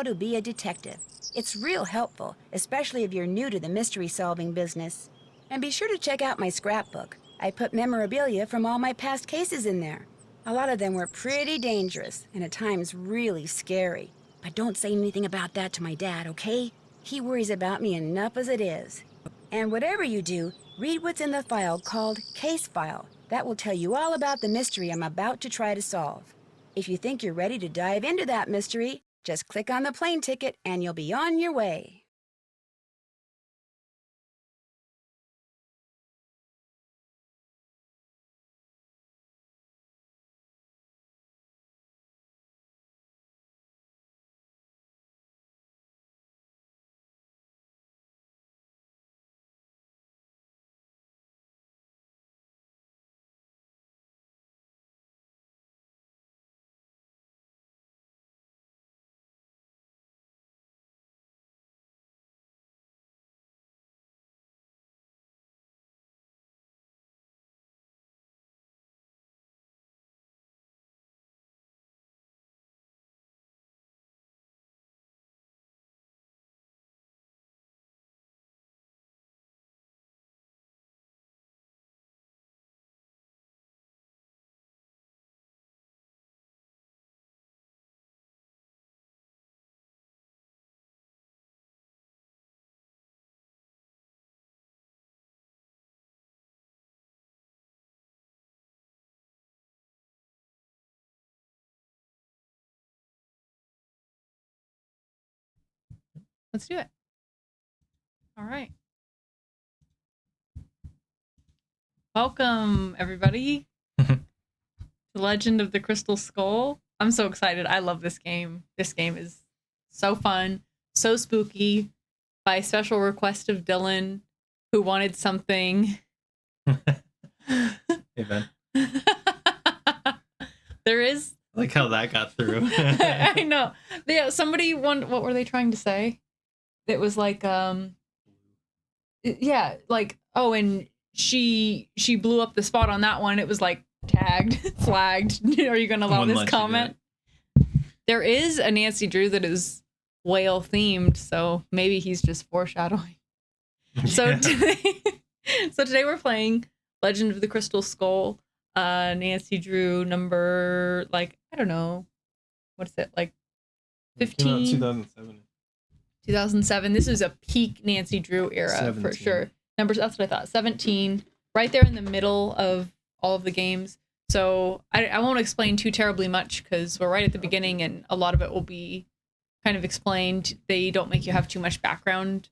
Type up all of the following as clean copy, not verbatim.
to be a detective. It's real helpful, especially if you're new to the mystery-solving business. And be sure to check out my scrapbook. I put memorabilia from all my past cases in there. A lot of them were pretty dangerous, and at times really scary. But don't say anything about that to my dad, okay? He worries about me enough as it is. And whatever you do, read what's in the file called Case File. That will tell you all about the mystery I'm about to try to solve. If you think you're ready to dive into that mystery, just click on the plane ticket and you'll be on your way. Let's do it. All right. Welcome, everybody, to Legend of the Crystal Skull. I'm so excited. I love this game. This game is so fun, so spooky. By special request of Dylan, who wanted something. Hey, Ben. There is. I like how that got through. I know. Yeah, somebody won. What were they trying to say? It was like, yeah, like, oh, and she blew up the spot on that one. It was like tagged, flagged. Are you going to allow this comment? There is a Nancy Drew that is whale themed, so maybe he's just foreshadowing. So today we're playing Legend of the Crystal Skull. Nancy Drew number, like, I don't know, what is it, like 15? 2007. 2007. This is a peak Nancy Drew era 17. for sure. Numbers, that's what I thought. 17, right there in the middle of all of the games. So I won't explain too terribly much because we're right at the beginning and a lot of it will be kind of explained. They don't make you have too much background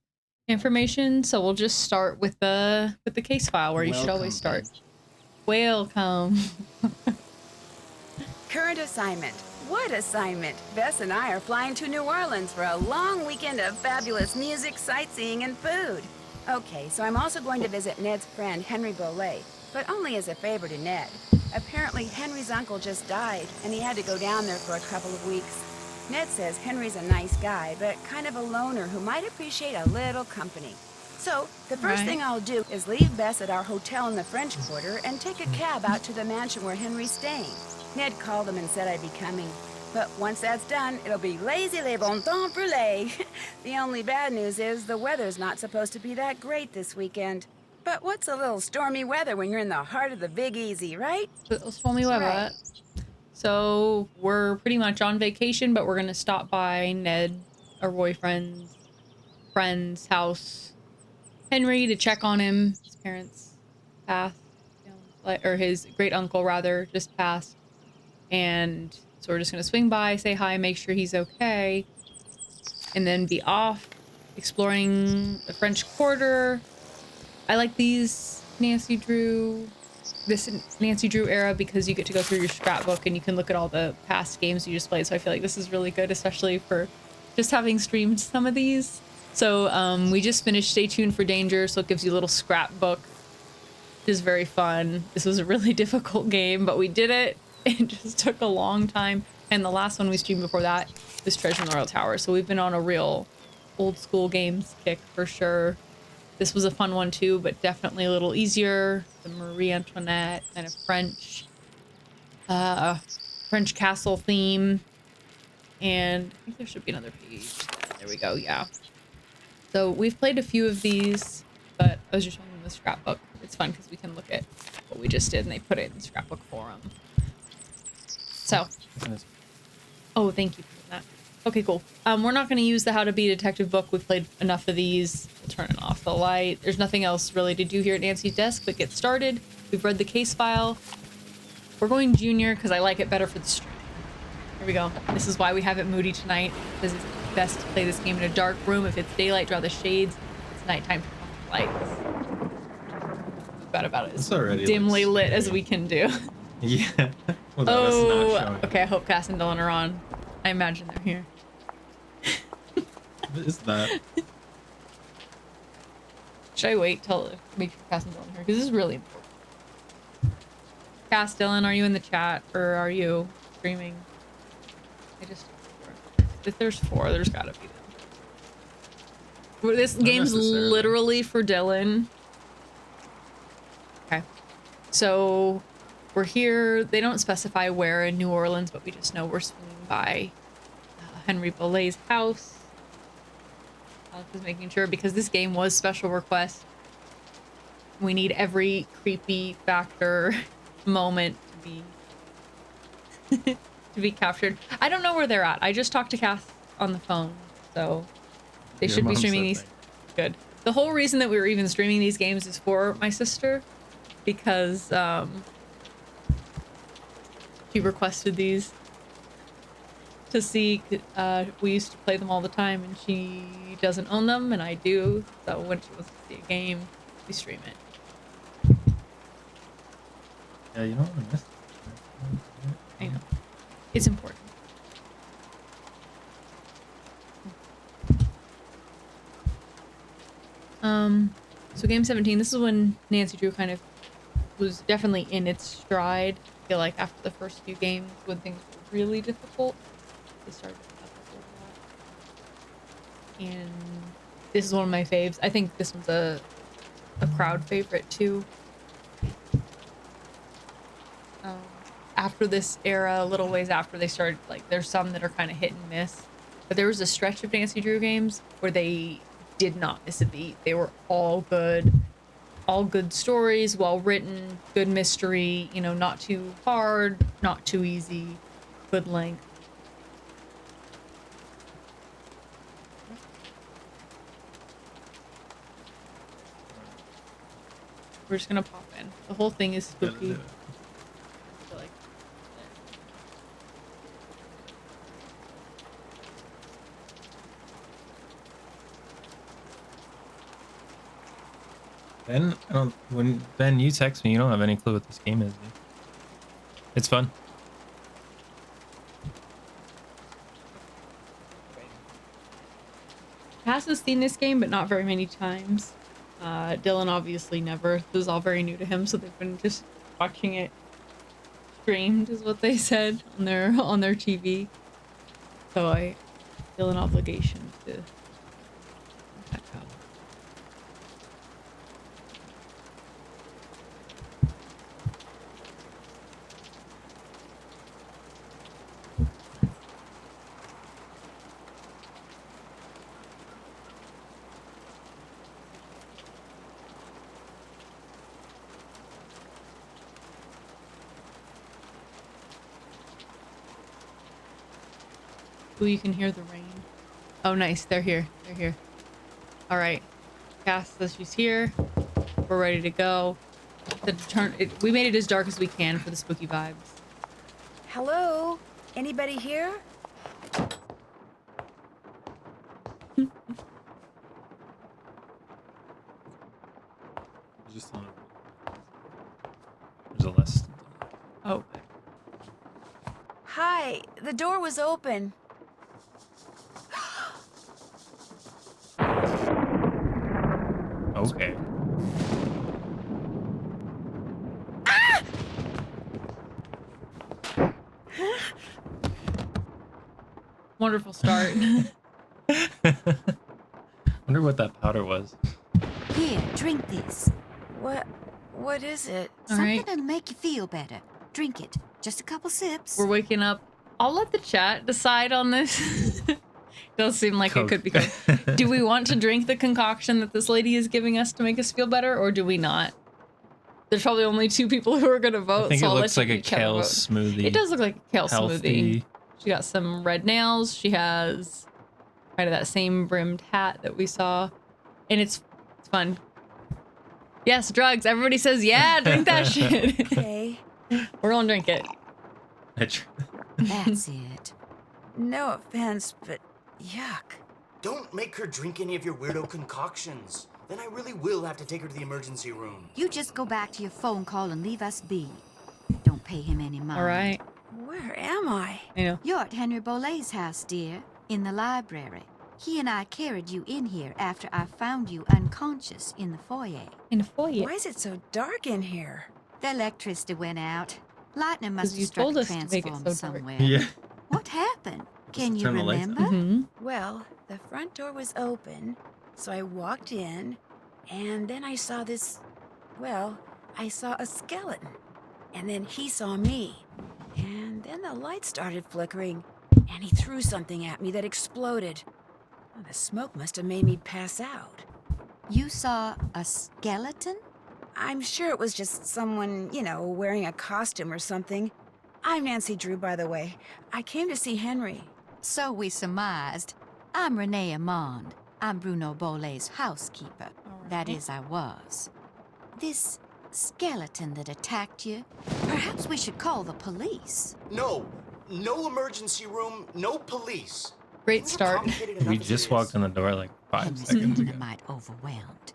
information, so we'll just start with the case file where you should always start. Welcome. Current assignment. What assignment? Bess and I are flying to New Orleans for a long weekend of fabulous music, sightseeing, and food. Okay, so I'm also going to visit Ned's friend, Henry Bolet, but only as a favor to Ned. Apparently, Henry's uncle just died, and he had to go down there for a couple of weeks. Ned says Henry's a nice guy, but kind of a loner who might appreciate a little company. So, the first thing I'll do is leave Bess at our hotel in the French Quarter and take a cab out to the mansion where Henry's staying. Ned called him and said I'd be coming. But once that's done, it'll be lazy les bon temps brûlés. The only bad news is the weather's not supposed to be that great this weekend. But what's a little stormy weather when you're in the heart of the Big Easy, right? Stormy weather. Right. So we're pretty much on vacation, but we're going to stop by Ned, our boyfriend's friend's house, Henry, to check on him. His parents passed, or his great uncle rather, just passed. And so we're just going to swing by, say hi, make sure he's okay, and then be off exploring the French Quarter. I like this Nancy Drew era because you get to go through your scrapbook and you can look at all the past games you just played. So I feel like this is really good, especially for just having streamed some of these. So we just finished Stay Tuned for Danger, so it gives you a little scrapbook, which is very fun. This was a really difficult game, but we did it. It just took a long time. And the last one we streamed before that was Treasure in the Royal Tower. So we've been on a real old school games kick for sure. This was a fun one too, but definitely a little easier. The Marie Antoinette kind of French castle theme. And I think there should be another page. There we go. Yeah. So we've played a few of these, but I was just showing them the scrapbook. It's fun because we can look at what we just did and they put it in scrapbook form. So, oh, thank you for that. Okay, cool. We're not going to use the How to Be a Detective book. We've played enough of these. We'll turn it off the light. There's nothing else really to do here at Nancy's desk, but get started. We've read the case file. We're going junior because I like it better for the stream. Here we go. This is why we have it moody tonight, because it's best to play this game in a dark room. If it's daylight, draw the shades. If it's nighttime, turn off the lights. We've got about as dimly lit as we can do. Yeah. Without us not showing. Okay, I hope Cass and Dylan are on. I imagine they're here. What is that? Should I wait till make sure Cass and Dylan are here? Because this is really important. Cass, Dylan, are you in the chat or are you streaming? I just if there's 4, there's gotta be them. This game's literally for Dylan. Okay. So we're here. They don't specify where in New Orleans, but we just know we're swinging by Henry Bollay's house. Alex is making sure because this game was special request. We need every creepy factor moment to be to be captured. I don't know where they're at. I just talked to Cass on the phone, so they should be streaming these. Good. The whole reason that we were even streaming these games is for my sister, because she requested these to see. We used to play them all the time, and she doesn't own them, and I do. So when she wants to see a game, we stream it. Yeah, you don't want to miss it. I know. It's important. So game 17, this is when Nancy Drew kind of was definitely in its stride. I feel like after the first few games, when things were really difficult, they started to up a little lot. And this is one of my faves. I think this one's a crowd favorite too. After this era, a little ways after, they started, like, there's some that are kind of hit and miss, but there was a stretch of Nancy Drew games where they did not miss a beat. They were all good stories, well written, good mystery, you know, not too hard, not too easy, good length. We're just gonna pop in. The whole thing is spooky. Ben, when Ben, you text me, you don't have any clue what this game is, dude. It's fun. Cass has seen this game, but not very many times. Dylan obviously never. This is all very new to him, so they've been just watching it streamed, is what they said on their TV. So I feel an obligation to catch up. Ooh, you can hear the rain. Oh, nice. They're here. They're here. All right. Cass says she's here. We're ready to go. We made it as dark as we can for the spooky vibes. Hello? Anybody here? Just on there's a list. Oh. Hi, the door was open. Okay. Wonderful start. Wonder what that powder was. Here, drink this. What is it? All Something right. that'll make you feel better. Drink it. Just a couple sips. We're waking up I'll let the chat decide on this. Does seem like Coke. it could be Coke. Do we want to drink the concoction that this lady is giving us to make us feel better, or do we not? There's probably only 2 people who are gonna vote. I think so it I'll looks let like you a each have kale vote. smoothie. It does look like a kale Healthy. smoothie. She got some red nails. She has kind of that same brimmed hat that we saw, and it's fun. Yes, drugs. Everybody says yeah. Drink that shit. Okay. We're gonna drink it. That's it. No offense, but yuck. Don't make her drink any of your weirdo concoctions. Then I really will have to take her to the emergency room. You just go back to your phone call and leave us be. Don't pay him any mind. All right. Where am I? I know. You're at Henry Bolet's house, dear, in the library. He and I carried you in here after I found you unconscious in the foyer. In a foyer. Why is it so dark in here? The electricity went out. Lightning must 'Cause have you struck told a us to make it transformer so dark. somewhere. Yeah. What happened? Can you turn the lights remember? Mm-hmm. Well, the front door was open, so I walked in, and then I saw this. Well, I saw a skeleton. And then he saw me. And then the light started flickering, and he threw something at me that exploded. Well, the smoke must have made me pass out. You saw a skeleton? I'm sure it was just someone, wearing a costume or something. I'm Nancy Drew, by the way. I came to see Henry. So we surmised. I'm Renee Amand. I'm Bruno Bolet's housekeeper. That is, I was. This skeleton that attacked you, perhaps we should call the police. No emergency room, no police. Great Things are start. complicated enough We as it just is. walked in the door like 5 Henry's seconds looking ago. a mite overwhelmed.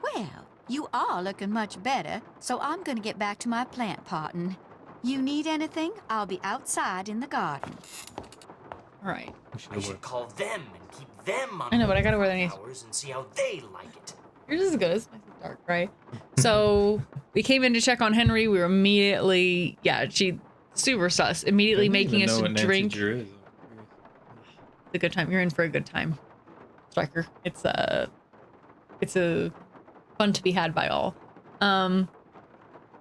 Well, you are looking much better, so I'm gonna get back to my plant potting. You need anything? I'll be outside in the garden. All right. We should I have should worked. call them and keep them on I know, but I gotta hold wear the for hours and see how they like it. Yours is good. It's nice and dark, right? So we came in to check on Henry. We were immediately, she super sus. Immediately making us drink. It's a good time. You're in for a good time, Striker. It's a fun to be had by all.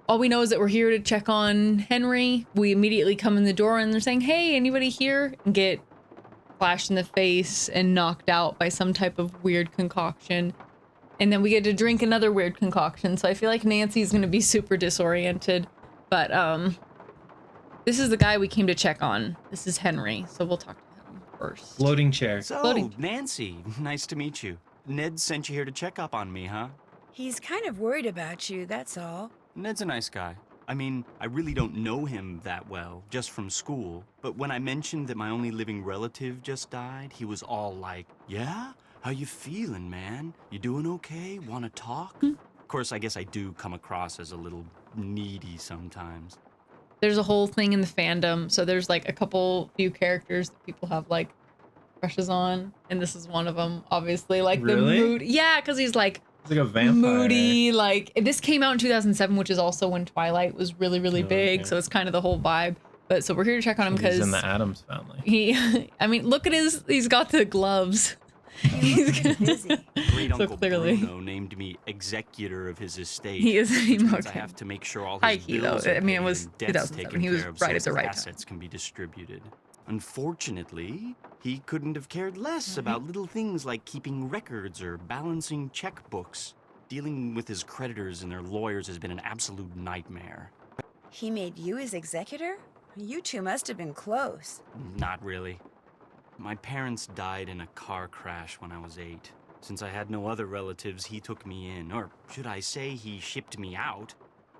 All we know is that we're here to check on Henry. We immediately come in the door and they're saying, "Hey, anybody here?" And get flashed in the face and knocked out by some type of weird concoction. And then we get to drink another weird concoction. So I feel like Nancy's gonna be super disoriented. But this is the guy we came to check on. This is Henry. So we'll talk to him first. Floating chair. So, Floating. Nancy, nice to meet you. Ned sent you here to check up on me, huh? He's kind of worried about you, that's all. Ned's a nice guy. I mean, I really don't know him that well, just from school. But when I mentioned that my only living relative just died, he was all like, "Yeah? How you feeling, man? You doing okay? Wanna talk?" Of course, I guess I do come across as a little needy sometimes. There's a whole thing in the fandom. So there's like a few characters that people have like crushes on. And this is one of them, obviously. Like Really? the mood. Yeah, because he's like It's like a vampire. moody. Like this came out in 2007, which is also when Twilight was really, really Oh, big. okay. So it's kind of the whole vibe. But so we're here to check on him He's because in the Addams family. I mean, look at he's got the gloves. He looks pretty busy. Great So Uncle clearly- Bruno named me executor of his estate. He is which means I okay. have to make sure all High his key, though. bills are I mean, it paid was and debts 2007. taken He was care of right so at the his right time. assets can be distributed. Unfortunately, he couldn't have cared less about little things like keeping records or balancing checkbooks. Dealing with his creditors and their lawyers has been an absolute nightmare. He made you his executor? You two must have been close. Not really. My parents died in a car crash when I was 8. Since I had no other relatives, he took me in, or should I say he shipped me out.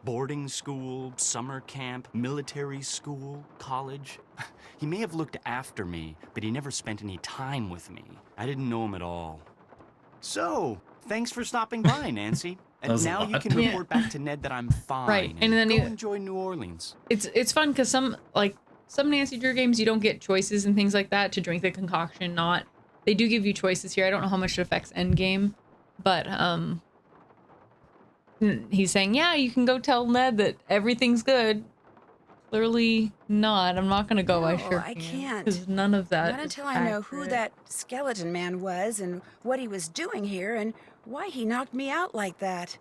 Boarding school, summer camp, military school, college. He may have looked after me, but he never spent any time with me. I didn't know him at all. So, thanks for stopping by, Nancy. That And was a now you lot. can Yeah. report back to Ned that I'm fine. Right, and then go you- enjoy New Orleans. It's fun because some Nancy Drew games you don't get choices and things like that to drink the concoction. Not they do give you choices here. I don't know how much it affects endgame, but he's saying you can go tell Ned that everything's good. Clearly not. I'm not gonna go. No, I sure I can, can't. because none of that. Not is until I know who accurate. that skeleton man was and what he was doing here and why he knocked me out like that.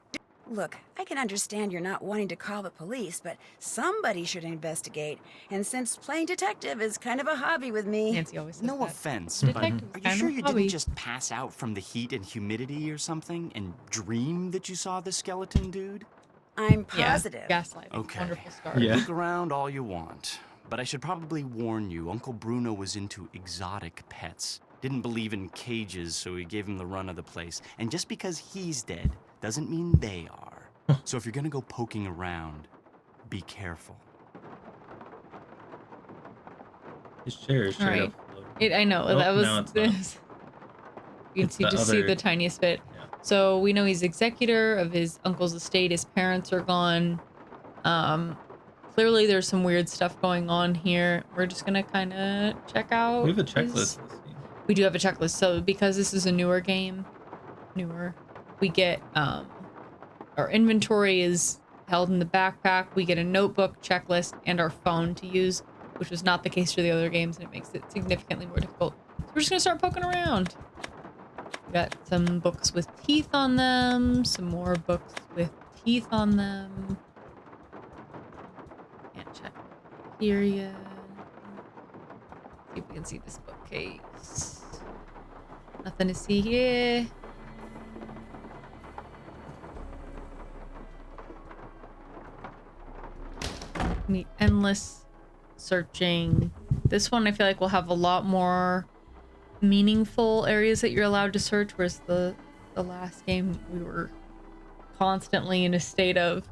Look, I can understand you're not wanting to call the police, but somebody should investigate. And since playing detective is kind of a hobby with me... Nancy always says No that. offense, but Detective's are you kind sure of you hobby. didn't just pass out from the heat and humidity or something and dream that you saw the skeleton dude? I'm positive. Yeah, gaslighting. Okay. Wonderful start. Yeah. Look around all you want, but I should probably warn you, Uncle Bruno was into exotic pets. Didn't believe in cages, so he gave him the run of the place. And just because he's dead doesn't mean they are. So if you're gonna go poking around, be careful. His chair is straight Alright. up floating. I know, Oh, that was now it's not. this. You can It's see, the just see other- the tiniest bit. Yeah. So we know he's executor of his uncle's estate. His parents are gone. Clearly there's some weird stuff going on here. We're just gonna kind of check out. We have a his- checklist in this game. We do have a checklist. So because this is a newer game, we get our inventory is held in the backpack. We get a notebook, checklist, and our phone to use, which was not the case for the other games, and it makes it significantly more difficult. So we're just gonna start poking around. We got some books with teeth on them, some more books with teeth on them. Can't check here yet. See if we can see this bookcase. Nothing to see here. The endless searching. This one I feel like will have a lot more meaningful areas that you're allowed to search, whereas the last game we were constantly in a state of,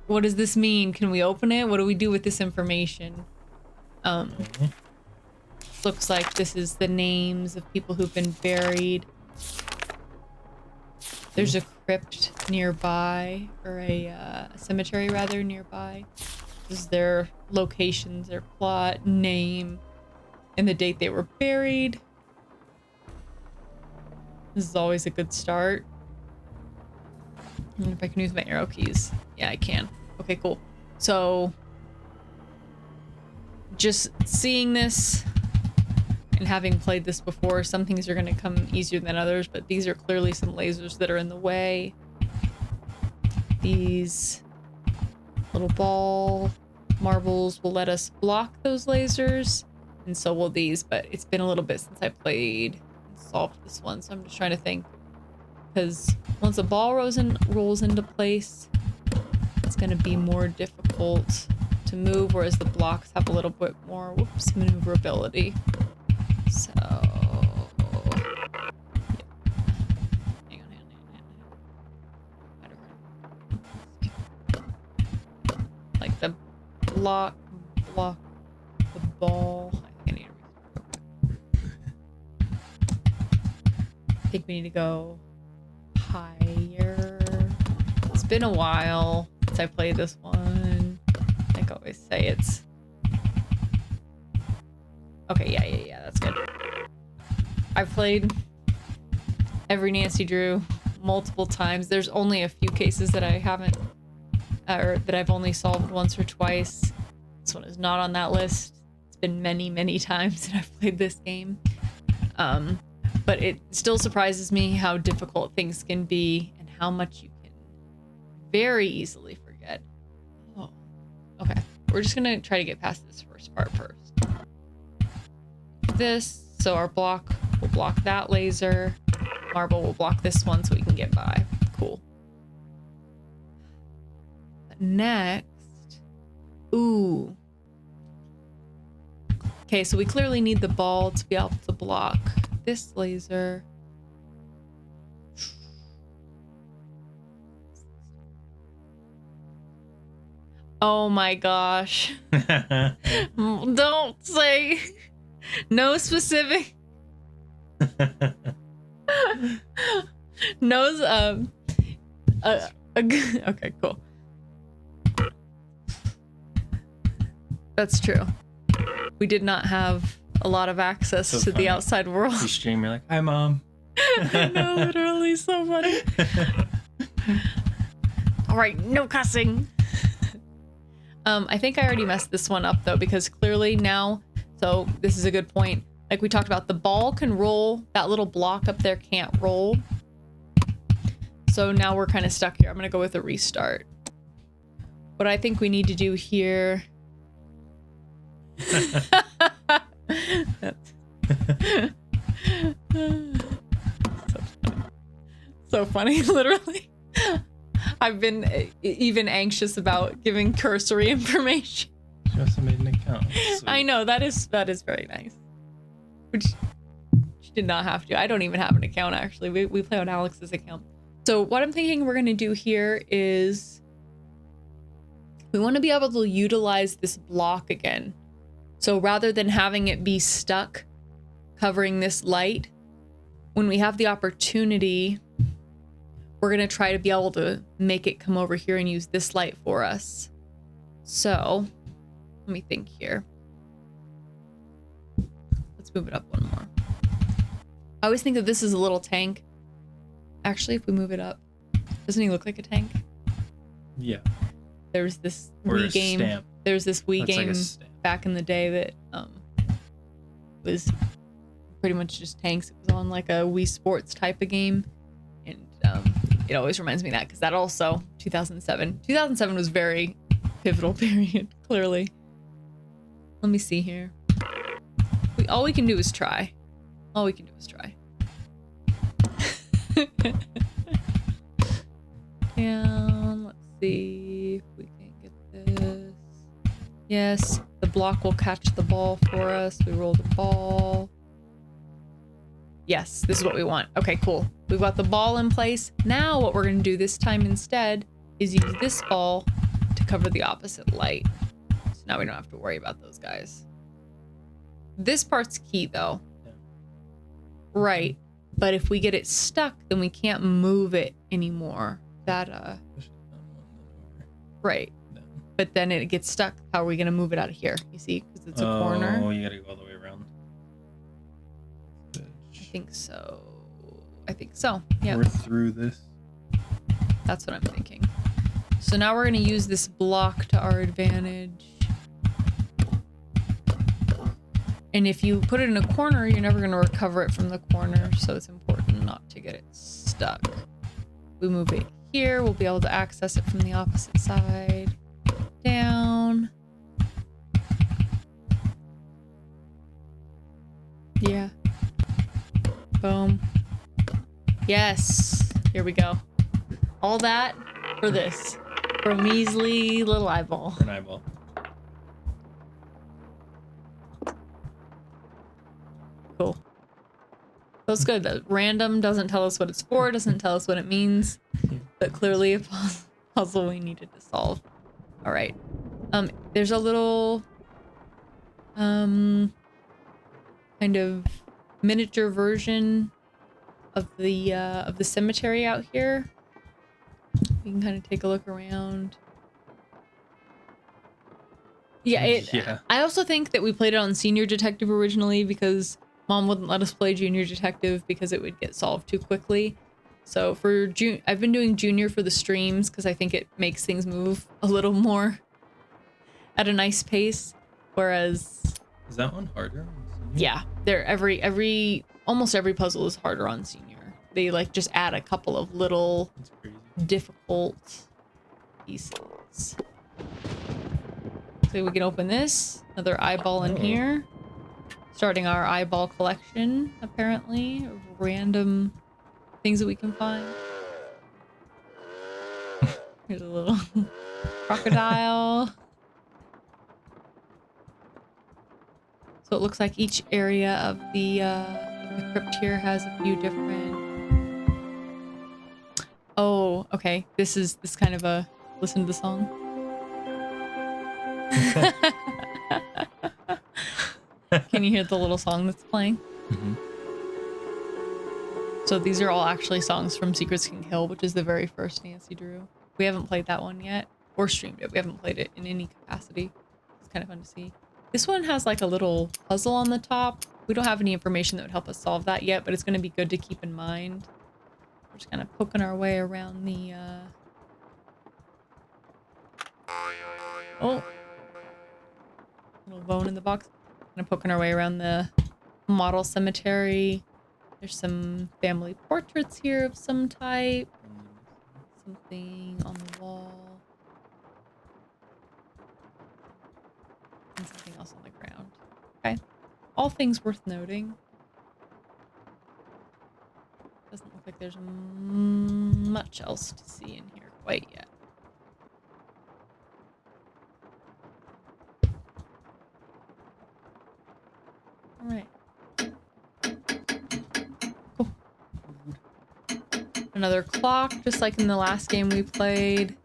what does this mean? Can we open it? What do we do with this information? Looks like this is the names of people who've been buried. There's a crypt nearby, or a cemetery rather nearby. This is their locations, their plot, name, and the date they were buried. This is always a good start. And if I can use my arrow keys. Yeah, I can. Okay, cool. So, just seeing this and having played this before, some things are going to come easier than others, but these are clearly some lasers that are in the way. These little ball marbles will let us block those lasers, and so will these, but it's been a little bit since I played and solved this one, so I'm just trying to think. Because once a ball rolls into place, it's going to be more difficult to move, whereas the blocks have a little bit more, maneuverability. So, hang on. Like the block the ball. I think I think we need to go higher. It's been a while since I played this one. Like I always say, it's okay. Yeah, that's good. I've played every Nancy Drew multiple times. There's only a few cases that I haven't, or that I've only solved once or twice. This one is not on that list. It's been many times that I've played this game. But it still surprises me how difficult things can be and how much you can very easily forget. Oh, okay. We're just gonna try to get past this first part first. So our block will block that laser. Marble will block this one so we can get by. Cool. But next, ooh. Okay, so we clearly need the ball to be able to block this laser. Oh my gosh. Don't say no specific. No, okay, cool. That's true. We did not have a lot of access So to funny. the outside world. You stream, you're like, hi, Mom. I know, literally so funny. All right, no cussing. I think I already messed this one up though, because clearly now, so this is a good point. Like we talked about, the ball can roll, that little block up there can't roll. So now we're kind of stuck here. I'm gonna go with a restart. What I think we need to do here. So funny, literally. I've been even anxious about giving cursory information. She also made an account. I know, that is very nice. Which she did not have to. I don't even have an account, actually. We play on Alex's account. So what I'm thinking we're going to do here is we want to be able to utilize this block again. So rather than having it be stuck covering this light, when we have the opportunity, we're going to try to be able to make it come over here and use this light for us. So let me think here. Let's move it up one more. I always think that this is a little tank. Actually, if we move it up, doesn't he look like a tank? Yeah. There's this Or Wii a game. stamp. There's this Wii Looks like a game stamp. back in the day that was pretty much just tanks. It was on like a Wii Sports type of game, and it always reminds me of that because that also 2007. 2007 was very pivotal period. Clearly. Let me see here. All we can do is try. All we can do is try. Down. Let's see if we can get this. Yes, the block will catch the ball for us. We roll the ball. Yes, this is what we want. Okay, cool. We've got the ball in place. Now what we're going to do this time instead is use this ball to cover the opposite light. So now we don't have to worry about those guys. This part's key though. Yeah. Right. But if we get it stuck, then we can't move it anymore. That, right. But then it gets stuck. How are we going to move it out of here? You see, because it's a corner. Oh, you gotta go all the way around. I think so. I think so. Yeah, We're through this. that's what I'm thinking. So now we're going to use this block to our advantage. And if you put it in a corner, you're never going to recover it from the corner. So it's important not to get it stuck. We move it here. We'll be able to access it from the opposite side. Down. Yeah. Boom. Yes. Here we go. All that for this. For a measly little eyeball. An eyeball. Cool. That's good. That random doesn't tell us what it's for, doesn't tell us what it means, but clearly a puzzle we needed to solve. All right. There's a little kind of miniature version of the cemetery out here. You can kind of take a look around. Yeah. I also think that we played it on Senior Detective originally because Mom wouldn't let us play Junior Detective because it would get solved too quickly. So for I've been doing Junior for the streams because I think it makes things move a little more at a nice pace. Whereas, is that one harder? yeah, almost every puzzle is harder on Senior. They like just add a couple of little That's crazy. difficult pieces. So we can open this. Another eyeball in here. Starting our eyeball collection, apparently. Of random things that we can find. Here's a little crocodile. So it looks like each area of the crypt here has a few different... Oh, okay. This kind of a... Listen to the song. Can you hear the little song that's playing? Mm-hmm. So these are all actually songs from Secrets King Hill, which is the very first Nancy Drew. We haven't played that one yet, or streamed it. We haven't played it in any capacity. It's kind of fun to see. This one has like a little puzzle on the top. We don't have any information that would help us solve that yet, but it's going to be good to keep in mind. We're just kind of poking our way around the... Oh. Little bone in the box. Kind of poking our way around the model cemetery. There's some family portraits here of some type. something on the wall. And something else on the ground. Okay. All things worth noting. Doesn't look like there's much else to see in here quite yet. All right. Cool. Another clock, just like in the last game we played.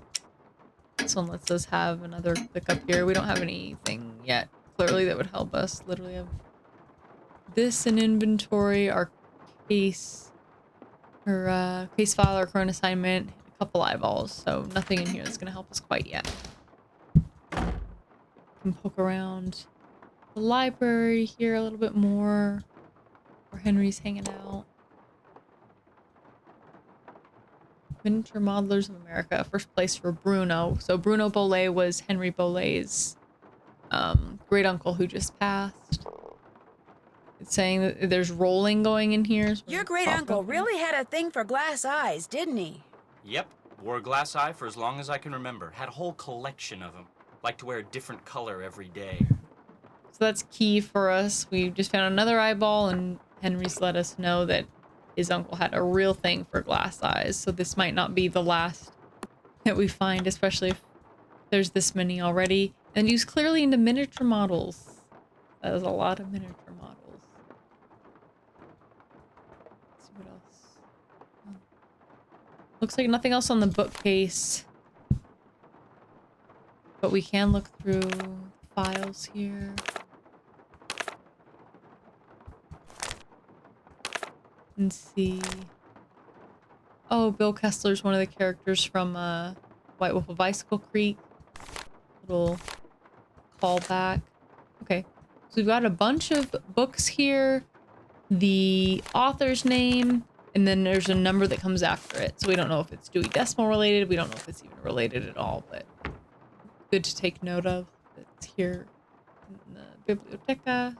This one lets us have another click up here. We don't have anything yet, clearly, that would help us. Literally have this in inventory, our case, or case file, our current assignment, a couple eyeballs. So nothing in here that's going to help us quite yet. Can poke around the library here a little bit more, where Henry's hanging out. Miniature Modelers of America, first place for Bruno. So Bruno Bolet was Henry Bolet's great uncle who just passed. It's saying that there's rolling going in here. So Your great uncle really had a thing for glass eyes, didn't he? Yep, wore a glass eye for as long as I can remember. Had a whole collection of them. Liked to wear a different color every day. So that's key for us. We just found another eyeball, and Henry's let us know that his uncle had a real thing for glass eyes. So this might not be the last that we find, especially if there's this many already. And he's clearly into miniature models. That is a lot of miniature models. Let's see what else. Oh. Looks like nothing else on the bookcase. But we can look through files here. And see. Oh, Bill Kessler's one of the characters from White Wolf of Icicle Creek. Little callback. Okay, so we've got a bunch of books here, the author's name, and then there's a number that comes after it. So we don't know if it's Dewey Decimal related. We don't know if it's even related at all, but good to take note of. It's here in the Biblioteca.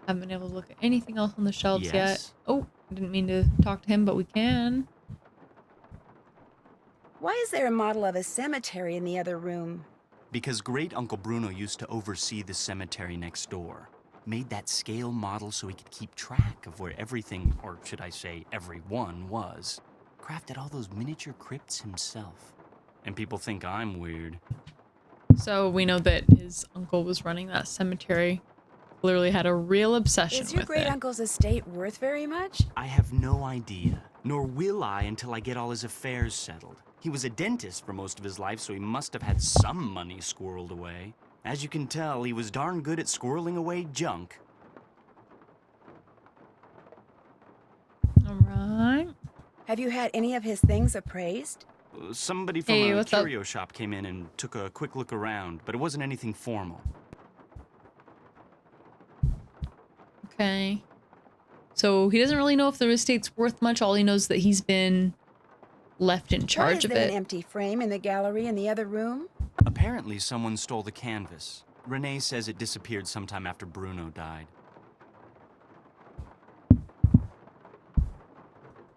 Haven't been able to look at anything else on the shelves yet. Oh, I didn't mean to talk to him, but we can. Why is there a model of a cemetery in the other room? Because great Uncle Bruno used to oversee the cemetery next door. Made that scale model so he could keep track of where everything, or should I say everyone, was. Crafted all those miniature crypts himself. And people think I'm weird. So we know that his uncle was running that cemetery. Clearly had a real obsession with it. Is your great uncle's estate worth very much? I have no idea, nor will I until I get all his affairs settled. He was a dentist for most of his life, so he must have had some money squirreled away. As you can tell, he was darn good at squirreling away junk. Alright. Have you had any of his things appraised? Somebody from a curio shop came in and took a quick look around, but it wasn't anything formal. Okay. So he doesn't really know if the estate's worth much. All he knows is that he's been left in charge of it. Why is there an empty frame in the gallery in the other room? Apparently someone stole the canvas. Renee says it disappeared sometime after Bruno died.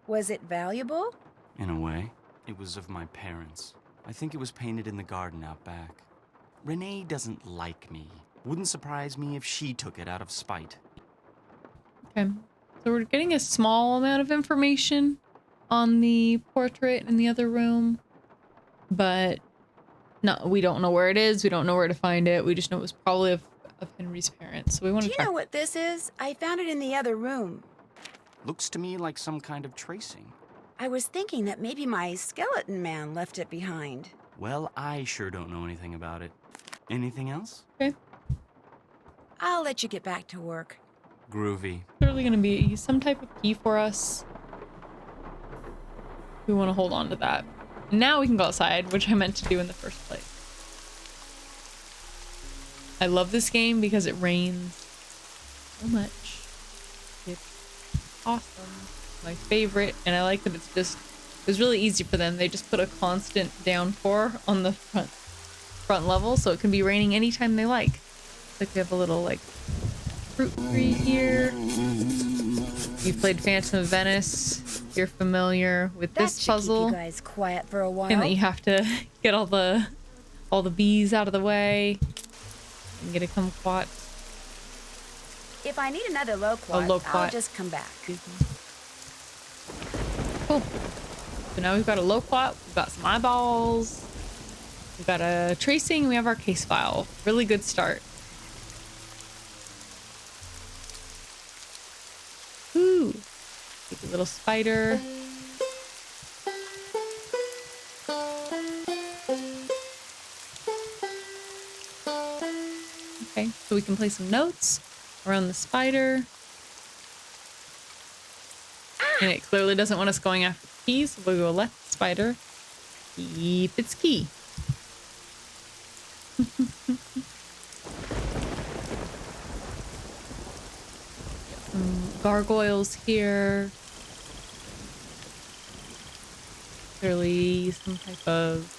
Was it valuable? In a way. It was of my parents. I think it was painted in the garden out back. Renee doesn't like me. Wouldn't surprise me if she took it out of spite. Okay. So we're getting a small amount of information on the portrait in the other room. But no, we don't know where it is. We don't know where to find it. We just know it was probably of Henry's parents. So we want to check. Do you know what this is? I found it in the other room. Looks to me like some kind of tracing. I was thinking that maybe my skeleton man left it behind. Well, I sure don't know anything about it. Anything else? Okay. I'll let you get back to work. Groovy. Clearly going to be some type of key for us. We want to hold on to that. Now we can go outside, which I meant to do in the first place. I love this game because it rains so much. It's awesome. My favorite, and I like that it was really easy for them. They just put a constant downpour on the front level, so it can be raining anytime they like. It's like they have a little like fruit tree here. You played Phantom of Venice. You're familiar with That this should puzzle. keep you guys quiet for a while. And that you have to get all the bees out of the way and get a kumquat. If I need another loquat, loquat. I'll just come back. Cool. So now we've got a loquat, we've got some eyeballs, we've got a tracing, we have our case file. Really good start. Ooh. Take a little spider. Okay, so we can place some notes around the spider. And it clearly doesn't want us going after the key, so we'll go let the spider keep its key. Some gargoyles here. Clearly some type of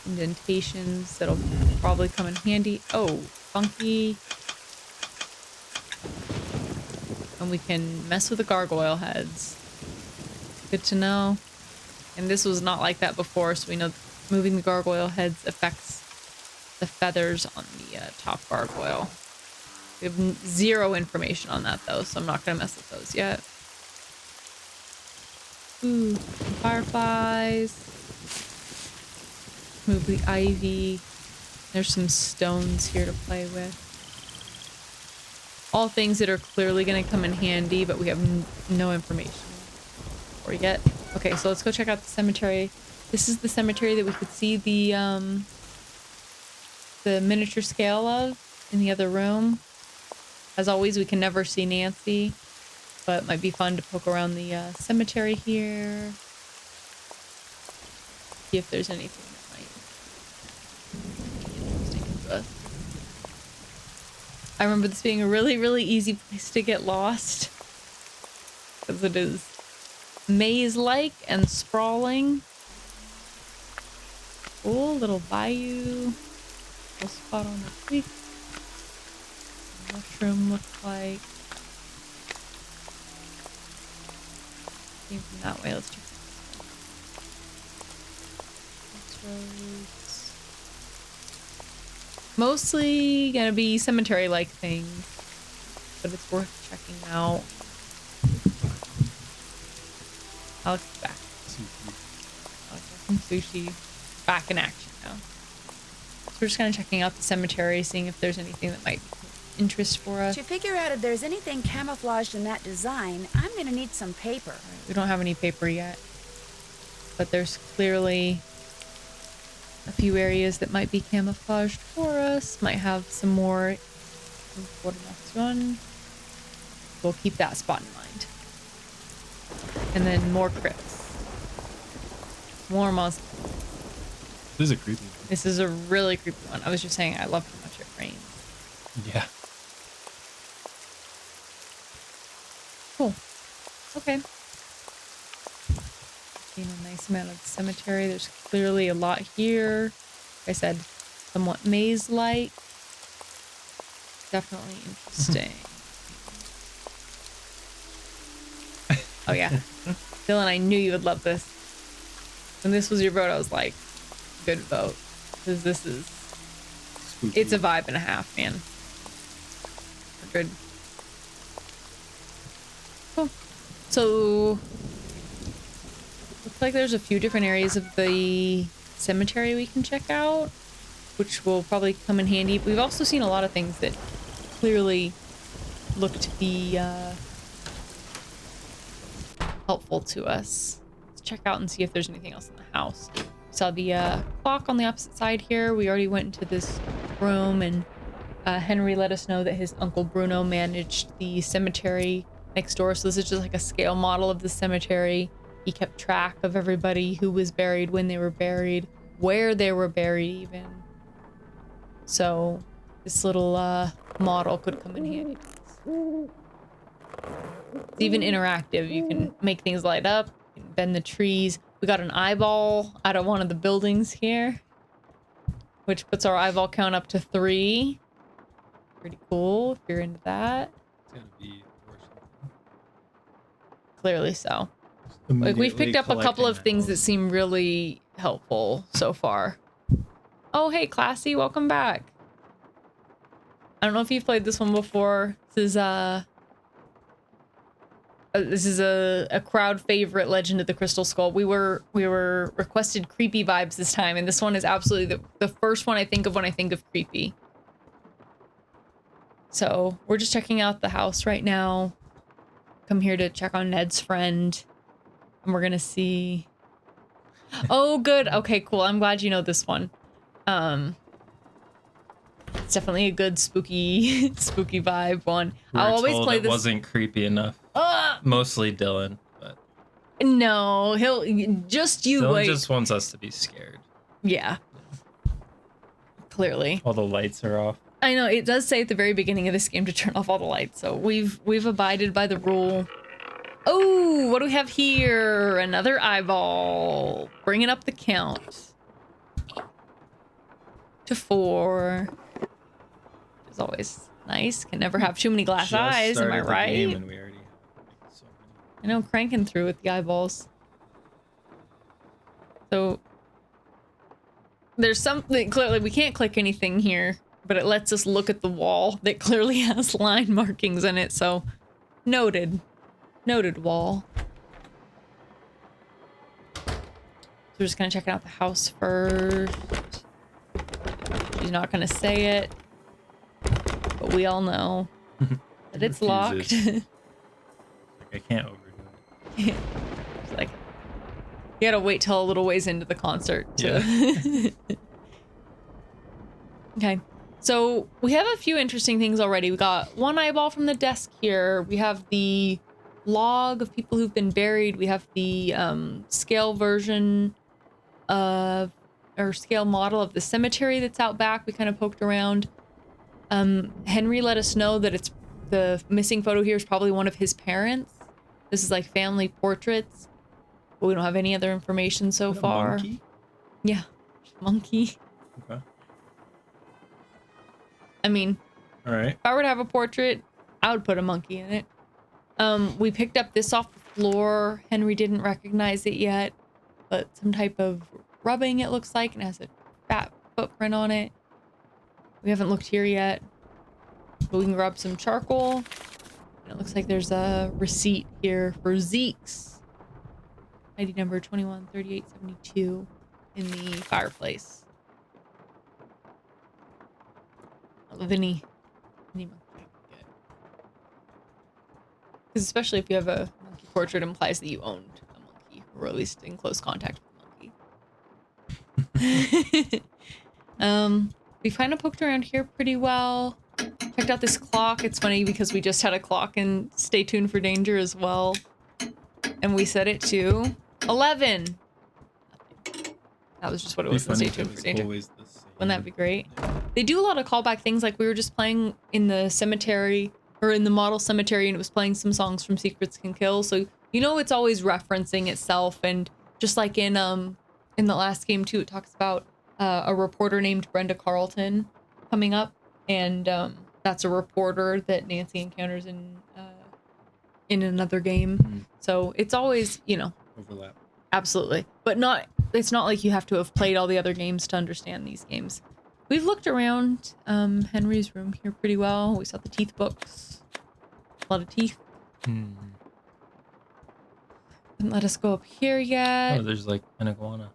indentations that'll probably come in handy. Oh, funky. And we can mess with the gargoyle heads. Good to know. And this was not like that before, so we know moving the gargoyle heads affects the feathers on the top gargoyle. We have zero information on that though, so I'm not gonna mess with those yet. Ooh, some fireflies. Move the ivy. There's some stones here to play with. All things that are clearly going to come in handy, but we have no information for yet. Okay, so let's go check out the cemetery. This is the cemetery that we could see the miniature scale of in the other room. As always, we can never see Nancy, but it might be fun to poke around the cemetery here. See if there's anything that might be interesting to us. I remember this being a really, really easy place to get lost. Because it is maze-like and sprawling. Cool little bayou. Little spot on the creek. Mushroom looks like. Came from that way. Let's check this roads. Mostly gonna be cemetery-like things, but it's worth checking out. Alex is back. Alex from sushi, back in action now. So we're just kind of checking out the cemetery, seeing if there's anything that might be of interest for us. To figure out if there's anything camouflaged in that design, I'm gonna need some paper. We don't have any paper yet, but there's clearly a few areas that might be camouflaged for us. Might have some more information. We'll keep that spot in mind. And then more crypts. More monsters. This is a creepy one. This is a really creepy one. I was just saying I love how much it rains. Yeah. Cool. Okay. Seen a nice amount of cemetery. There's clearly a lot here. Like I said, somewhat maze-like. Definitely interesting. Oh yeah. Dylan, I knew you would love this. When this was your vote, I was like, good vote. Because this is... Spooky. It's a vibe and a half, man. We're good. Cool. So... Looks like there's a few different areas of the cemetery we can check out, which will probably come in handy. We've also seen a lot of things that clearly look to be helpful to us. Let's check out and see if there's anything else in the house. We saw the clock on the opposite side here. We already went into this room, and Henry let us know that his uncle Bruno managed the cemetery next door. So this is just like a scale model of the cemetery. He kept track of everybody who was buried, when they were buried, where they were buried even. So this little model could come in handy. It's even interactive. You can make things light up, you can bend the trees. We got an eyeball out of one of the buildings here, which puts our eyeball count up to 3. pretty cool if you're into that. It's gotta be worth something. Clearly so. Like, we've picked up a couple of things that that seem really helpful so far. Oh, hey, Classy, welcome back. I don't know if you've played this one before. This is a crowd favorite, Legend of the Crystal Skull. We were requested creepy vibes this time, and this one is absolutely the first one I think of when I think of creepy. So we're just checking out the house right now. Come here to check on Ned's friend, and we're gonna see. Oh, good. Okay, cool. I'm glad you know this one. It's definitely a good spooky vibe one. I'll always play this. Wasn't creepy enough. Mostly Dylan, but No, he'll just you Dylan wait. just wants us to be scared. Yeah. Clearly. All the lights are off. I know it does say at the very beginning of this game to turn off all the lights, so we've abided by the rule. Oh, what do we have here? Another eyeball. Bringing up the count to 4. As always, nice. Can never have too many glass Just eyes. Am I started the game right? and we already have so many. I know, cranking through with the eyeballs. So there's something clearly we can't click anything here, but it lets us look at the wall that clearly has line markings in it. So noted wall. So we're just gonna check out the house first. She's not gonna say it, but we all know that it's locked. Like, I can't overdo it. It's like you gotta wait till a little ways into the concert to Okay, so we have a few interesting things already. We got one eyeball from the desk here. We have the log of people who've been buried. We have the scale version of or scale model of the cemetery that's out back. We kind of poked around. Henry let us know that it's the missing photo here is probably one of his parents. This is like family portraits, but we don't have any other information so Is that a far. monkey? Yeah, monkey. Okay. I mean, All right. if I were to have a portrait, I would put a monkey in it. We picked up this off the floor. Henry didn't recognize it yet, but some type of rubbing it looks like, and it has a fat footprint on it. We haven't looked here yet, but we can grab some charcoal. And it looks like there's a receipt here for Zeke's ID number 213872 in the fireplace. I love any monkey. Because especially if you have a monkey portrait, it implies that you owned a monkey, or at least in close contact with a monkey. We've kind of poked around here pretty well. Checked out this clock. It's funny because we just had a clock in Stay Tuned for Danger as well. And we set it to 11. That was just what it was in Stay Tuned for Danger. Wouldn't that be great? They do a lot of callback things, like we were just playing in the cemetery, or in the model cemetery, and it was playing some songs from Secrets Can Kill, so you know it's always referencing itself. And just like in the last game too, it talks about a reporter named Brenda Carlton coming up, and that's a reporter that Nancy encounters in another game. So it's always, you know, Overlap. absolutely, but it's not like you have to have played all the other games to understand these games. We've looked around Henry's room here pretty well. We saw the teeth books. A lot of teeth. Didn't let us go up here yet. Oh, there's like an iguana.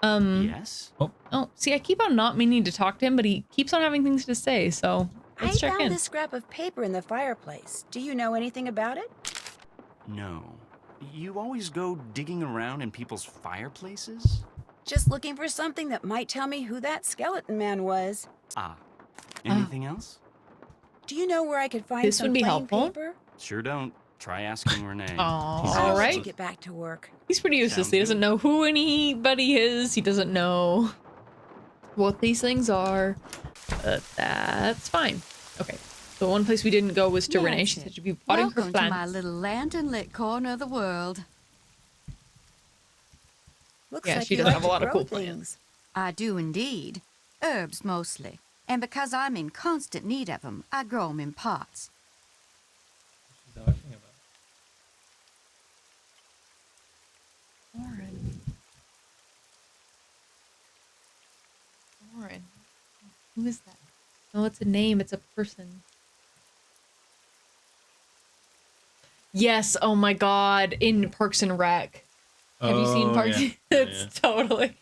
Yes? Oh, see, I keep on not meaning to talk to him, but he keeps on having things to say, so let's I check found in. this scrap of paper in the fireplace. Do you know anything about it? No. You always go digging around in people's fireplaces? Just looking for something that might tell me who that skeleton man was. Ah. Anything else? Do you know where I could find This some would be plain helpful. paper? Sure don't. Try asking Renee. Aw. He's All I'll let right. you get back to work. He's pretty useless. Sounds He doesn't good. know who anybody is. He doesn't know what these things are. But that's fine. Okay. So one place we didn't go was to Renee. She said she'd be potting her Welcome to my plants. little lantern-lit corner of the world. Looks Yeah, like she you does like have a to lot of grow cool plants. things. I do indeed. Herbs mostly. And because I'm in constant need of 'em, I grow 'em in pots. What's she talking about? Lauren. Lauren. Who is that? No, it's a name. It's a person. Yes. Oh my God. In Parks and Rec. Have you seen Parks? Yeah. It's totally.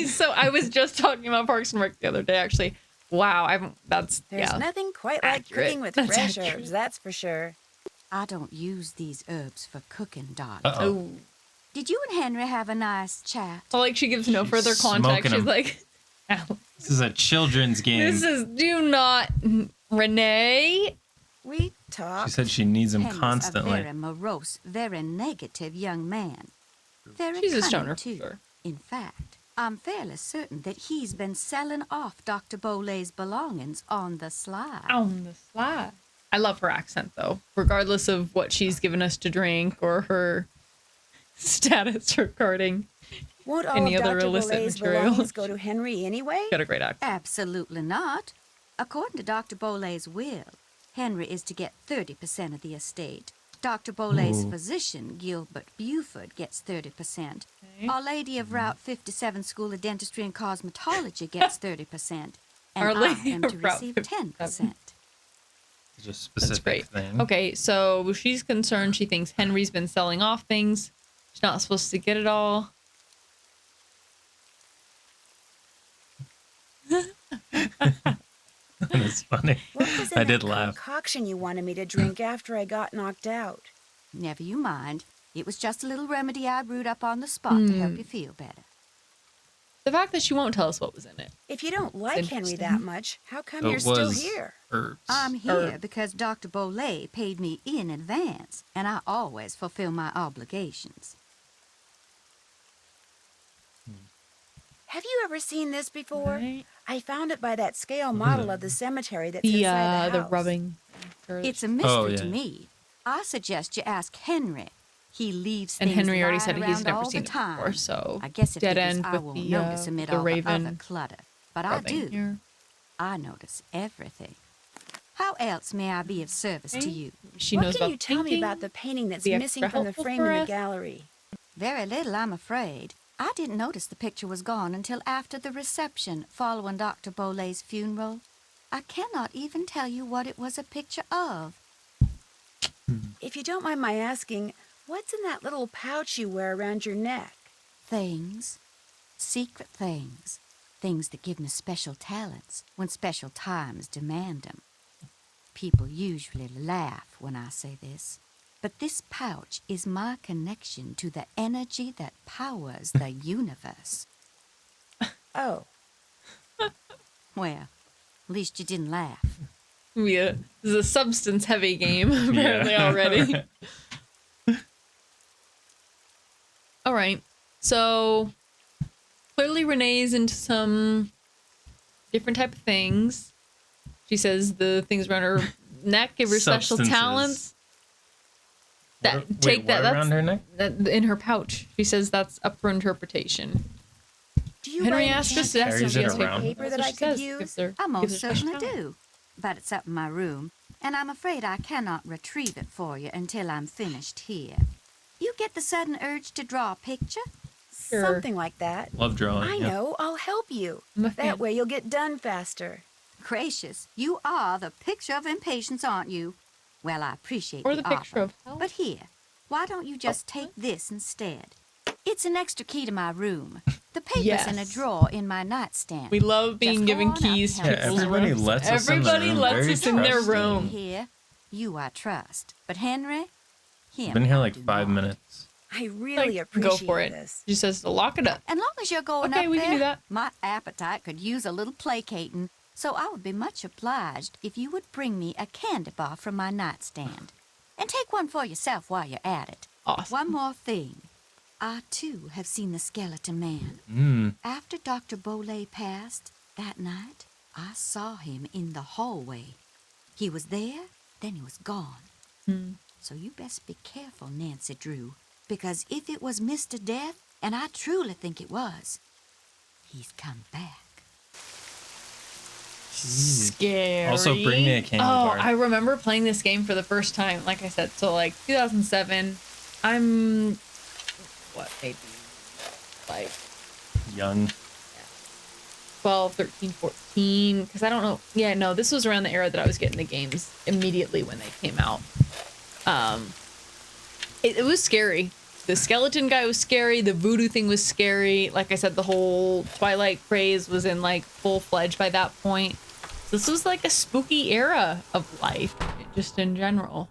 So I was just talking about Parks and Rec the other day, actually. Wow. There's nothing quite like Accurate. cooking with That's fresh accurate. herbs, that's for sure. I don't use these herbs for cooking, darling. Uh-oh. Oh. Did you and Henry have a nice chat? Well, like she gives no She's further context. smoking She's 'em. like, Alex, This is a children's game. this is do not Renee. We talk. She said she needs him Henry's a constantly. very morose, very negative young man. Very She's a cunning, stoner for too. sure. In fact, I'm fairly certain that he's been selling off Dr. Bolay's belongings on the sly. On the slide. I love her accent though, regardless of what she's given us to drink or her status regarding. Won't all any of other Dr. illicit Bolay's material. belongings go to Henry anyway? Got a great accent. Absolutely not. According to Dr. Bolay's will, Henry is to get 30% of the estate. Dr. Bolay's Ooh. physician, Gilbert Buford, gets 30%. Okay. Our Lady of Route 57 School of Dentistry and Cosmetology gets 30%. And Our I Lady am of to Route receive 57. 10%. It's a That's specific great. thing. Okay, so she's concerned. She thinks Henry's been selling off things. She's not supposed to get it all. That's funny. What was in I that did laugh. concoction you wanted me to drink after I got knocked out? Never you mind. It was just a little remedy I brewed up on the spot to help you feel better. The fact that she won't tell us what was in it. If you don't like Henry that interesting. much, how come It you're still was here? herbs. I'm here because Dr. Bolay paid me in advance, and I always fulfill my obligations. Have you ever seen this before? Right. I found it by that scale model of the cemetery that's The inside the the house. rubbing. It's a mystery Oh, to yeah. me. I suggest you ask Henry. He leaves And things Henry already lying said he's around never all seen the it time. before, so I guess it dead figures end I with won't the, notice amid the all the other raven clutter. But I rubbing do. here. I notice everything. How else may I be of service to Okay. you? She What knows can about you tell me painting. about the painting that's Be missing extra from the helpful frame for in the us? gallery? Very little, I'm afraid. I didn't notice the picture was gone until after the reception following Dr. Bolay's funeral. I cannot even tell you what it was a picture of. If you don't mind my asking, what's in that little pouch you wear around your neck? Things. Secret things. Things that give me special talents when special times demand them. People usually laugh when I say this, but this pouch is my connection to the energy that powers the universe. Oh, Well, at least you didn't laugh. Yeah, this is a substance-heavy game apparently Yeah. already. All right, so clearly Renee's into some different type of things. She says the things around her neck give her special Substances. talents. That Wait, take what that. around her neck? That in her pouch. She says that's up for interpretation. do you Henry by any asked chance us to ask Carries if it she has around. paper that That's I what she could says. use? Gives her- I gives most her certainly special talent. do. But it's up in my room, and I'm afraid I cannot retrieve it for you until I'm finished here. You get the sudden urge to draw a picture? Sure. Something like that. Love drawing. I yeah. know, I'll help you. I'm a fan. That way you'll get done faster. Gracious, you are the picture of impatience, aren't you? Well, I appreciate Or the the picture offer. of health. But here, why don't you just take this instead? It's an extra key to my room. The paper's in a Yes. drawer in my nightstand. We love being Just given go on up keys to and help people's everybody rooms. lets us in the Everybody room. lets Very us in their trusting. room. Here, you I trust. But Henry, him Been here I like do 5 not. minutes. I really Like, appreciate go for it. this. She says to lock it up. And long as you're going Okay, up we there, can do that. my appetite could use a little placating. So I would be much obliged if you would bring me a candy bar from my nightstand. And take one for yourself while you're at it. Awesome. One more thing. I, too, have seen the skeleton man. Mm. After Dr. Bolay passed, that night, I saw him in the hallway. He was there, then he was gone. So you best be careful, Nancy Drew, because if it was Mr. Death, and I truly think it was, He's come back. Scary. Also, bring me a candy bar. I remember playing this game for the first time. Like I said, so like 2007. I'm what, maybe like Young. 12, 13, 14. Because I don't know. Yeah, no, this was around the era that I was getting the games immediately when they came out. It was scary. The skeleton guy was scary. The voodoo thing was scary. Like I said, the whole Twilight craze was in like full-fledged by that point. So this was like a spooky era of life, just in general.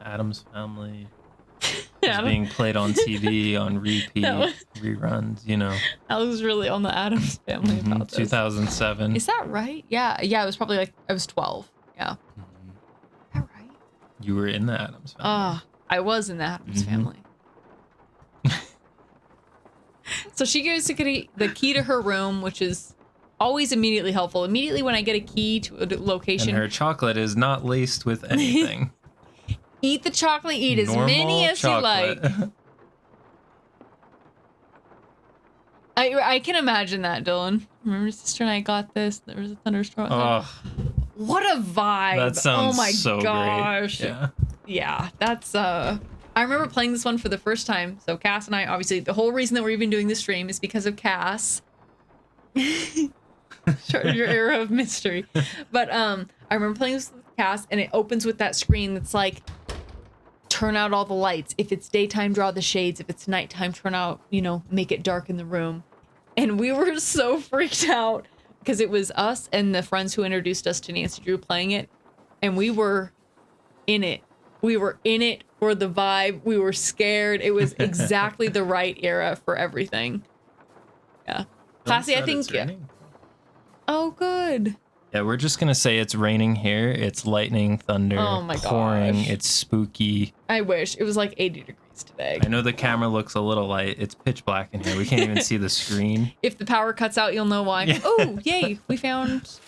Addams Family. Yeah, Was being played on TV on repeat, No. reruns, you know. I was really on the Addams Family about this. 2007. Is that right? Yeah, it was probably like I was 12. Yeah. Is that right? You were in the Addams Family. I was in the Addams Family. So she gives the key to her room, which is always immediately helpful. Immediately when I get a key to a location, And her chocolate is not laced with anything. eat the chocolate, eat as many Normal as you like. chocolate. I can imagine that, Dylan. Remember, sister and I got this. There was a thunderstorm. Oh, What a vibe! that sounds oh my so gosh! great. Yeah. Yeah, that's I remember playing this one for the first time. So Cass and I, obviously, the whole reason that we're even doing this stream is because of Cass. Short your era of mystery. But I remember playing this with Cass, and it opens with that screen that's like, turn out all the lights. If it's daytime, draw the shades. If it's nighttime, turn out, make it dark in the room. And we were so freaked out because it was us and the friends who introduced us to Nancy Drew playing it. And we were in it. We were in it for the vibe. We were scared. It was exactly the right era for everything. Yeah. Classy, I Said think. it's raining. Oh, good. Yeah, we're just gonna say it's raining here. It's lightning, thunder, Oh my pouring. gosh. It's spooky. I wish. It was like 80 degrees today. I know the camera looks a little light. It's pitch black in here. We can't even see the screen. If the power cuts out, you'll know why. Yeah. Oh, yay. We found...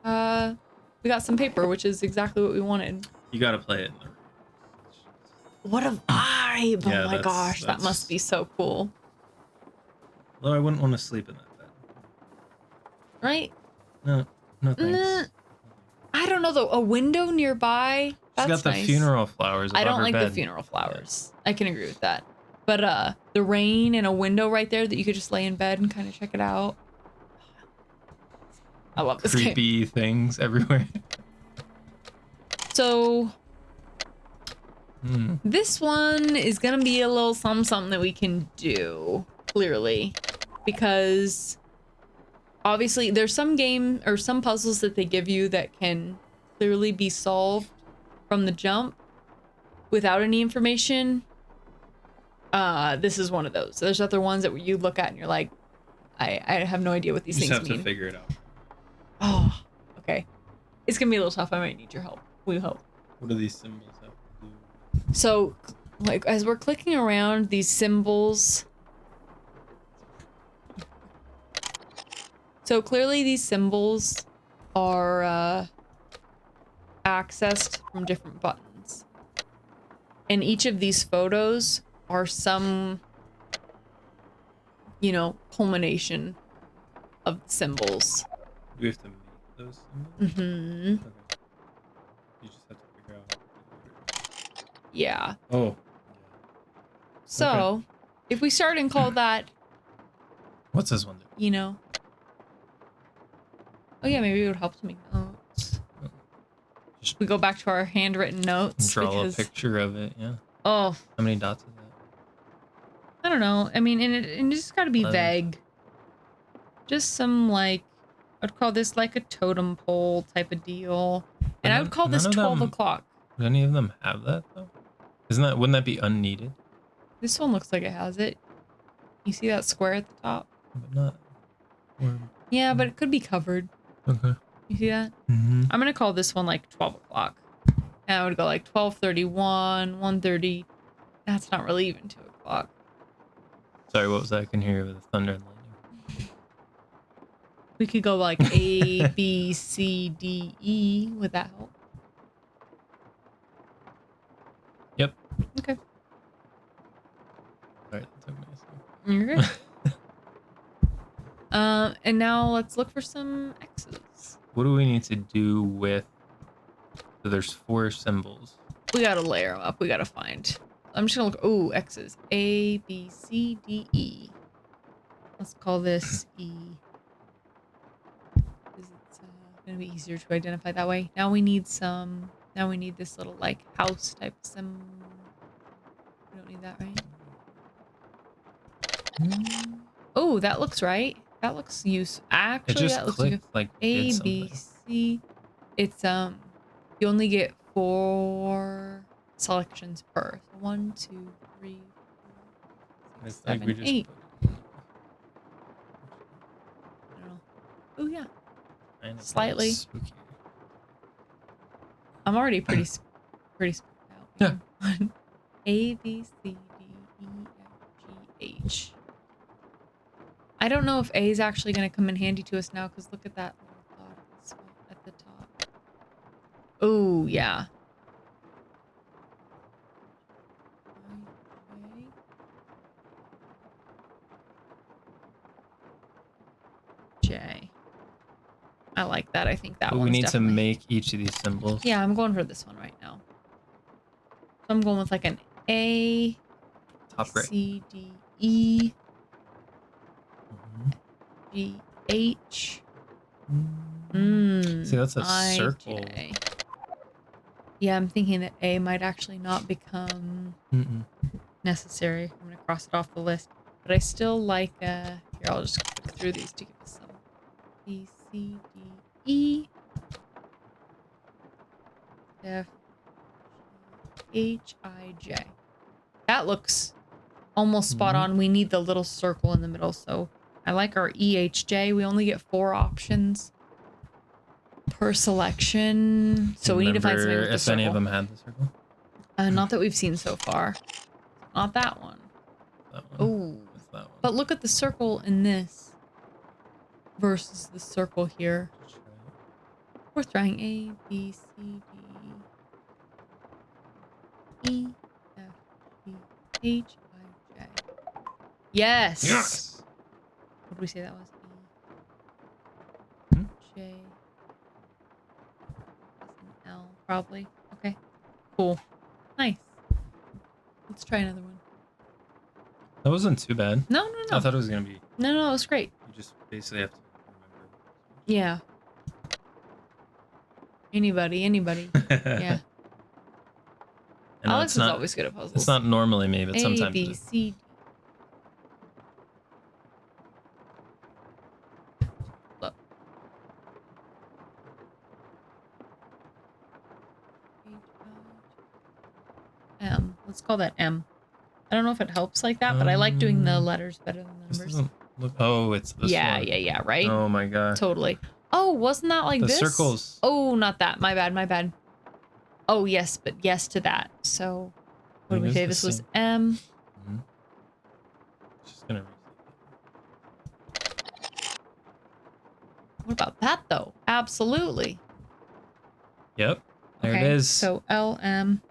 we got some paper, which is exactly what we wanted. You gotta play it. What a vibe. Yeah, Oh my gosh. That that's- must be so cool. Although I wouldn't want to sleep in that bed. Right? No thanks. Nah. I don't know, though. A window nearby? That's She's got the nice. funeral flowers above I don't her like bed. the funeral flowers. I can agree with that. But the rain and a window right there that you could just lay in bed and kind of check it out. I love this game. Creepy things everywhere. So this one is gonna be a little something that we can do, clearly, because obviously there's some game or some puzzles that they give you that can clearly be solved from the jump without any information. This is one of those. There's other ones that you look at and you're like, I have no idea what these You just things have mean. to figure it out. Oh, okay. It's gonna be a little tough. I might need your help. We hope. What do these symbols have to do? So, like, as we're clicking around these symbols, so clearly these symbols are accessed from different buttons. And each of these photos are some, culmination of symbols. Do we have to make those symbols? Mm-hmm. Okay. You just have to figure out. Yeah. Oh. So, if we start and call that, What's this one do? Oh yeah, maybe it would help to make notes. Just We go back to our handwritten notes. draw because, a picture of it, yeah. Oh, How many dots is that? I don't know. I mean, and it just got to be 11. vague. Just some I'd call this like a totem pole type of deal. And I would call this None of 12 them- o'clock. Do any of them have that though? Wouldn't that be unneeded? This one looks like it has it. You see that square at the top? But not. Or, Yeah, but it could be covered. okay. You see that? Mm-hmm. I'm gonna call this one like 12 o'clock. And I would go like 12:31, 1:30. That's not really even 2 o'clock. Sorry, what was that? I can hear with the thunder and lightning. We could go like A, B, C, D, E. Would that help? Yep. Okay. Alright, that took me a second. You're good. And now let's look for some X's. What do we need to do with? So there's 4 symbols. We gotta layer them up. We gotta find. I'm just gonna look. Oh, X's. A, B, C, D, E. Let's call this E. Because it's gonna be easier to identify that way. Now we need some. Now we need this little like house type symbol. We don't need that, right? Oh, that looks right. That looks use. It Actually, just that looks clicked good. like A, did B, something. C. It's you only get 4 selections per. So 1, 2, 3, 4, 6, It's like 7, we just 8. put- I don't know. Oh yeah. kind of Slightly. spooky. I'm already pretty spooked out. Yeah. A, B, C, D, E, F, G, H. I don't know if A is actually going to come in handy to us now, because look at that little dot spot at the top. Oh, yeah. J. I like that. I think that But one's we need definitely... to make each of these symbols. Yeah, I'm going for this one right now. So I'm going with like an A, Top right. C, D, E, Mhm. G, H. See, that's a I, circle. J. Yeah, I'm thinking that A might actually not become Mm-mm. necessary. I'm going to cross it off the list. But I still like, here, I'll just click through these to give us some. B, C, D, E, F, H, I, J. That looks almost spot Mhm. on. We need the little circle in the middle, so I like our EHJ. We only get 4 options per selection, so we need to find something with Remember the if circle. any of them had the circle. Not that we've seen so far. Not that one. That one. Oh, It's that one. but look at the circle in this versus the circle here. We're trying A, B, C, D, E, F, G, H, I, J. Yes! Yes. What did we say that was? Hmm? J. That's an L, probably. Okay. Cool. Nice. Let's try another one. That wasn't too bad. No, no, no. I thought it was gonna be. No, no, it was great. You just basically have to remember. Yeah. Anybody. Yeah. I know Alex it's is not. always good at puzzles. It's not normally me, but A, sometimes. B, it is. C, D. Look. M. Let's call that M. I don't know if it helps like that, but I like doing the letters better than This numbers. doesn't look. Oh, it's this Yeah, one. yeah, right? Oh my god. Totally. Oh, wasn't that like The this? circles. Oh, not that. My bad. Oh, yes, but yes to that. So, what It did we is say? the This was same. M. Mhm. Just gonna. What about that, though? Absolutely. Yep. There Okay, it is. So, L, M.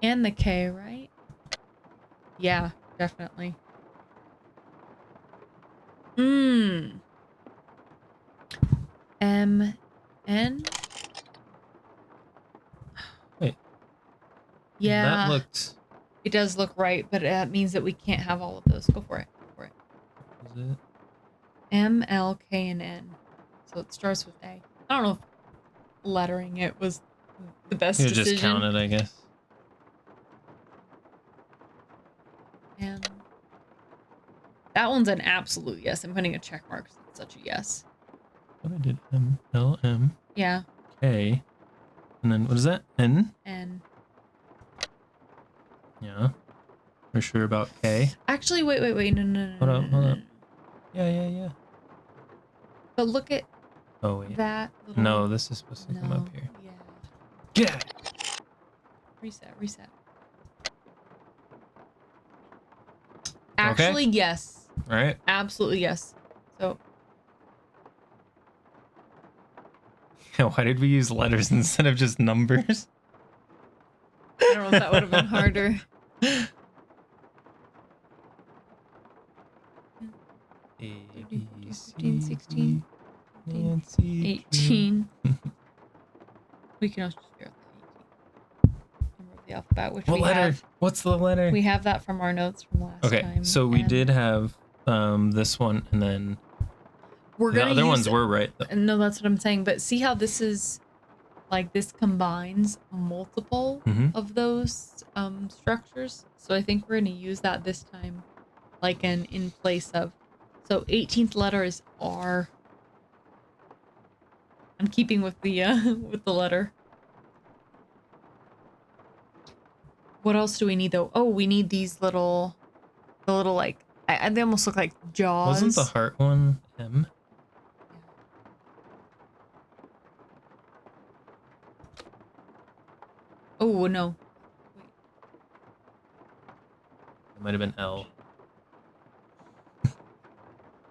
And the K, right? Yeah, definitely. M, N? Wait. Yeah. That looked. It does look right, but that means that we can't have all of those. Go for it. Is it? M, L, K, and N. So it starts with A. I don't know if lettering it was the best You decision. just count it, I guess. And that one's an absolute yes. I'm putting a check mark 'cause it's such a yes. What I did? M L M Yeah. K, and then what is that? N. And Yeah. We're sure about K. actually, wait. No. Hold up, hold no. up. Yeah. But look at Oh wait. that. Little... No, this is supposed to come up here. Yeah. Yeah. Reset. Actually, yes. All right. Absolutely yes. So Why did we use letters instead of just numbers? I don't know if that would have been harder. A, 13, B, 14, C, 15, 16, D, 17, Nancy, 18. We can also just figure out the 18th number of the alphabet, which What we letter? have. What's the letter? We have that from our notes from last Okay, time. so we and did have this one, and then We're the gonna other use ones were right. Though. No, that's what I'm saying. But see how this is like this combines multiple Mhm. of those structures. So I think we're gonna use that this time, like in place of. So 18th letter is R. I'm keeping with the with the letter. What else do we need though? Oh, we need these the little like they almost look like jaws. Wasn't the heart one M? Oh no. Wait. It might have been L.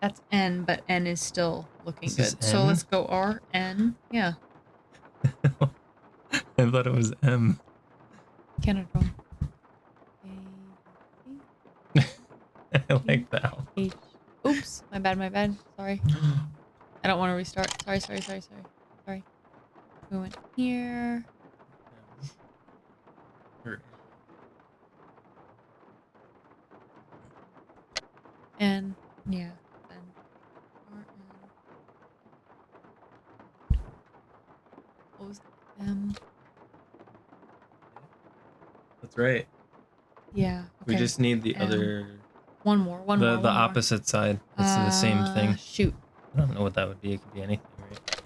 That's N, but N is still looking This is good. So N? let's go R, N. Yeah. I thought it was M. Canada. I like that one. H. Oops. My bad. Sorry. I don't want to restart. Sorry. We went here. Or- And yeah. Then R, N. What was that? M. That's right. Yeah. Okay. We just need the M. other, one more. the opposite side. It's the same thing. Shoot. I don't know what that would be. It could be anything, right?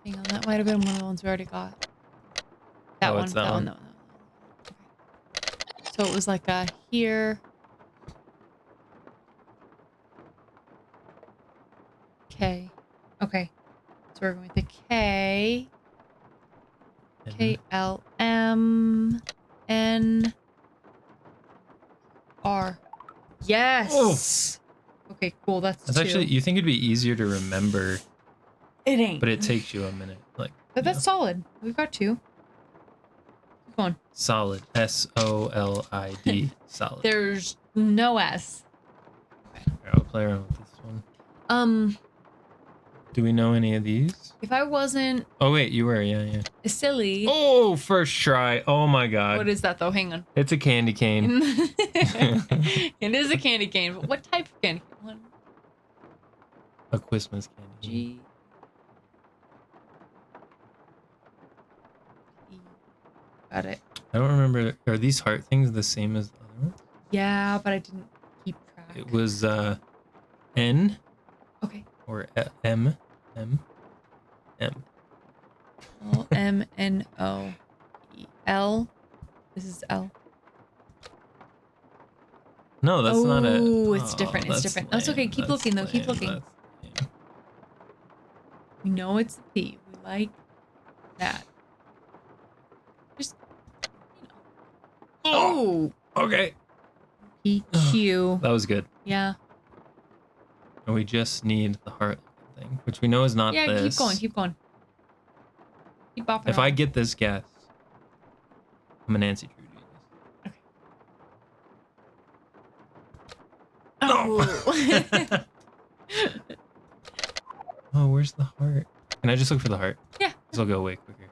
Hang on, that might have been one of the ones we already got. That Oh, one. it's that one? Okay. So it was like a here. K. Okay. So we're going to K. And K L M N R. Yes. Okay, cool. That's That's two. actually, you think it'd be easier to remember, It ain't. but it takes you a minute. Like, But that's solid. We've got two. Keep going. solid. SOLID. Solid. There's no S. Here, I'll play around with this one. Do we know any of these? If I wasn't Oh wait, you were. Yeah. silly. Oh, first try. Oh my god. What is that though? Hang on. It's a candy cane. It is a candy cane. But what type of candy cane? One, A Christmas candy cane. G. E. Got it. I don't remember. Are these heart things the same as the other one? Yeah, but I didn't keep track. It was N Okay. or M. L M N O E L. This is L. No, that's not it. Oh, it's different. It's different. That's okay. lame. Keep That's looking, though. Keep lame. looking. That's lame. We know it's P. We like that. Just, you know. Oh, Okay. P Q. That was good. Yeah. And we just need the heart thing, which we know is not Yeah. this. Keep going. Keep bopping. If I around. get this guess, I'm a Nancy Drew genius. Oh. Oh, where's the heart? Can I just look for the heart? Yeah. This will go way quicker.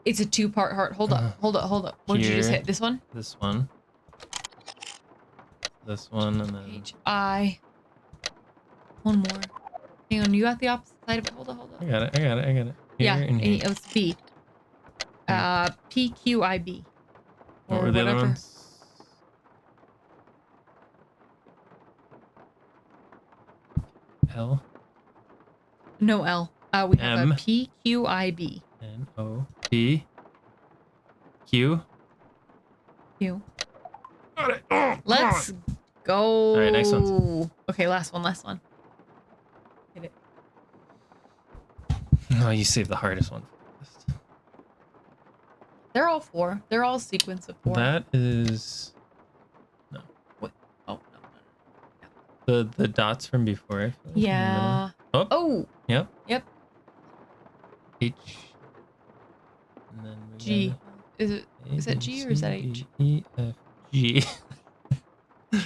It's a two-part heart. Hold up. Hold up. What did you just Here. hit? This one? This one. This one, and then H I. One more. Hang on. You got the opposite side of it. Hold up. I got it. Here Yeah. and here. It's B. P Q I B. What Or were the other whatever. ones? L No L. We have M. a P Q I B. N O P Q. Q. Got it. Oh, Let's go. All right, next one. Okay, last one. Hit it. No, you saved the hardest one. first. They're all four. They're all sequence of four. That is Oh, no. the dots from before. I feel like, in the Yeah. middle. Oh, Oh, yep. Yep. H. And then we G. got Is A, that B, G or is that C, H? D, E, F, G.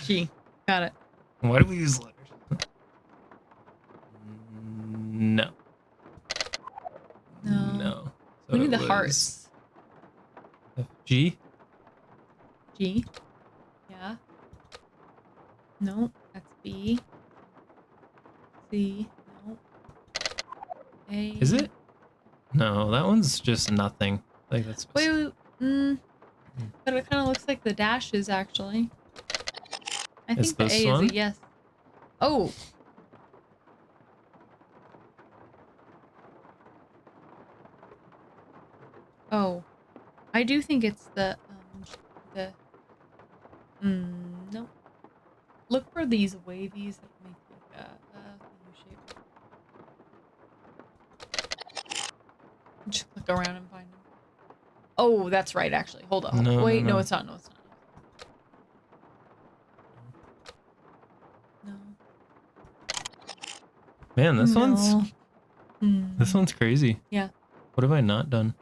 G. Got it. Why do we use letters? No. No. No. So We need it the was hearts. F, G? G. Yeah. No, that's B. C. No. A. Is it? No, that one's just nothing. Like that's Wait. But it kind of looks like the dashes, actually. I Is think the this A is one? a yes. Oh. Oh. I do think it's the, no. Look for these wavies that make like a U shape. Just click around and find them. Oh, that's right, actually. Hold on. No, Wait, no. no, it's not. No, it's not. No. Man, this No. one's crazy. Yeah. What have I not done?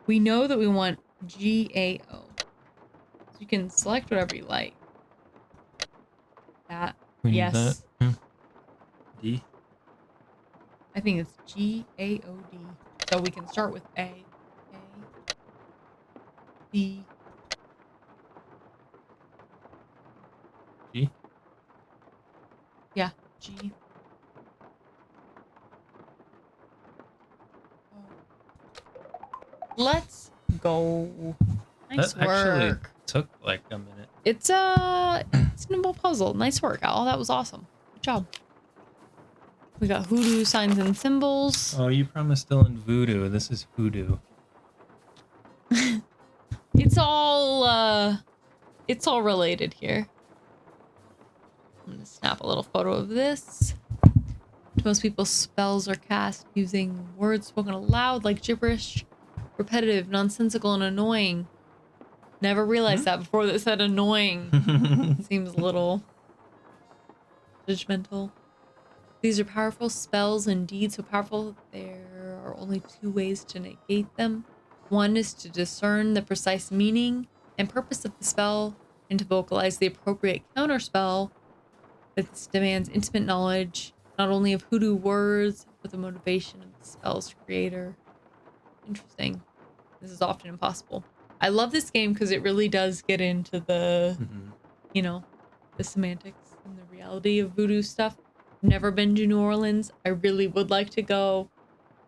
We know that we want GAO. So you can select whatever you like. That. We need Yes. that. D. I think it's GAOD. So we can start with A. B. G. Yeah. G. Let's go. Nice That actually work. took like a minute. It's a simple puzzle. Nice work, Al. That was awesome. Good job. We got hoodoo signs and symbols. Oh, you promised Dylan voodoo. This is hoodoo. It's all related here. I'm gonna snap a little photo of this. To most people, spells are cast using words spoken aloud like gibberish, repetitive, nonsensical, and annoying. Never realized that before that said annoying. Seems a little judgmental. These are powerful spells, indeed so powerful there are only two ways to negate them. One is to discern the precise meaning and purpose of the spell and to vocalize the appropriate counterspell, but this demands intimate knowledge not only of hoodoo words, but the motivation of the spell's creator. Interesting. This is often impossible. I love this game because it really does get into the, you know, the semantics and the reality of voodoo stuff. Never been to New Orleans. I really would like to go.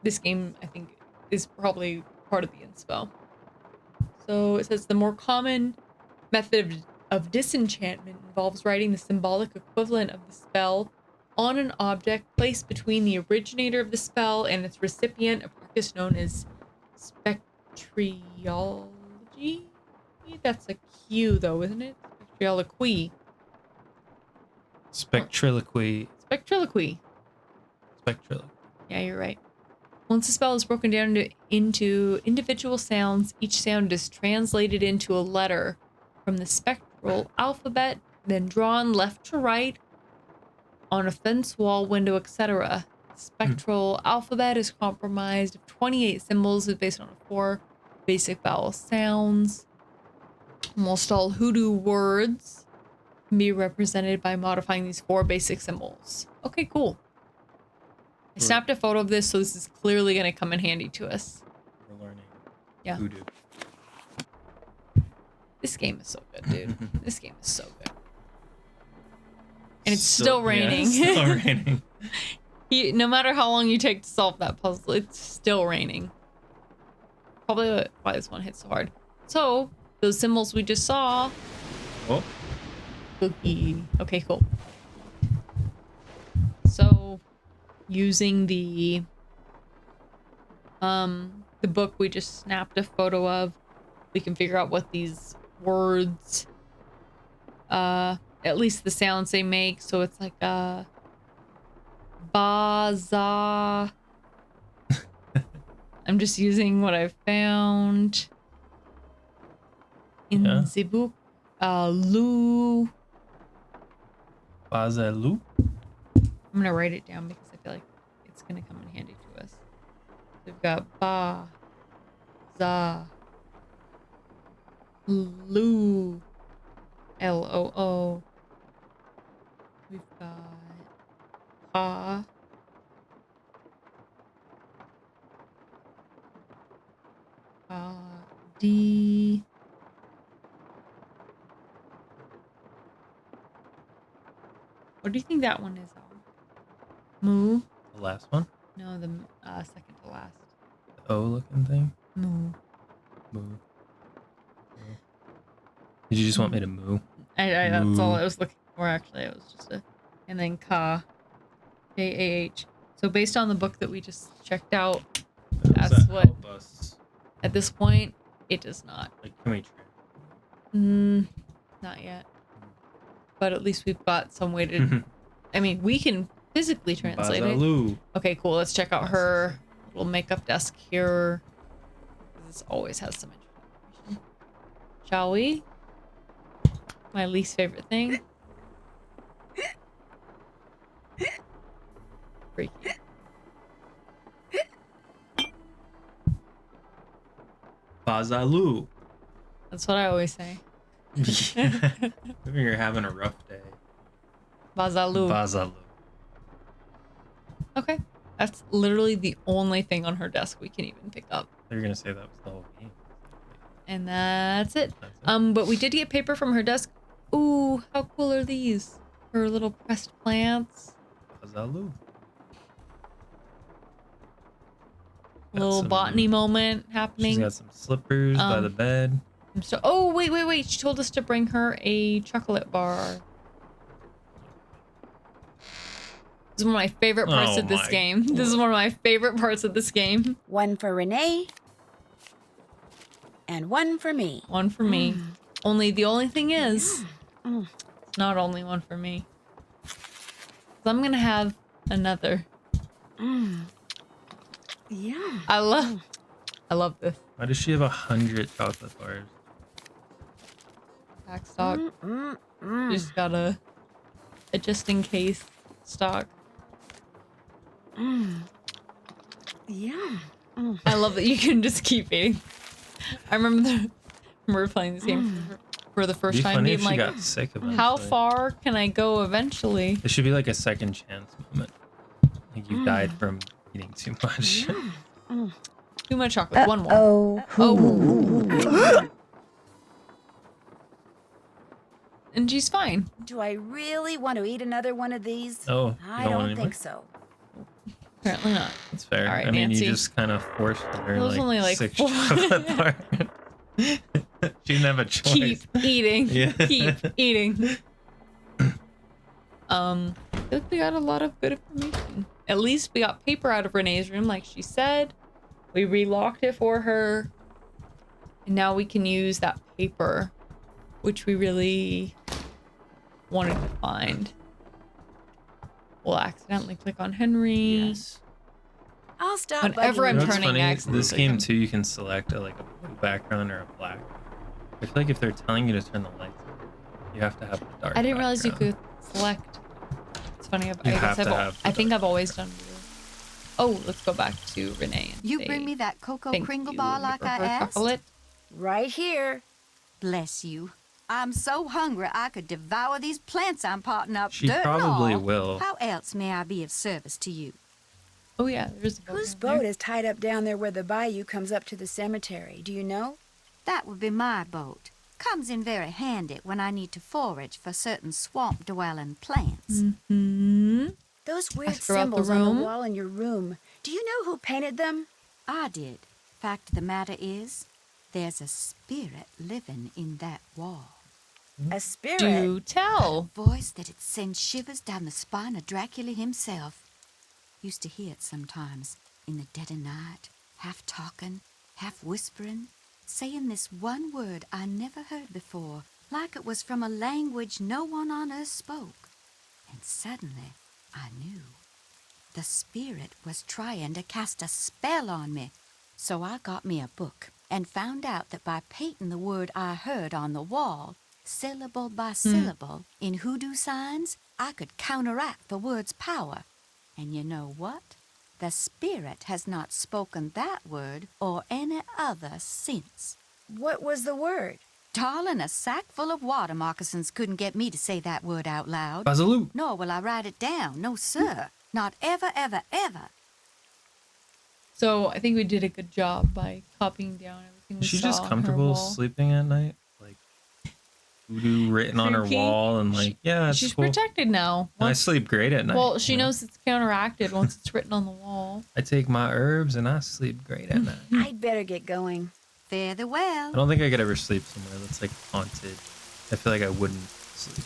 This game, I think, is probably part of the inspo. So it says the more common method of disenchantment involves writing the symbolic equivalent of the spell on an object placed between the originator of the spell and its recipient, a practice known as spectriology. That's a Q, though, isn't it? Spectrioloquy. Spectriloquy. Spectriloquy. Spectriloquy. Yeah, you're right. Once a spell is broken down into individual sounds, each sound is translated into a letter from the spectral alphabet, then drawn left to right on a fence, wall, window, etc. Spectral alphabet is comprised of 28 symbols based on 4 basic vowel sounds. Almost all hoodoo words can be represented by modifying these 4 basic symbols. Okay, cool. I snapped a photo of this, so this is clearly going to come in handy to us. We're learning. Yeah. Voodoo. This game is so good, dude. This game is so good. And it's still raining. Yeah, it's still raining. No matter how long you take to solve that puzzle, it's still raining. Probably why this one hits so hard. So, those symbols we just saw. Oh. Cookie. Okay, cool. So, using the book we just snapped a photo of, we can figure out what these words, at least the sounds they make. So it's like baza. I'm just using what I found in the book. Lu. Bazalu. I'm gonna write it down because I feel like it's gonna come in handy to us. We've got ba, za, lu, loo, We've got Pa. D. What do you think that one is on? Moo? The last one? No, the second to last. The O looking thing? Moo. Moo. Moo. Did you just want me to moo? That's all Moo. I was looking for, actually. It was just a... And then Ka. K-A-H. So based on the book that we just checked out, Does that's that what... help us? At this point, it does not. Like, can we try? Not yet. But at least we've got some way to... I mean, we can physically translate it. Bazaloo. Okay, cool. Let's check out her little makeup desk here. This always has some information. Shall we? My least favorite thing. Freaky. Bazaloo. That's what I always say. Maybe you're having a rough day. Bazaloo. Bazaloo. Okay. That's literally the only thing on her desk we can even pick up. They're gonna say that was the whole game. And that's it. That's it. But we did get paper from her desk. Ooh, how cool are these? Her little pressed plants. Bazaloo. Little some- botany moment happening. She's got some slippers by the bed. So, oh, wait. She told us to bring her a chocolate bar. This is one of my favorite parts Oh of this my game. This is one of my favorite parts of this game. One for Renee. And one for me. One for me. Only the only thing is, it's not only one for me. So I'm gonna have another. Yeah. I love this. Why does she have 100 chocolate bars? Pack stock. Just got a just in case stock. Yeah. I love that you can just keep eating. I remember playing this game for the It'd first be time, funny being if she like, got sick eventually. how far can I go eventually? It should be like a second chance moment. Like you died from eating too much. Too much chocolate. One more. Oh. And she's fine. Do I really want to eat another one of these? Oh, you I don't want don't any think more? so. Apparently not. That's fair. All right, I mean, Nancy. you just kind of forced her It was like, only like 6 4. chocolate bars. She didn't have a choice. Keep eating. Yeah. Keep eating. I think we got a lot of good information. At least we got paper out of Renee's room, like she said. We relocked it for her. And now we can use that paper, which we really wanted to find. We'll accidentally click on Henry. Yes. I'll stop. Whenever bugging I'm You know you. what's turning funny? accidentally. This game too, you can select a blue background or a black. I feel like if they're telling you to turn the lights on, you have to have the dark. I didn't realize you background. could select. It's funny. You have to have the I think dark I've always done blue. Oh, let's go back to Renee. And You say bring me that cocoa thank Kringle you bar like for I her asked? chocolate. Right here. Bless you. I'm so hungry I could devour these plants I'm potting up. She dirt and probably all. will. How else may I be of service to you? Oh yeah, there's a boat. Whose down there. boat is tied up down there where the bayou comes up to the cemetery? Do you know? That would be my boat. Comes in very handy when I need to forage for certain swamp-dwelling plants. Those weird Ask her about the symbols on room. the wall in your room. Do you know who painted them? I did. Fact of the matter is, there's a spirit living in that wall. A spirit. Do tell. Voice that'd send shivers down the spine of Dracula himself. Used to hear it sometimes, in the dead of night, half talking, half whispering, saying this one word I never heard before, like it was from a language no one on earth spoke. And suddenly, I knew. The spirit was trying to cast a spell on me. So I got me a book and found out that by painting the word I heard on the wall, syllable by syllable, in hoodoo signs, I could counteract the word's power. And you know what? The spirit has not spoken that word or any other since. What was the word? Darling, a sack full of water moccasins couldn't get me to say that word out loud. Bazaloo. Nor will I write it down. No, sir. Not ever, ever, ever. So I think we did a good job by copying down everything we Is she saw just on her comfortable wall. sleeping at night? Like voodoo written on her Creepy. wall and like, yeah, it's She's cool. protected now. I Once- sleep great at night. well, she you know? knows it's counteracted once it's written on the wall. I take my herbs and I sleep great at night. I'd better get going. Fare thee I well. don't think I could ever sleep somewhere that's like haunted. I feel like I wouldn't sleep.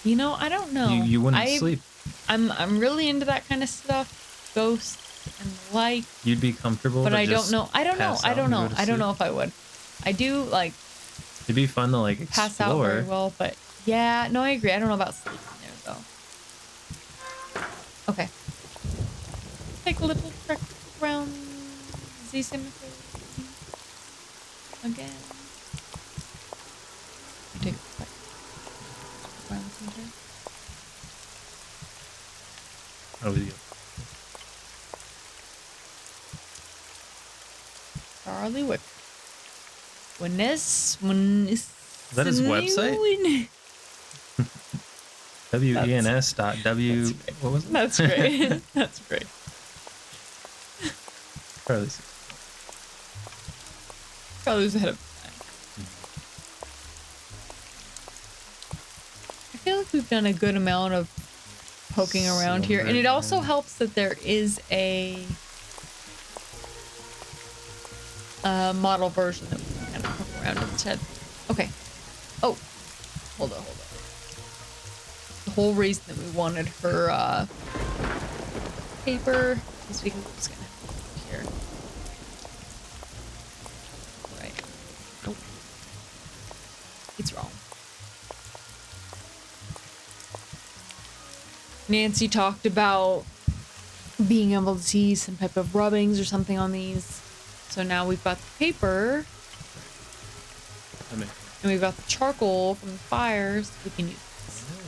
You know, I don't know. You wouldn't sleep. I'm really into that kind of stuff, ghosts and the like. You'd be comfortable. But to I don't just know. I don't know. pass I out don't and go know. to I don't sleep. know if I would. I do like It'd be fun to like explore. pass out very well, but yeah, no, I agree. I don't know about sleeping there though. Okay. Take a little trek around the cemetery again. You take a trek around the cemetery. How would you? Charlie Wick. When is that his website? WENS.W. That's great. What was it? That's great. That's great. Charlie's. Charlie's ahead of time. I feel like we've done a good amount of poking around here, and it also Silver. helps that there is a model version that we can kind of poke around instead. Okay. Oh, hold on. The whole reason that we wanted her paper is because it was gonna here. Right. Nope. It's wrong. Nancy talked about being able to see some type of rubbings or something on these. So now we've got the paper That makes and we've got the charcoal from the fires. We can use this. sense.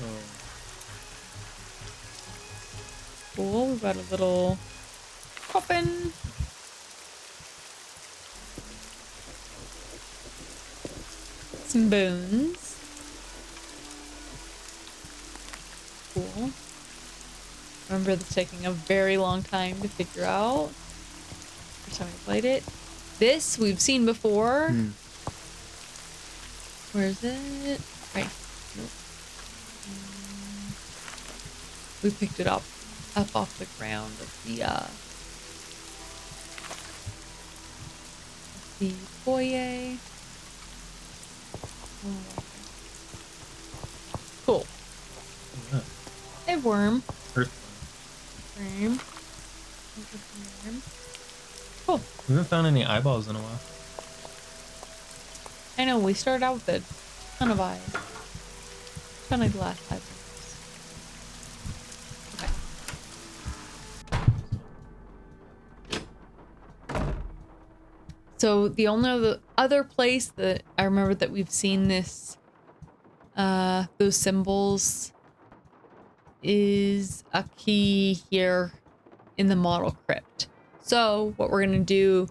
Cool. We've got a little coffin. Some bones. Cool. Remember this taking a very long time to figure out. First time I played it. This we've seen before. Hmm. Where is it? Right. Nope. We picked it up off the ground of the foyer. Oh. Cool. Yeah. A worm. Earth. Worm. Worm. Cool. We haven't found any eyeballs in a while. I know, we started out with a ton of eyes. Kind of like the last 5 minutes. Okay. So the only other place that I remember that we've seen this, those symbols is a key here in the model crypt. So what we're gonna do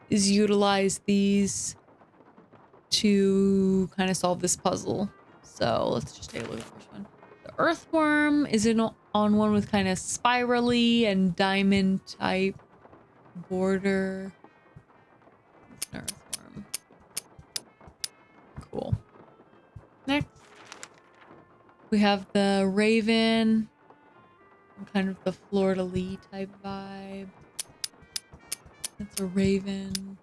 is utilize these to kind of solve this puzzle. So let's just take a look at the first one. The earthworm is on one with kind of spirally and diamond type border. It's an earthworm. Cool. Next, we have the raven, kind of the fleur-de-lis type vibe. That's a raven.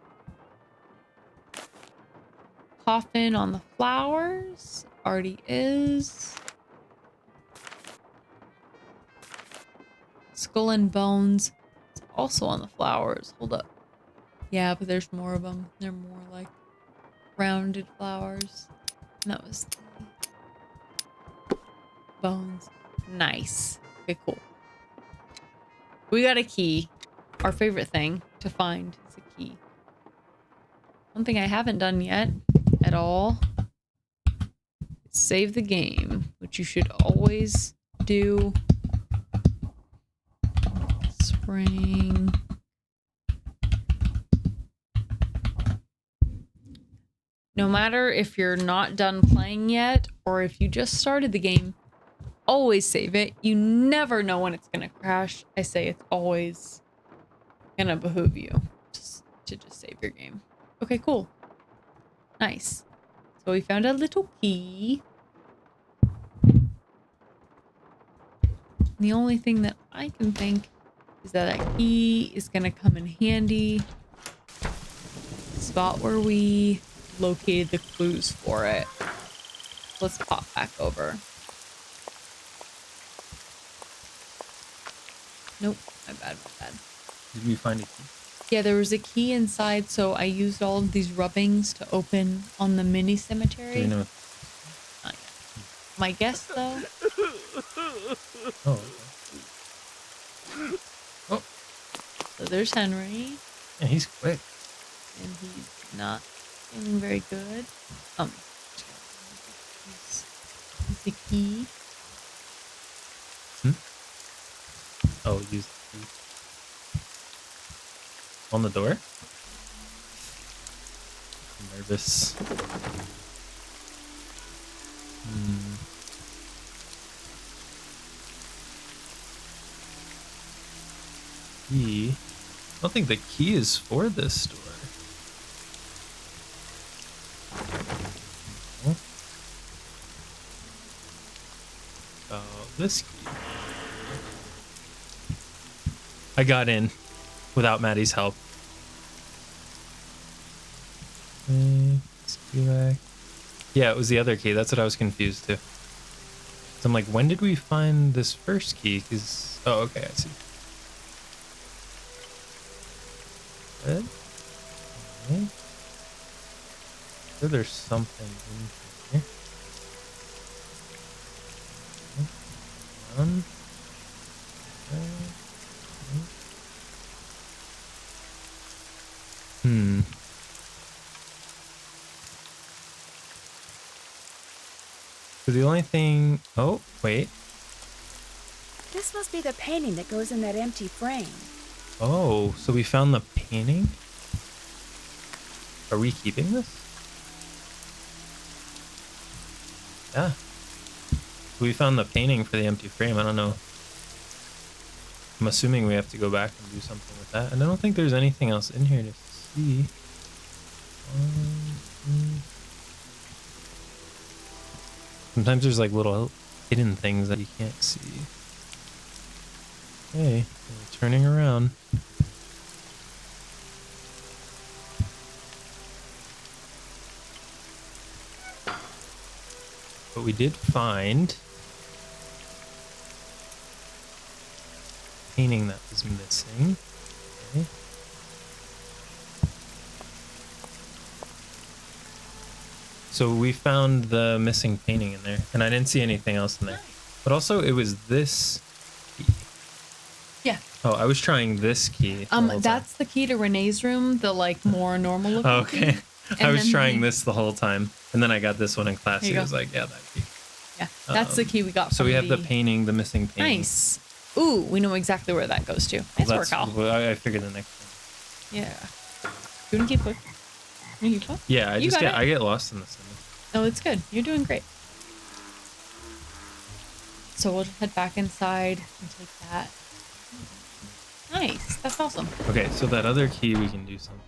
Coffin on the flowers. Already is. Skull and bones. It's also on the flowers. Hold up. Yeah, but there's more of them. They're more like rounded flowers. And that was the bones. Nice. Okay, cool. We got a key. Our favorite thing to find is a key. One thing I haven't done yet at all is save the game, which you should always do. Spring. no matter if you're not done playing yet or if you just started the game, always save it. You never know when it's gonna crash. I say it's always gonna behoove you to just save your game. Okay, cool. Nice. So we found a little key. The only thing that I can think is that that key is gonna come in handy. The spot where we located the clues for it. Let's pop back over. Nope, my bad. Did we find a key? Yeah, there was a key inside, so I used all of these rubbings to open on the mini Do cemetery. we know? Not yet. My guess, though. Oh, okay. Oh, So there's Henry, yeah, he's quick. and he's not feeling very good. He's the key. Oh, use the key. On the door? I'm nervous. Key. I don't think the key is for this door. No. This key. I got in without Maddie's help. Let's go back. Yeah, it was the other key. That's what I was confused to. So I'm like, when did we find this first key? Because oh, okay, I see. Good. Okay. So there's something in here. Okay. So the only thing. Oh, wait. This must be the painting that goes in that empty frame. Oh, so we found the painting? Are we keeping this? Yeah. We found the painting for the empty frame. I don't know. I'm assuming we have to go back and do something with that. And I don't think there's anything else in here to see. Sometimes there's like little hidden things that you can't see. Okay, we're turning around. But we did find painting that was missing. Okay. So we found the missing painting in there, and I didn't see anything else in there. But also, it was this key. Yeah. Oh, I was trying this key. the whole time. That's the key to Renee's room, the like more normal looking Okay. key. I was then trying this the whole time, and then I got this one in class. There you He go. was like, "Yeah, that key." Yeah, that's the key we got. So from we have the painting, the missing painting. Nice. Ooh, we know exactly where that goes to. Nice work, Al. Well, I figured the next one. Yeah. You wanna keep going? You keep going? Yeah, You got it. I get lost in the cinema. No, it's good. You're doing great. So we'll just head back inside and take that. Nice. That's awesome. Okay, so that other key we can do something.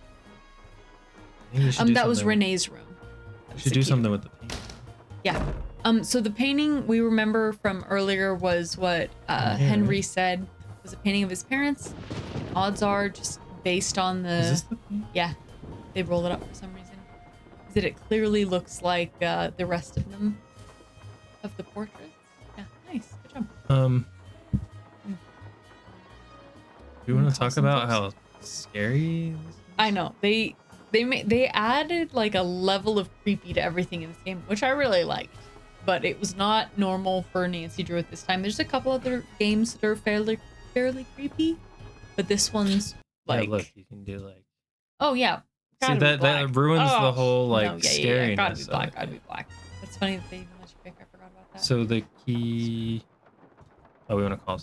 I think we should do That was something- Renee's room. That We was should the do key to- something with the painting. Yeah. So the painting we remember from earlier was what Henry said was a painting of his parents. And odds are, just based on the Is this the painting? yeah, they rolled it up for some reason. Is that it clearly looks like the rest of them, of the portraits. Yeah, nice, good job. Do you want to talk Awesome about folks. how scary this is? I know they added like a level of creepy to everything in this game, which I really liked. But it was not normal for Nancy Drew at this time. There's a couple other games that are fairly creepy, but this one's like, Yeah, look, you can do like. oh yeah, See, gotta be that black. ruins the Oh, whole like no, yeah, scariness. gotta be of black, it. gotta be black. That's funny that they even let you pick. I forgot about that. So the key. Oh, we want to call.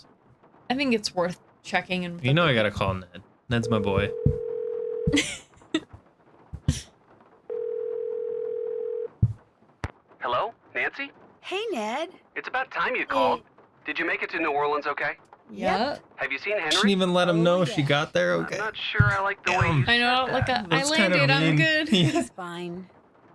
I think it's worth checking and. You know, I gotta call Ned. Ned's my boy. Ned. It's about time you called. Did you make it to New Orleans okay? Yeah. Have you seen She didn't Henry? even let him Oh, know she yes. got there. Okay. I'm not sure I like the way you I know. said Like that. I That's kinda landed. I'm mean. good. Yeah. He's fine.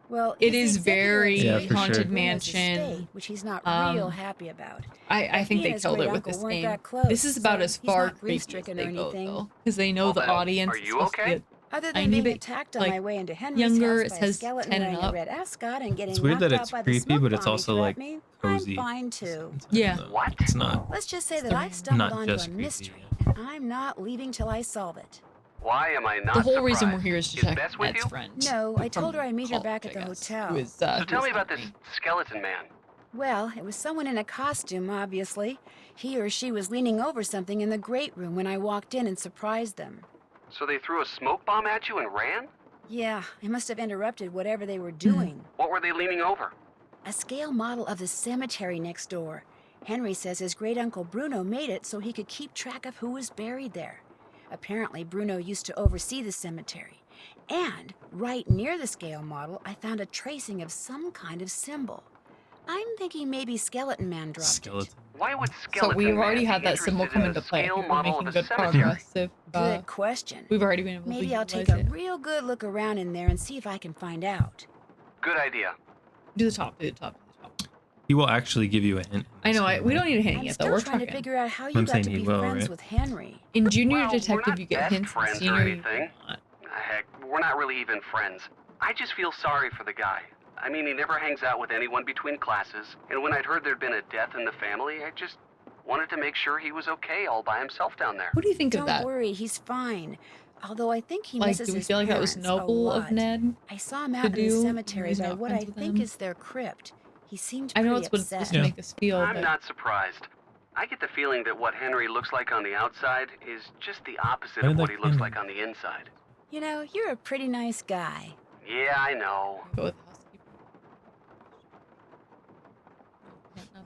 Well, It his is very Yeah, executive for estate sure. Haunted Bruno's estate, Mansion. which he's not Um, real happy about. I think he they and his killed it with great-uncle this weren't game. that close, This is about so as he's far not creepy as grief-stricken they or go, anything. though, because they know Well, the then, audience are is you supposed okay? to be Other tiny than being bit, attacked on like, my way into Henry's younger. house It by a says skeleton 10 wearing and a up. red ascot and getting It's weird knocked that out it's by the creepy, smoke but it's bomb he also threw at like me, cozy. I'm fine at the too. same time, Yeah. though. What? It's not. Let's just say It's that the I've stumbled Not onto just a creepy, mystery, yeah. and I'm not leaving till I solve it. Why am I not The whole surprised? reason we're here is to check Bess with Ned's you? friend. No, I told her I'd meet her College, back at I the guess, hotel. Who is, So who tell is me about this Henry. skeleton man. Well, it was someone in a costume, obviously. He or she was leaning over something in the great room when I walked in and surprised them. So they threw a smoke bomb at you and ran? Yeah, I must have interrupted whatever they were doing. What were they leaning over? A scale model of the cemetery next door. Henry says his great-uncle Bruno made it so he could keep track of who was buried there. Apparently, Bruno used to oversee the cemetery. And right near the scale model, I found a tracing of some kind of symbol. I'm thinking maybe Skeleton Man dropped Skeleton. Why would So skeleton we've man already be had that symbol interested come in into a play. I scale think we're model making of a good cemetery? progress. If, it. Good question. we've already been able Maybe to I'll take utilize a it. real good look around in there and see if I can find out. Good idea. Do the top, do the top, do the top. He will actually give you a hint. I know, we don't need a hint I'm yet, though. still We're trying to talking. figure out how you I'm got saying to he be will, friends right? with Henry. In junior Well, we're detective, not you get best hints. In friends or senior, you anything. do not. Heck, we're not really even friends. I just feel sorry for the guy. I mean, he never hangs out with anyone between classes, and when I'd heard there'd been a death in the family, I just wanted to make sure he was okay all by himself down there. What do you think of Don't that? worry, he's fine. Although I think he Like, misses do we his feel like that was parents a noble of lot. Ned? I saw him to out in the do when cemetery he's by not what friends I with think them? is their crypt. He seemed I know pretty it's what it's supposed upset. to Yeah. make us feel, I'm but not surprised. I get the feeling that what Henry looks like on the outside is just the opposite Why of did what that he looks come? like on the inside. You know, you're a pretty nice guy. Yeah, I know. go with housekeeper.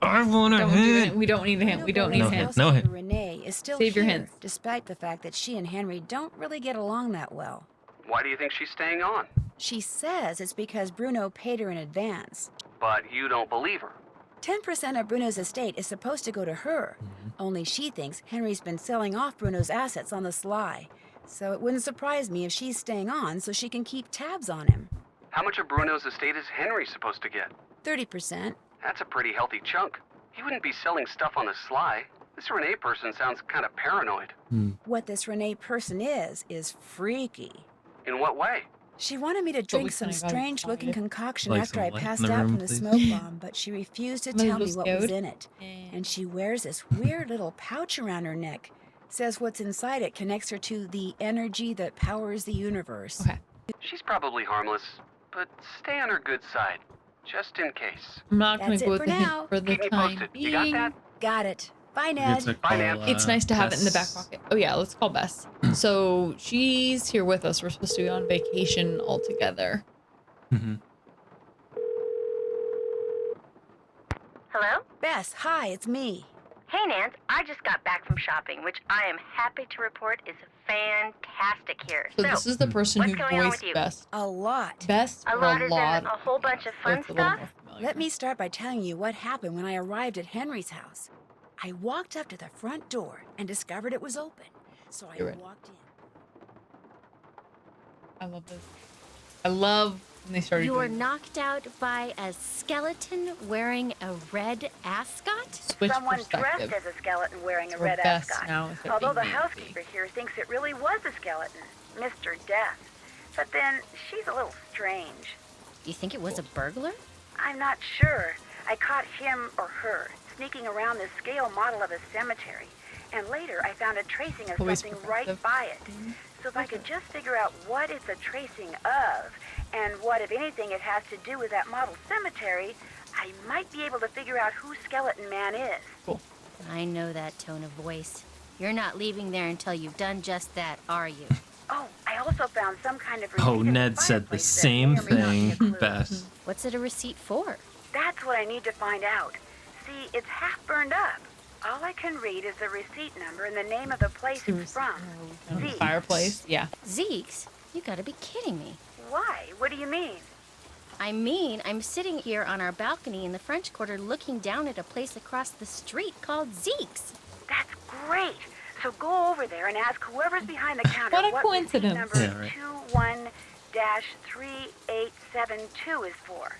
I want a Don't do the hint. hint. We don't need a hint. We don't need No a hint. hint. No hint. Renee is still Save here, your hints. despite the fact that she and Henry don't really get along that well. Why do you think she's staying on? She says it's because Bruno paid her in advance. But you don't believe her. 10% of Bruno's estate is supposed to go to her. Only she thinks Henry's been selling off Bruno's assets on the sly. So it wouldn't surprise me if she's staying on so she can keep tabs on him. How much of Bruno's estate is Henry supposed to get? 30%. That's a pretty healthy chunk. He wouldn't be selling stuff on the sly. This Renee person sounds kind of paranoid. What this Renee person is freaky. In what way? She wanted me to That's what we drink some kinda got strange-looking inside. concoction Like after some I light in passed the out room, from the please? smoke bomb, but she refused to I'm a tell me little what was scared. in it. And she wears this weird little pouch around her neck. Says what's inside it connects her to the energy that powers the universe. Okay. She's probably harmless, but stay on her good side, just in case. I'm not going That's to go it with for the hint now. for the Keep me time posted. being. You got that? Got it. Bye, We get to Ned. Bye, call, Nan. It's nice to have it in the back Bess. pocket. Oh yeah, let's call Bess. So she's here with us. We're supposed to be on vacation all together. Mhm. Hello? Bess, hi, it's me. Hey, Nance. I just got back from shopping, which I am happy to report is fantastic here. So this is the person what's who going on voiced with you? Bess. A lot. Bess A for lot a is lot. in a whole bunch of so fun it's a little stuff? more familiar. Let me start by telling you what happened when I arrived at Henry's house. I walked up to the front door and discovered it was open. So I You're right. walked in. I love this. I love when they started You were doing this. knocked out by a skeleton wearing a red ascot? Switch Someone perspective. dressed as a skeleton wearing a So red Bess ascot. now is Although the being Nancy. housekeeper here thinks it really was a skeleton, Mr. Death. But then she's a little strange. Do you think it was a burglar? I'm not sure. I caught him or her sneaking around this scale model of a cemetery. And later I found a tracing of Always something progressive. right by it. So if I could just figure out what it's a tracing of, and what, if anything, it has to do with that model cemetery, I might be able to figure out who Skeleton Man is. Cool. I know that tone of voice. You're not leaving there until you've done just that, are you? Oh, I also found some kind of receipt Oh, in the Ned said the fireplace that same may or may not be a thing, clue. Bess. What's it a receipt for? That's what I need to find out. See, it's half burned up. All I can read is the receipt number and the name of the place it's from. Zeke's. Fireplace. Yeah. Zeke's? You gotta be kidding me. Why? What do you mean? I mean, I'm sitting here on our balcony in the French Quarter looking down at a place across the street called Zeke's. That's great. So go over there and ask whoever's behind the counter What a receipt coincidence. number Yeah, right. 21-3872 is for.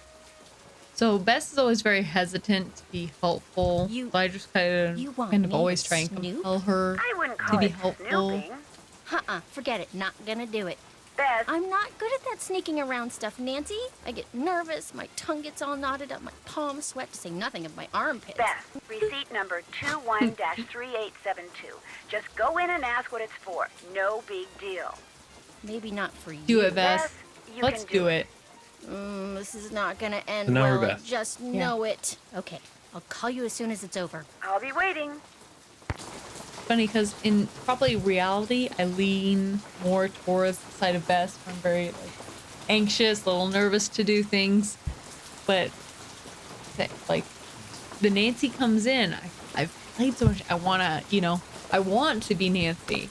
So Bess is always very hesitant to be helpful. You- so I just kind you of want me always to try and snoop? compel her I wouldn't to call be it helpful. snooping. Forget it. Not gonna do it. Bess, I'm not good at that sneaking around stuff, Nancy. I get nervous, my tongue gets all knotted up, my palms sweat, to say nothing of my armpits. Bess, receipt number 21-3872. Just go in and ask what it's for. No big deal. Maybe not for you. Do it, Bess. Bess, you Let's can do it. This is not gonna end So now we're well. I Beth. just know it. Okay, I'll call you as soon as it's over. I'll be waiting. Funny because in probably reality, I lean more towards the side of Bess. I'm very anxious, a little nervous to do things, but like the Nancy comes in. I've played so much. I want to be Nancy,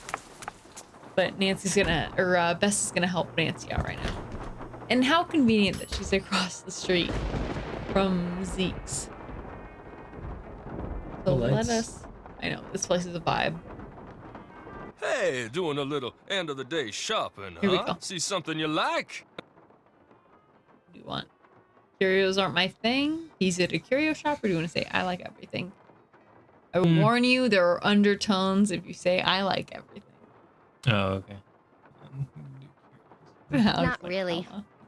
but Bess is gonna help Nancy out right now. And how convenient that she's across the street from Zeke's. So The let lights. us. I know, this place is a vibe. Hey, doing a little end of the day shopping, Here we huh? go. See something you like? What do you want? Curios aren't my thing. He's at a curio shop, or do you want to say I like everything? I will warn you, there are undertones if you say I like everything. Oh, okay. I was Not like, really.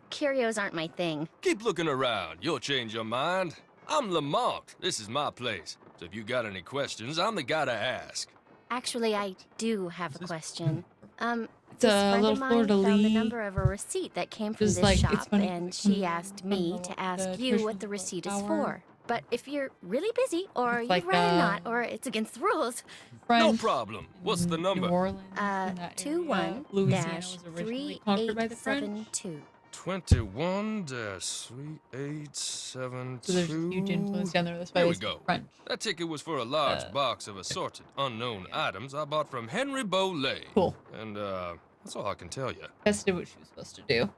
Curios aren't my thing. Keep looking around. You'll change your mind. I'm Lamont. This is my place. So if you got any questions, I'm the guy to ask. Actually, I do have a question. It's This a friend little of mine fleur de found the lis. number of a receipt that came from Just this like, it's shop, funny, and like, she asked me from to ask the you traditional what the receipt is flower. for. But if you're really busy, or It's you'd like, rather not, or it's against the rules, No French, problem. What's the New number? Orleans, in that area. Louisiana was originally conquered by the French. 21-3872. 21-3872. So there's a huge influence down there. That's why Here they we speak go. French. That ticket was for a large box of assorted unknown items I bought from Henry Bolet. Cool. And, that's all I can tell you. Bess did what she was supposed to do.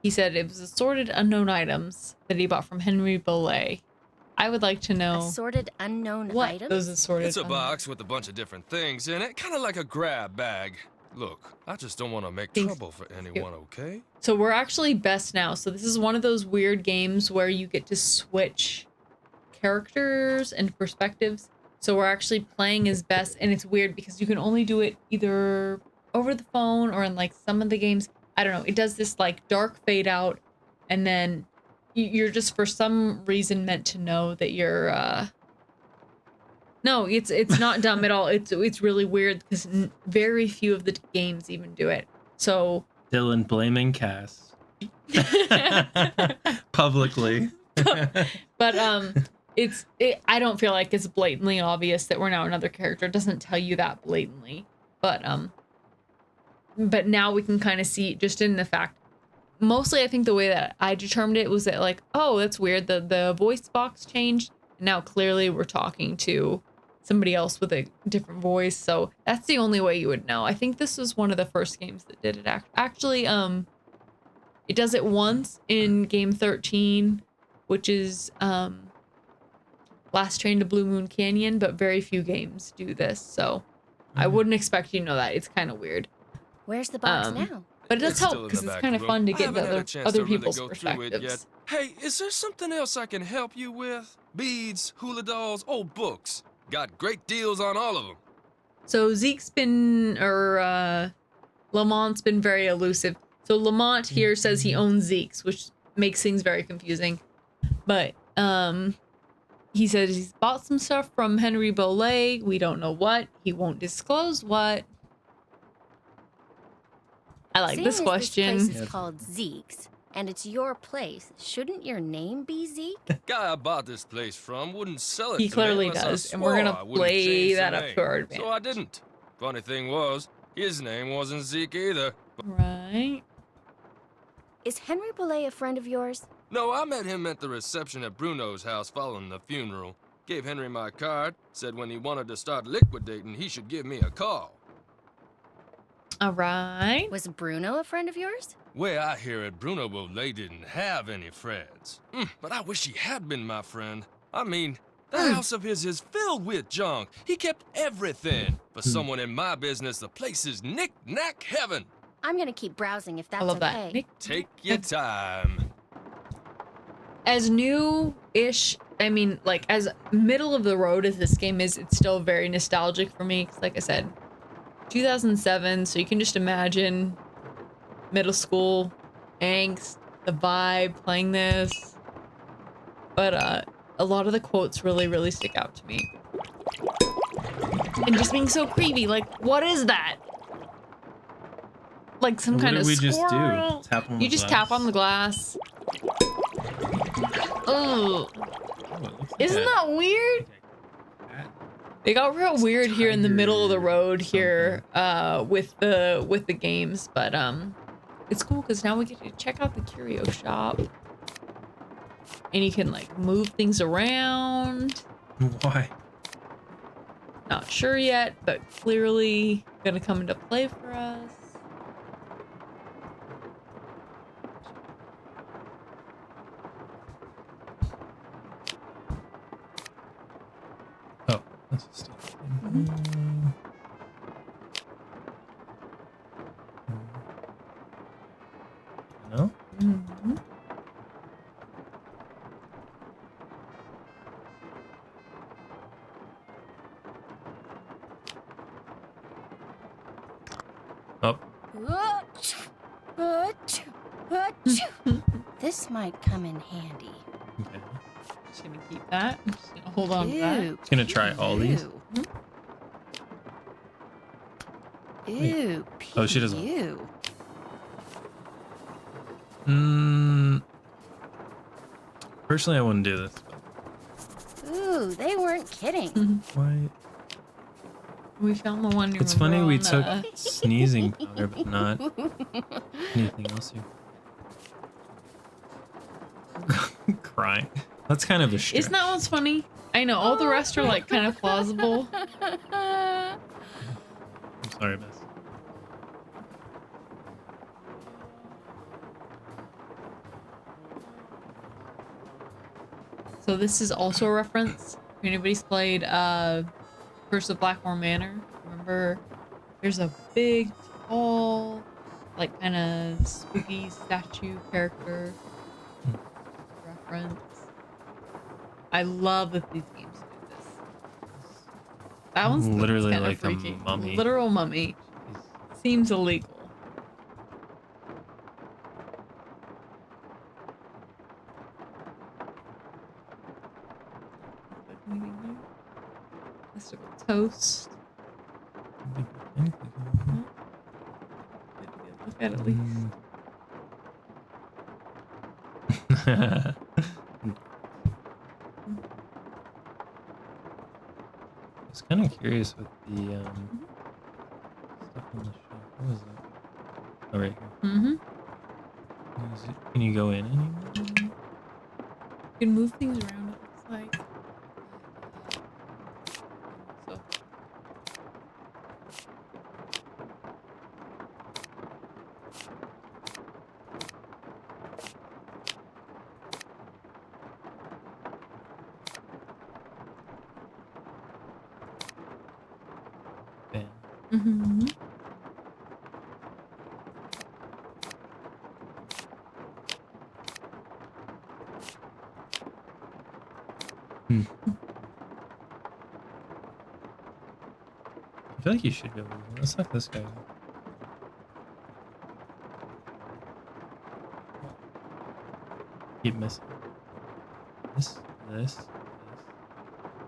He said it was assorted unknown items that he bought from Henry Bolet. I would like to know Assorted unknown what items? those assorted It's a unknown- box with a bunch of different things in it, kind of like a grab bag. Look, I just don't want to make Thanks. trouble for anyone, okay? So we're actually Bess now. So this is one of those weird games where you get to switch characters and perspectives. So we're actually playing as Bess, and it's weird because you can only do it either over the phone or in like some of the games. I don't know. It does this like dark fade out, and then you're just for some reason meant to know that you're no, it's not dumb at all. It's really weird because very few of the games even do it. So Dylan blaming Cass publicly. but I don't feel like it's blatantly obvious that we're now another character. It doesn't tell you that blatantly. But now we can kind of see just in the fact. Mostly I think the way that I determined it was that like, oh, that's weird. The voice box changed. And now clearly we're talking to somebody else with a different voice. So that's the only way you would know. I think this was one of the first games that did it. Actually, it does it once in game 13, which is Last Train to Blue Moon Canyon, but very few games do this. So I wouldn't expect you to know that. It's kind of weird. Where's the box now? But it does It's help still in because the it's back kind of room. fun to I get haven't had a the chance other to really people's go through it yet. perspectives. Hey, is there something else I can help you with? Beads, hula dolls, old books. Got great deals on all of them. So Zeke's been, or Lamont's been very elusive. So Lamont here says he owns Zeke's, which makes things very confusing. But he says he's bought some stuff from Henry Bolet. We don't know what. He won't disclose what. I like Seeing this as question. This place is called Zeke's, and it's your place. Shouldn't your name be Zeke? Guy I bought this place from wouldn't sell it He to clearly me unless I does, and we're swore gonna I wouldn't play change the that up name. to our advantage. So I didn't. Funny thing was, his name wasn't Zeke either. Right. Is Henry Bolet a friend of yours? No, I met him at the reception at Bruno's house following the funeral. Gave Henry my card, said when he wanted to start liquidating, he should give me a call. All right. Was Bruno a friend of yours? Way I hear it, Bruno Bollet didn't have any friends. But I wish he had been my friend. I mean, the house of his is filled with junk. He kept everything. For someone in my business, the place is knick-knack heaven. I'm gonna keep browsing if that's I love okay. that. Take your time. As new-ish, I mean, like, as middle of the road as this game is, it's still very nostalgic for me. 'Cause like I said, 2007, so you can just imagine middle school angst, the vibe, playing this. But a lot of the quotes really stick out to me. And just being so creepy, like, what is that? Like some kind of What did we just squirrel. do? Tap on the You just glass? tap on the glass. Oh, Oh, it looks like isn't that weird? They got real weird here in the middle of the road here with the games, but it's cool because now we get to check out the curio shop. And you can like move things around. Why? Not sure yet, but clearly gonna come into play for us. Oh, that's a stupid thing. No? Mm-hmm. Oh. This might come in handy. Okay. Just gonna keep that. I'm just gonna hold on to that. Just gonna try all these. Ew. Oh, she doesn't. Ew. Personally, I wouldn't do this. Ooh, they weren't kidding. Why? We found the one. It's funny we took sneezing powder, but not anything else here. Crying. That's kind of a stretch. Isn't that what's funny? I know all the rest are like kind of plausible. I'm sorry, Bess. So this is also a reference. If anybody's played Curse of Blackmore Manor, remember there's a big, tall, like kind of spooky statue character reference. I love that these games do this. That one's Literally kinda like a freaky. mummy. Literal mummy. Seems illegal. Mystical toast. Look at it at least. I was kind of curious with the stuff on the shelf. What was that? Oh, right here. Mm-hmm. Can you go in anymore? You can move things around, it looks like. So. Bam. Mm-hmm. I feel like you should go. Let's let this guy go. Keep missing. This.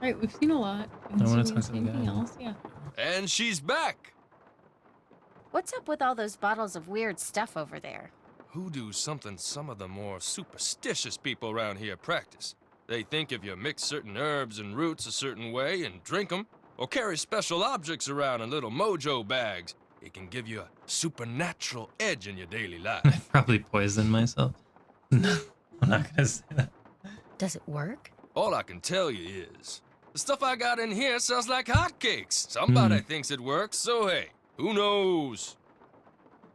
Right, we've seen a lot. I wanna Seen talk to the anything guy. else? Yeah. And she's back! What's up with all those bottles of weird stuff over there? Hoodoo's something some of the more superstitious people around here practice. They think if you mix certain herbs and roots a certain way and drink them, or carry special objects around in little mojo bags, it can give you a supernatural edge in your daily life. I probably poisoned myself. No, I'm not gonna say that. Does it work? All I can tell you is, the stuff I got in here sells like hotcakes. Somebody thinks it works, so hey, who knows?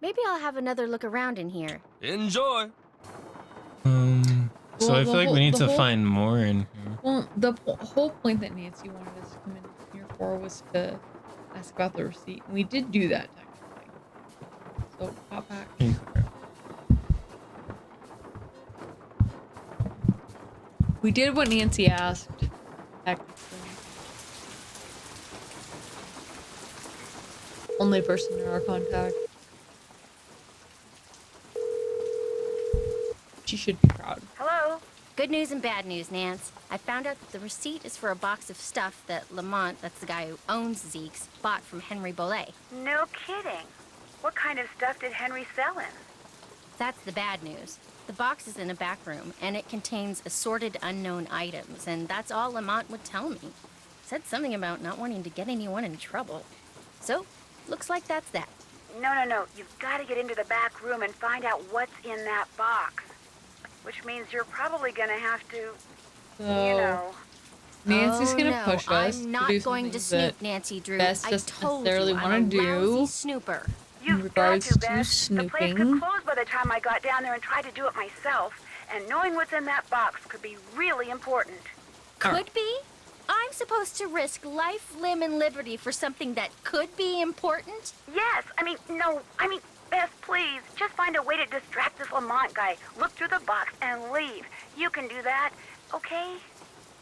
Maybe I'll have another look around in here. Enjoy. So Well, I the feel like whole- we need the to whole- find more in here. Well, the whole point that Nancy wanted us to come in here for was to ask about the receipt. And we did do that technically. So pop back. We did what Nancy asked, technically. Only person in our contact. She should be proud. Hello? Good news and bad news, Nance. I found out that the receipt is for a box of stuff that Lamont, that's the guy who owns Zeke's, bought from Henry Bollet. No kidding. What kind of stuff did Henry sell him? That's the bad news. The box is in a back room, and it contains assorted unknown items, and that's all Lamont would tell me. Said something about not wanting to get anyone in trouble. So, looks like that's that. No. You've got to get into the back room and find out what's in that box. Which means you're probably going to have to, Nancy's Oh, gonna no, push us I'm not to do going to something snoop, Nancy Drew. Bess I doesn't told necessarily you, want I'm to a do lousy snooper. in regards to The place snooping. could close by the time I got down there and tried to do it myself. And knowing what's in that box could be really important. Could be? I'm supposed to risk life, limb, and liberty for something that could be important? Yes, Bess, please, just find a way to distract this Lamont guy. Look through the box and leave. You can do that, okay?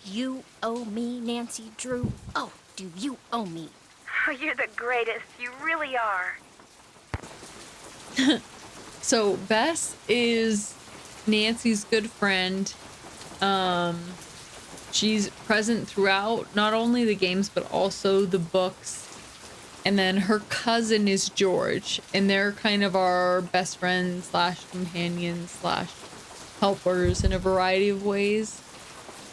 You owe me, Nancy Drew. Oh, do you owe me? Oh, you're the greatest. You really are. So Bess is Nancy's good friend. She's present throughout not only the games but also the books. And then her cousin is George, and they're kind of our best friends / companions / helpers in a variety of ways.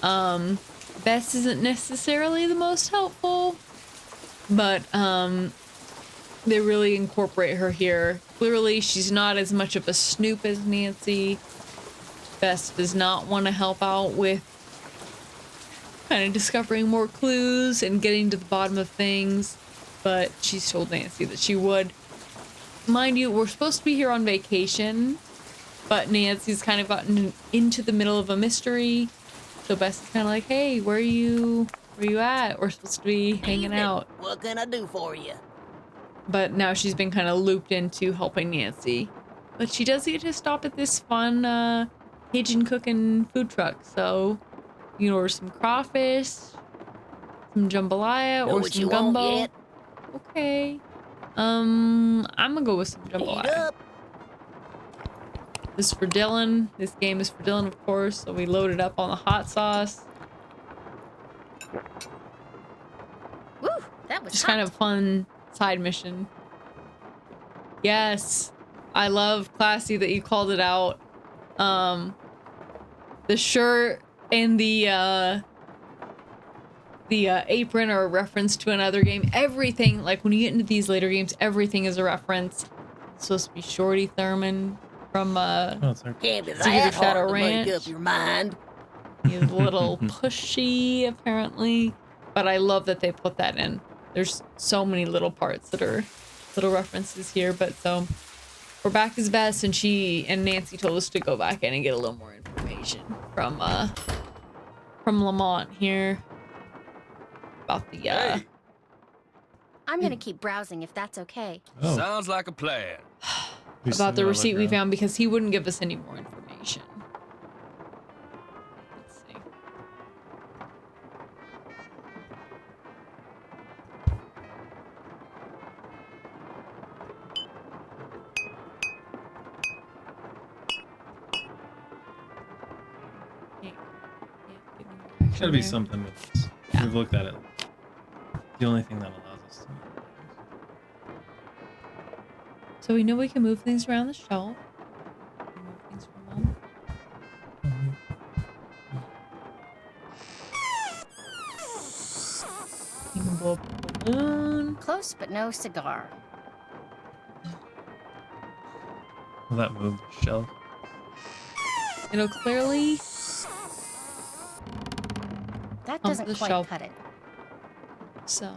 Bess isn't necessarily the most helpful, but they really incorporate her here. Clearly, she's not as much of a snoop as Nancy. Bess does not want to help out with kind of discovering more clues and getting to the bottom of things, but she's told Nancy that she would. Mind you, we're supposed to be here on vacation, but Nancy's kind of gotten into the middle of a mystery. So Bess is kind of like, hey, where are you at? We're supposed to be hanging out. What can I do for you? But now she's been kind of looped into helping Nancy. But she does get to stop at this fun Cajun cooking food truck. So you can order some crawfish, some jambalaya, Know or what some you want gumbo. yet? Okay. I'm gonna go with some Heat jambalaya. up. This is for Dylan. This game is for Dylan, of course. So we loaded up on the hot sauce. Woo, that was Just hot. kind of fun side mission. Yes, I love Classy that you called it out. The shirt and the apron are a reference to another game. Everything, like when you get into these later games, everything is a reference. It's supposed to be Shorty Thurman from Can't be Secret of that Shadow hard to Ranch. make up your mind. He's a little pushy, apparently, but I love that they put that in. There's so many little parts that are little references here, but so we're back as Bess, and she and Nancy told us to go back in and get a little more information from Lamont here about the I'm gonna keep browsing if that's okay. Oh. Sounds like a plan. about the receipt we found because he wouldn't give us any more information. Let's see. Gotta be something with this. Yeah. We've looked at it. The only thing that allows us to. So we know we can move things around the shelf. Move things from them. You can blow up a balloon. Close, but no cigar. Will that move the shelf? It'll clearly That the doesn't quite shelf. cut it. so.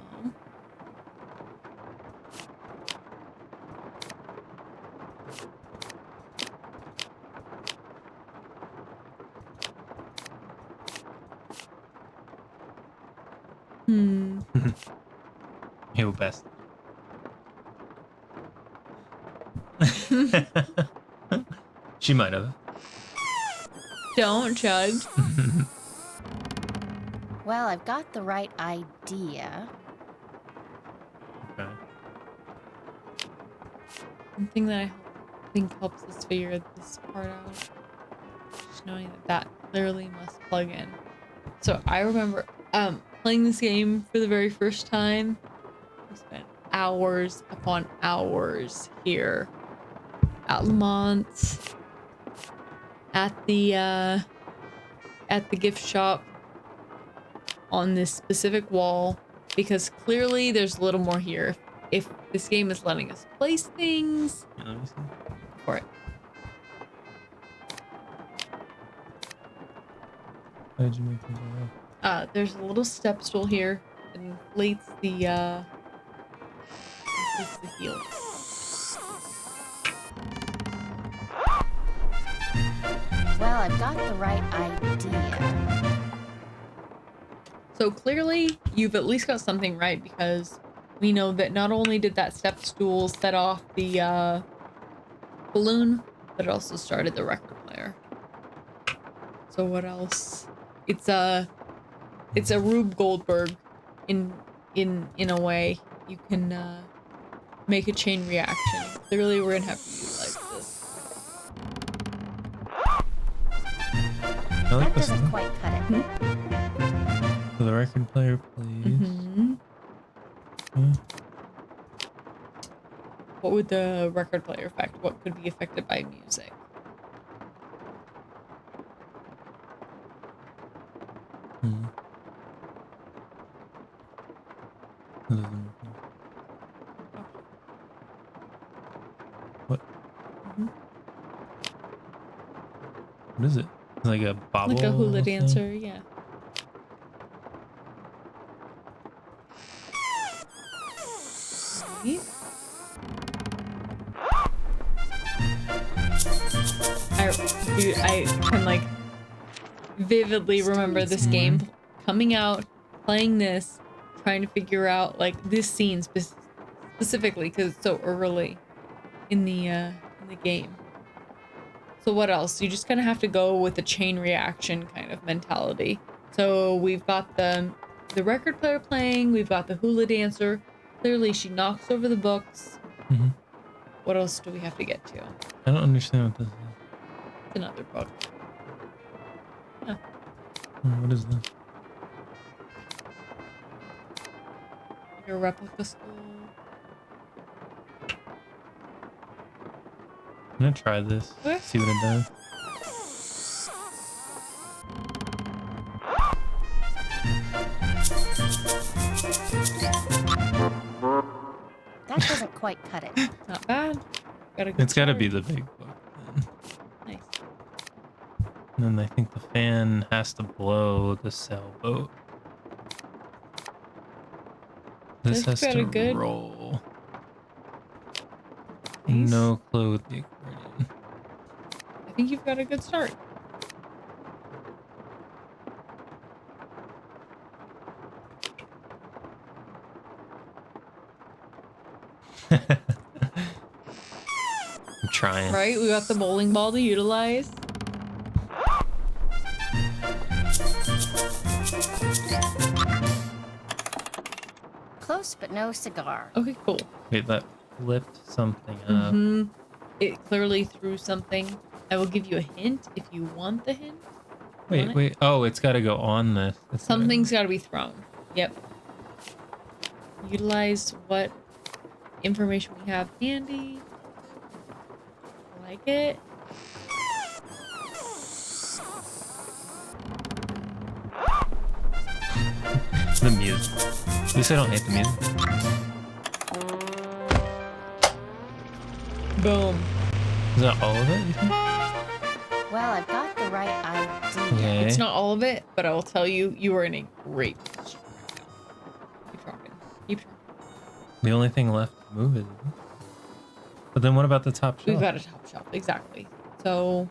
Yo, best. She might have. Don't judge. Well, I've got the right idea. Okay. One thing that I think helps us figure this part out, just knowing that that clearly must plug in. So I remember playing this game for the very first time. We spent hours upon hours here at Lamont, at the gift shop, on this specific wall, because clearly there's a little more here. If this game is letting us place things, Yeah, let me see. for it. How did you make things like There's a little step stool here that inflates the heel. Well, I've got the right idea. So clearly, you've at least got something right, because we know that not only did that step stool set off the balloon, but it also started the record player. So what else? It's a Rube Goldberg in a way. You can make a chain reaction. Clearly, we're gonna have to utilize this. I like That this doesn't one. quite cut it. So the record player plays. Mm-hmm. Hmm. What would the record player affect? What could be affected by music? Hmm. That doesn't make sense. What? Mhm. What is it? Like a bobble? Like a hula thing? dancer, yeah. Right. I can like vividly remember this game coming out, playing this, trying to figure out like this scene specifically because it's so early in the game. So what else? You just kind of have to go with the chain reaction kind of mentality. So we've got the record player playing, we've got the hula dancer. Clearly she knocks over the books. Mm-hmm. What else do we have to get to? I don't understand what this is. It's another book. Huh. What is this? Like a replica skull. I'm gonna try this. Okay. See what it does. That doesn't quite cut it. Not bad. Got a good It's gotta start. be the big book. Then. Nice. And then I think the fan has to blow the sailboat. This That's has to pretty good. roll. Nice. No clue with the accordion. I think you've got a good start. I'm trying. Right? We got the bowling ball to utilize. Close, but no cigar. Okay, cool. Wait, that flipped something up. Mm-hmm. It clearly threw something. I will give you a hint if you want the hint. Wait, it? wait. Oh, it's got to go on this. That's what I- Something's got to be thrown. Yep. Utilize what information we have handy. I like it. The music. At least I don't hate the music. Boom. Is that all of it, you think? Well, I've got the right idea. Okay. It's not all of it, but I will tell you, you are in a great position right now. Keep talking. Keep talking. The only thing left to move is. But then what about the top shelf? We've got a top shelf, exactly. So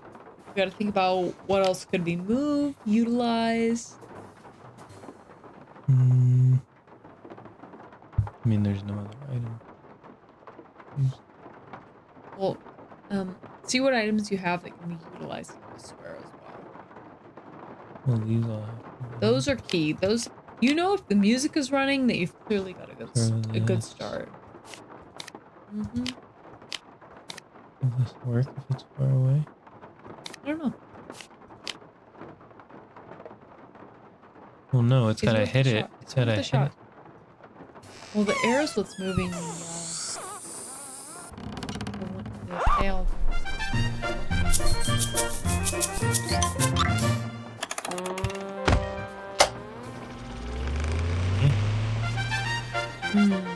we got to think about what else could be moved, utilized. I mean, there's no other item. Well, see what items you have that can be utilized elsewhere as well. Well, these all have. Those are key. Those, you know, if the music is running, that you've clearly got a good start. Mm-hmm. Will this work if it's far away? I don't know. Well, no, it's gotta hit it. It's gotta hit it. Well, the air is what's moving the sail.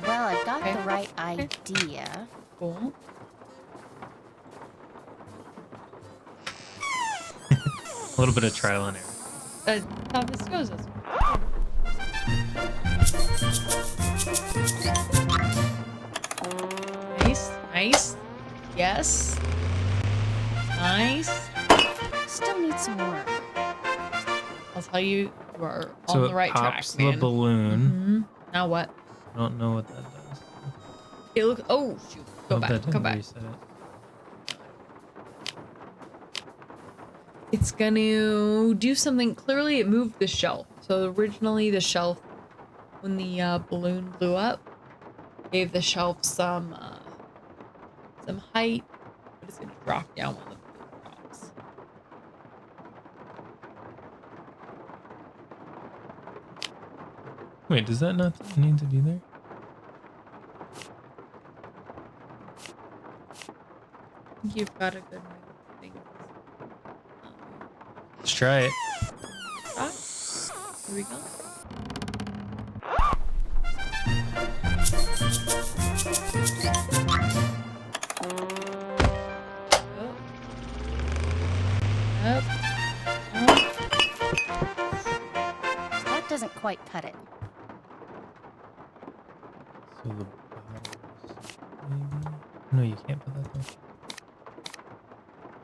Well, I've got the right idea. Cool. A little bit of trial and error. That's how this goes. Nice, nice. Yes. Nice. Still need some work. I'll tell you, you are So on the right it track, pops man. the balloon. Now what? I don't know what that does. It looks. Oh shoot! Go back. Go back. Reset it. It's gonna do something. Clearly, it moved the shelf. So originally, the shelf, when the balloon blew up, gave the shelf some height, but it's gonna drop down when the balloon drops. Wait, does that not need to be there? I think you've got a good thing. Let's try it. Here we go. Up. That doesn't quite cut it. So the bottles, maybe? No, you can't put that there.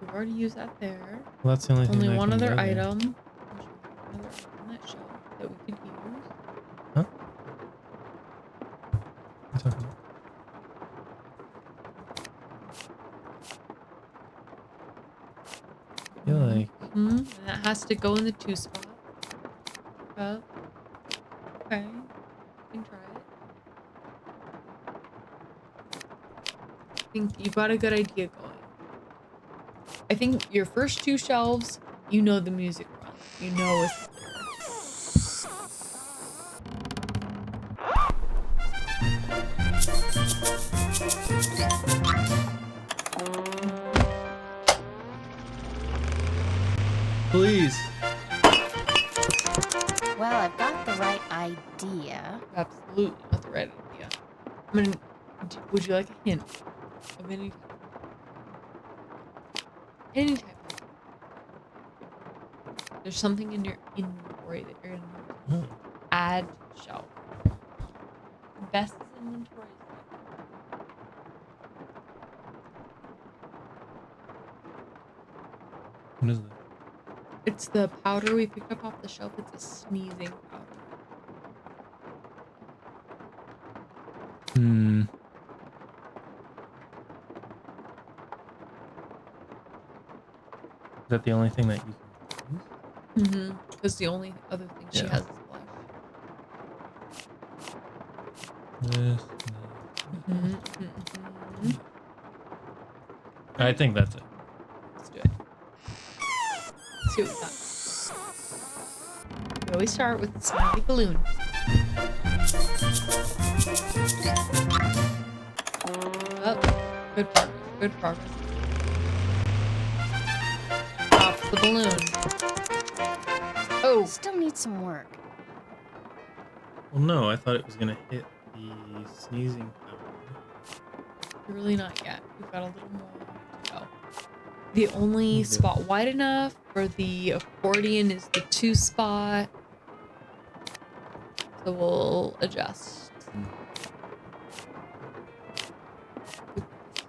We've already used that there. Well, that's the only thing. Only that one can other go there. item. Another item on that shelf that we could use. Huh? What are you talking about? I feel like And that has to go in the 2 spot. Up. Okay. You can try it. I think you've got a good idea going. I think your first 2 shelves, you know the music runs. You know it's there. Please. Well, I've got the right idea. Absolutely not the right idea. I mean, would you like a hint of any type? Any type. There's something in your inventory that you're gonna add to the shelf. Best inventory. What is that? It's the powder we picked up off the shelf. It's a sneezing powder. Is that the only thing that you can use? Because the only other thing she has is blush. This. I think that's it. Let's do it. Let's see what we got. We always start with the smiley balloon. Oh, good progress. Good progress. Pops the balloon. Oh, Still needs some work. Well, no, I thought it was gonna hit the sneezing powder. really not yet. We've got a little more to go. The only spot wide enough for the accordion is the 2 spot. So we'll adjust.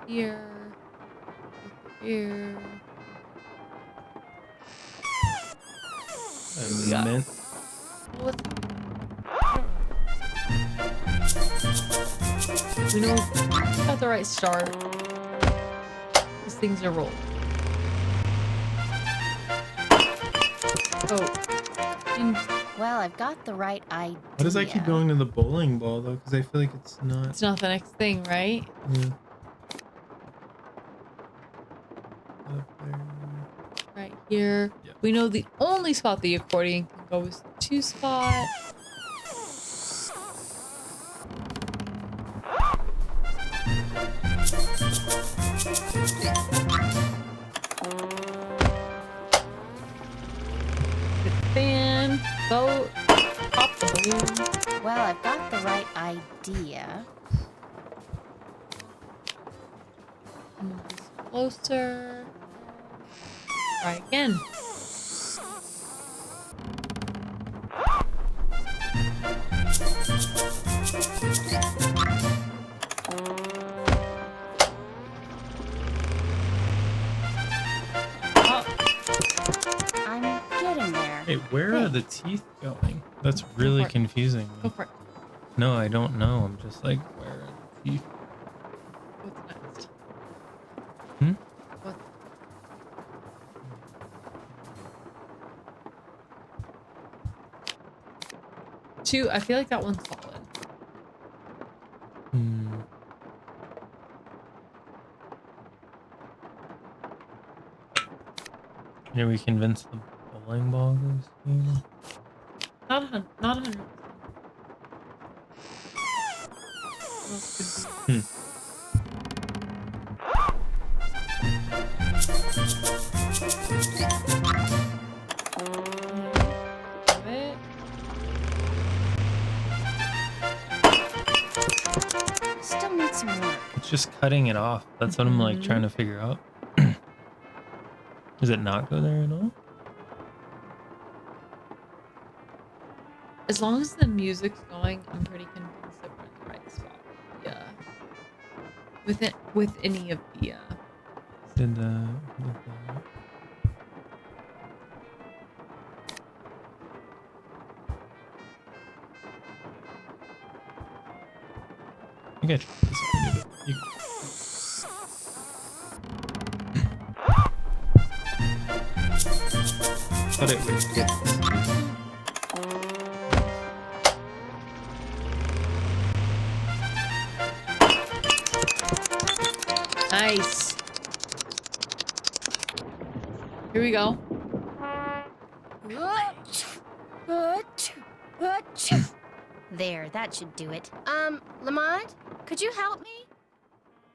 Here. Here. Mint. What's We know we got the right start. These things are rolling. Oh. Well, I've got the right idea. Why does I keep going to the bowling ball though? Because I feel like it's not. It's not the next thing, right? Yeah. Right here. Yep. We know the only spot the accordion can go is the 2 spot. Fan, boat, pop the balloon. Well, I've got the right idea. Move this closer. Try again. I'm getting there. Hey, where are the teeth going? That's really confusing Go me. for it. No, I don't know. I'm just like, where are the teeth? What's next? Hmm? What? Two. I feel like that one's solid. Hmm. Can we convince the bowling ball goes here? Not 100. What else could be? It. Still need some work. It's just cutting it off. That's what I'm like trying to figure out. Does it not go there at all? As long as the music's going, I'm pretty convinced that we're in the right spot. Yeah. With any of the Did I get this one. You thought it would get this. Nice. Here we go. There, that should do it. Lamont, could you help me?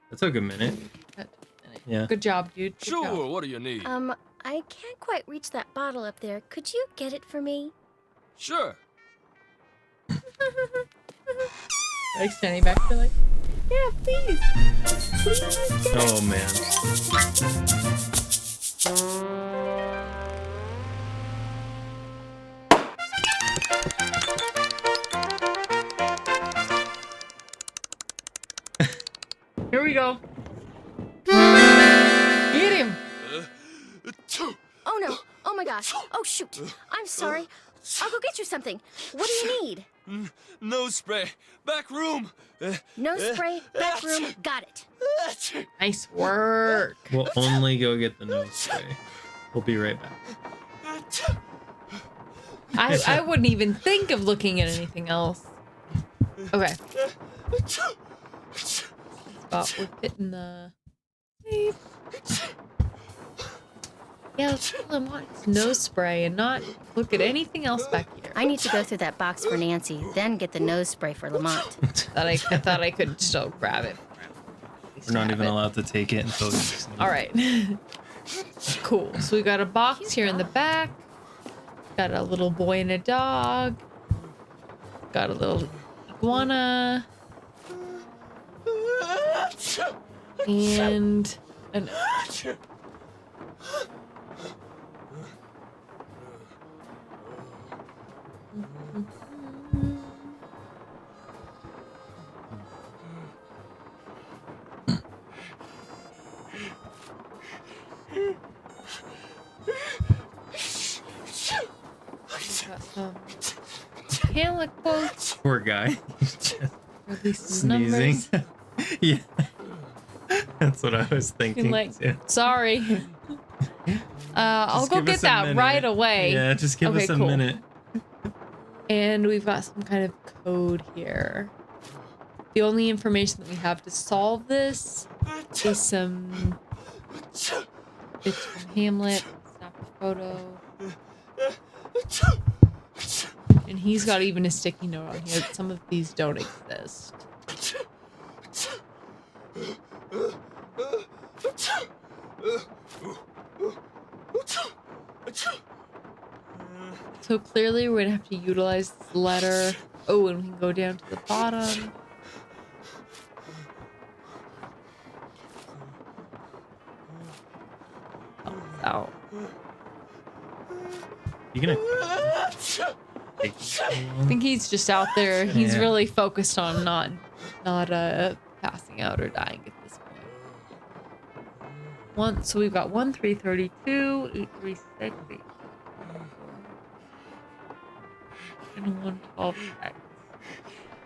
That took a minute. Yeah. Good job, dude. Good Sure, job. what do you need? I can't quite reach that bottle up there. Could you get it for me? Sure. Like standing back there like, yeah, please. Please get Oh man. Here we go. Get him. Oh no! Oh my gosh! Oh shoot! I'm sorry. I'll go get you something. What do you need? Nose spray. Back room. Nose spray, back room. Got it. Nice work. We'll only go get the nose spray. We'll be right back. I wouldn't even think of looking at anything else. Okay. Spot we're hitting the. Yeah, let's put them on nose spray and not look at anything else back here. I need to go through that box for Nancy, then get the nose spray for Lamont. I thought I could still grab it. We're not even allowed to take it until we All right. Cool. So we got a box here in the back. Got a little boy and a dog. Got a little iguana. And an got some Hamlet quotes. Poor guy. He's just Release sneezing. numbers. Yeah. That's what I was thinking. Like, yeah. sorry. I'll Just go give get us a that minute. right away. Yeah, just give Okay, us a cool. minute. And we've got some kind of code here. The only information that we have to solve this is some bits from Hamlet. Snap a photo. And he's got even a sticky note on here that some of these don't exist. So clearly we're gonna have to utilize this letter. Oh, and we can go down to the bottom. Help us out. You gonna I think he's just out there. He's Yeah. really focused on not passing out or dying at this point. So we've got 1, 3, 32, 8, 3, 6, 8, and 1, 12, X.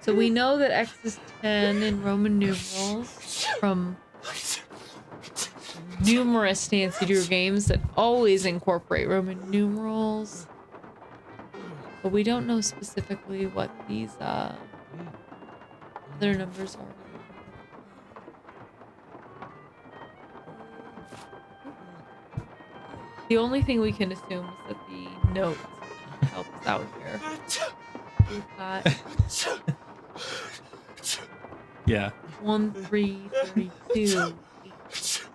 So we know that X is 10 in Roman numerals from numerous Nancy Drew games that always incorporate Roman numerals. But we don't know specifically what these other numbers are. The only thing we can assume is that the notes help us out here. We've got Yeah. 1, 3, 32, 8, 6,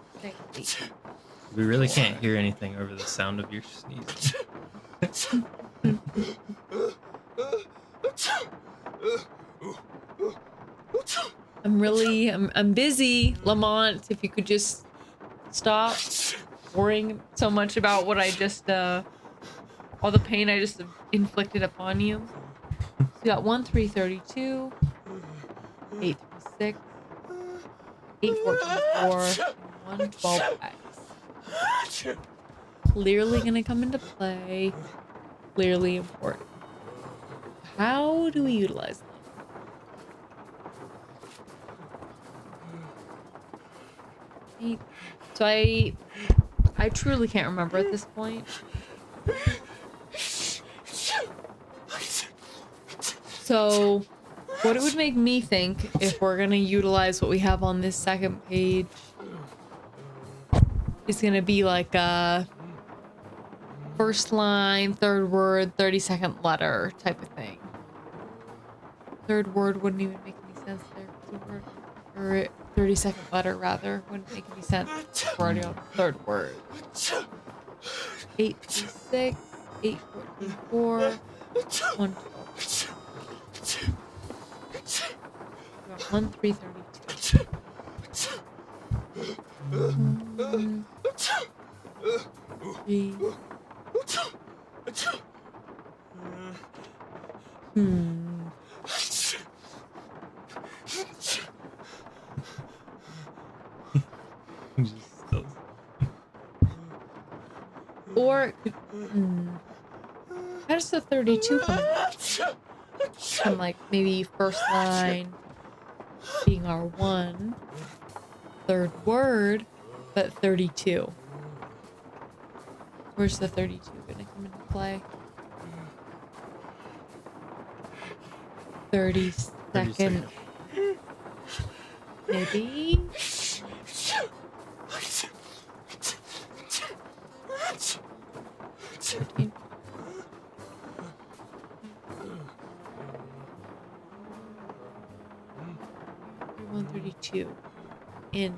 8. We really can't hear anything over the sound of your sneezing. I'm busy, Lamont. If you could just stop worrying so much about what I just, all the pain I just inflicted upon you. So you got 1, 3, 32, 8, 3, 6, 8, 14, 4, 1, 12, X. Clearly gonna come into play. Clearly important. How do we utilize them? So I truly can't remember at this point. So what it would make me think if we're gonna utilize what we have on this second page is gonna be like a first line, third word, 32nd letter type of thing. Third word wouldn't even make any sense there. The word, or 32nd letter rather wouldn't make any sense. We're already on the third word. 8, 3, 6, 8, 14, 4, 1, 12. 1, 3, 32. 1, 3. Or it could, how does the 32 come in? From like maybe first line being our 1, third word, but 32. Where's the 32 gonna come into play? 32nd. Maybe? In.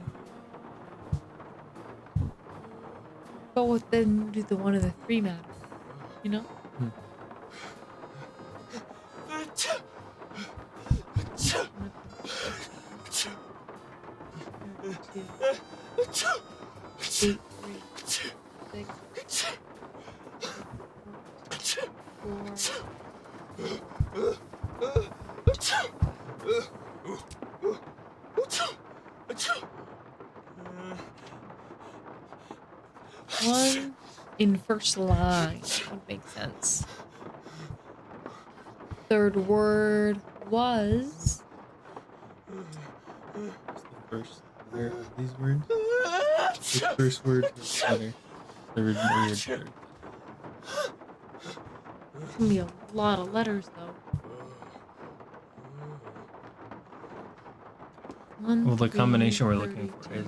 But what then do the 1 and the 3 matter? You know? One in first line would make sense. Third word was What's the first letter of these words? The first word, first letter. Third word, third. It's gonna be a lot of letters though. Well, the combination we're looking for is.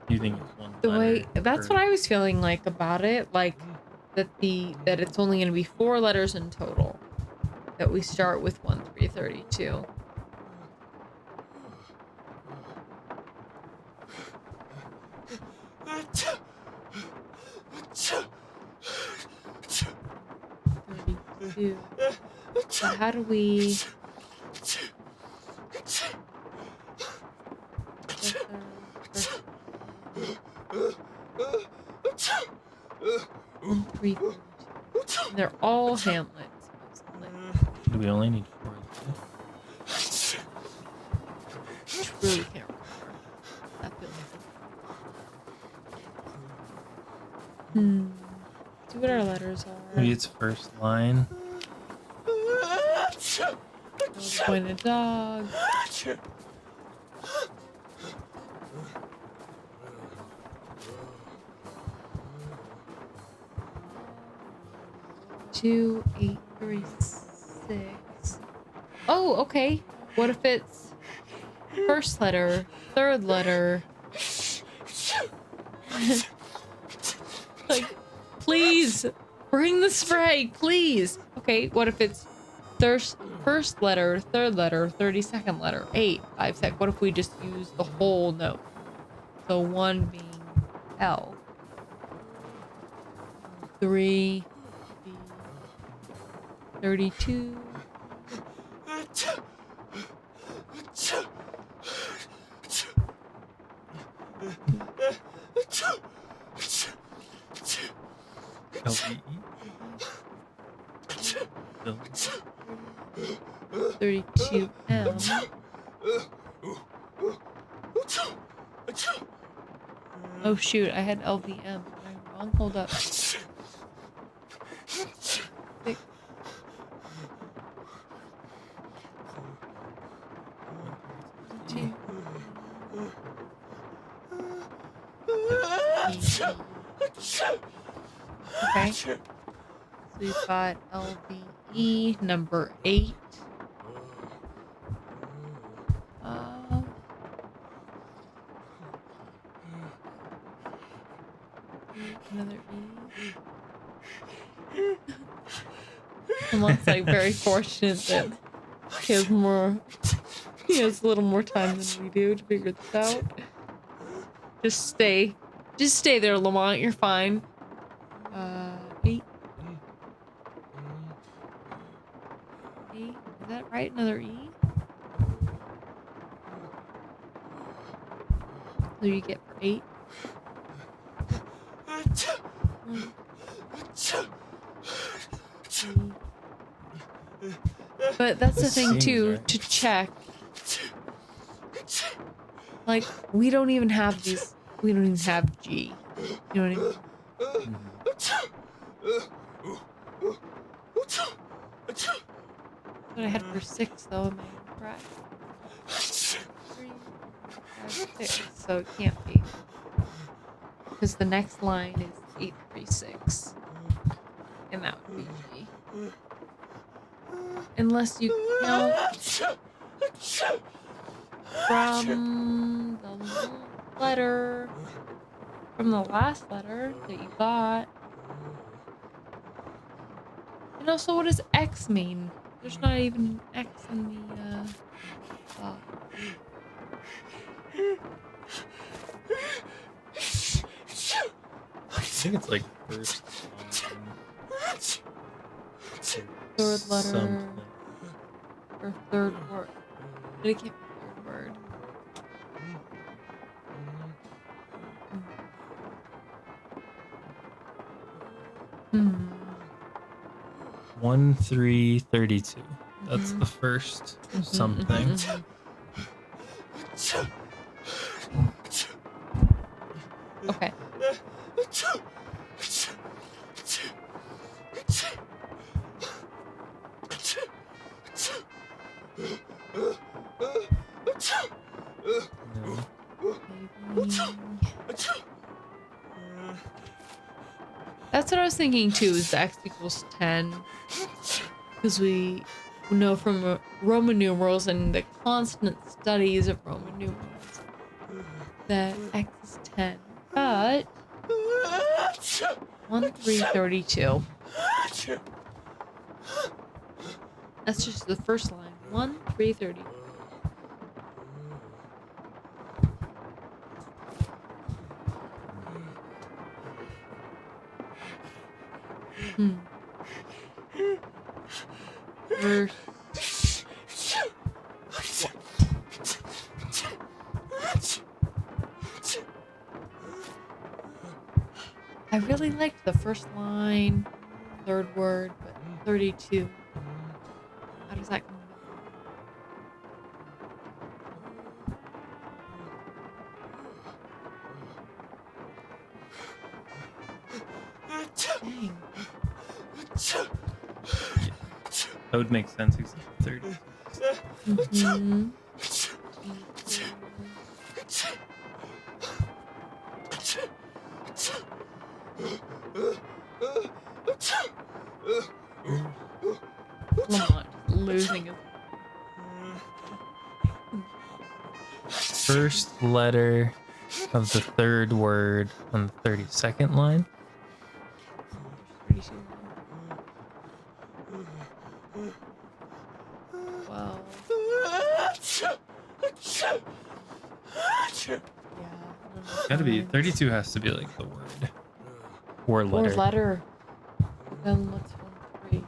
You think it's one The way letter that's per- what I was feeling like about it, like that it's only gonna be 4 letters in total. That we start with 1332. So how do we? They're all hamlets. Do we only need 4? Truly can't remember. That feels. See what our letters are. Maybe it's first line. Point a dog. Two, 8, 3, 6. Oh, okay. What if it's first letter, third letter? Like, please bring the spray, please. Okay, what if it's first letter, third letter, 32nd letter, 8, 5 sec? What if we just use the whole note? So 1 being L, 3, 32. LVE. 32 M. Oh shoot, I had LVM. Am I wrong? Hold up. 6. Okay. So we've got LVE number 8. Another E. Someone's like very fortunate that he has a little more time than we do to figure this out. Just stay there, Lamont. You're fine. 8. 8. Is that right? Another E? What do you get for 8? But that's the thing too, to check. Like, we don't even have these. We don't even have G. You know what I mean? What I had for 6 though, am I correct? 3, 5, 6. So it can't be. Because the next line is 836. And that would be G. Unless you count from the letter, from the last letter that you got. And also, what does X mean? There's not even X in the, I think it's like first third letter something. or third word. But it can't be third word. 1332. That's the first something. Okay. That's what I was thinking too, is the x equals 10. Because we know from Roman numerals and the constant studies of Roman numerals that x is 10. But 1, 3, 32. That's just the first line. 1, 3, 30. Verse. I really liked the first line, third word, but 32. How does that come about? Dang. That would make sense, except for 30. Mm-hmm. Lamont losing his First letter of the third word on the 32nd line. 32. 12. Yeah. Gotta be 32 has to be like the word or letter. Or letter. Then what's 1, 3?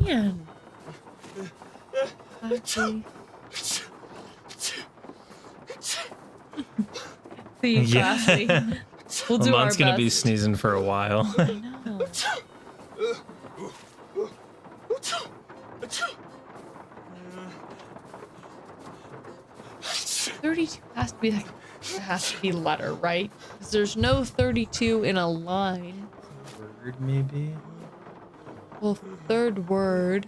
Man. Okay. See you, Yeah. classy. We'll do our Lamont's gonna be best. sneezing for a while. I know. 32 has to be like, it has to be letter, right? Because there's no 32 in a line. Word, maybe? Well, third word.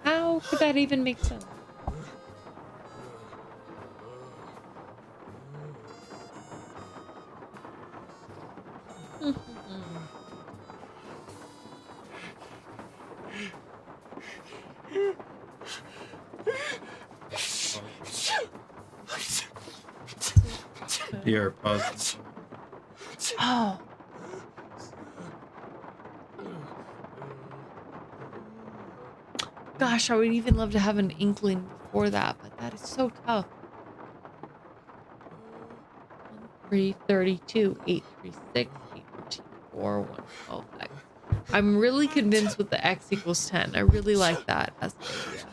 How could that even make sense? Be our pause. Oh. Gosh, I would even love to have an inkling before that, but that is so tough. 1, 3, 32, 8, 3, 6, 8, 14, 4, 1, 12, X. I'm really convinced with the X equals 10. I really like that as an idea.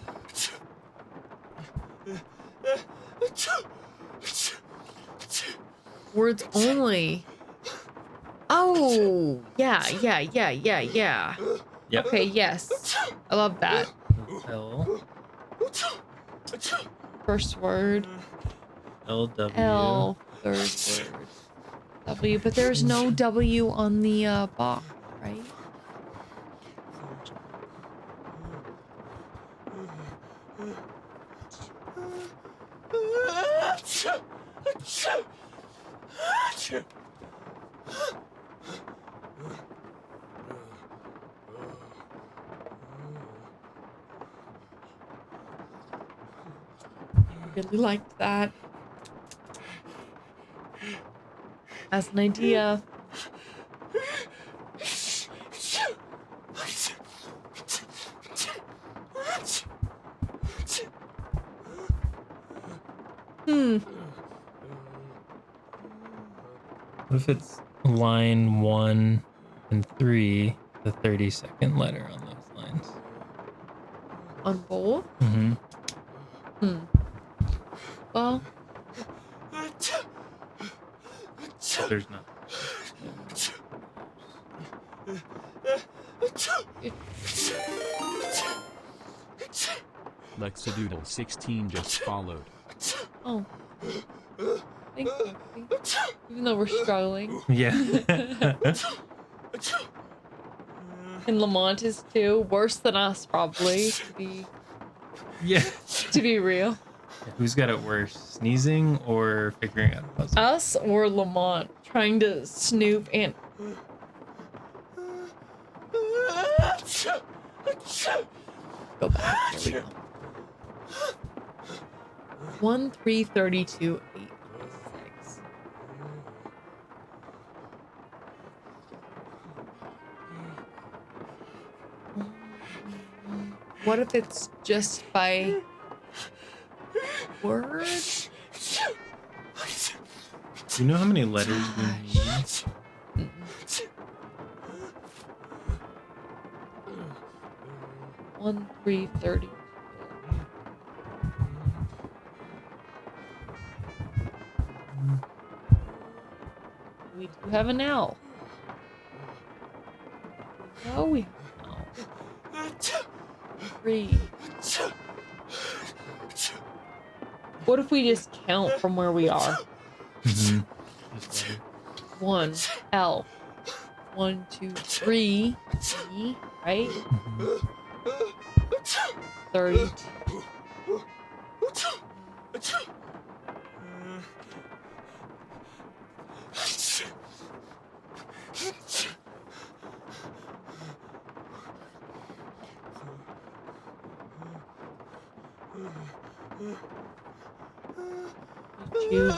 Words only. Oh, yeah. Yep. Okay, yes. I love that. L. First word. LW. L. Third word. W. But there's no W on the box, right? I really liked that. Has an idea. What if it's line 1 and 3, the 32nd letter on those lines? On both? Mm-hmm. Well, There's not. Lexadoodle 16 just followed. oh. Thank you. Even though we're struggling. Yeah. And Lamont is too. Worse than us, probably. Yeah. To be real. Who's got it worse, sneezing or figuring out a puzzle? Us or Lamont trying to snoop and. Go back. Here we go. 1, 3, 32, 8, 6. What if it's just by word? Do you know how many letters we need? 1, 3, 30. We do have an L. No, we have an L. 3. What if we just count from where we are? Mm-hmm. 1, L. 1, 2, 3, E, right? 32.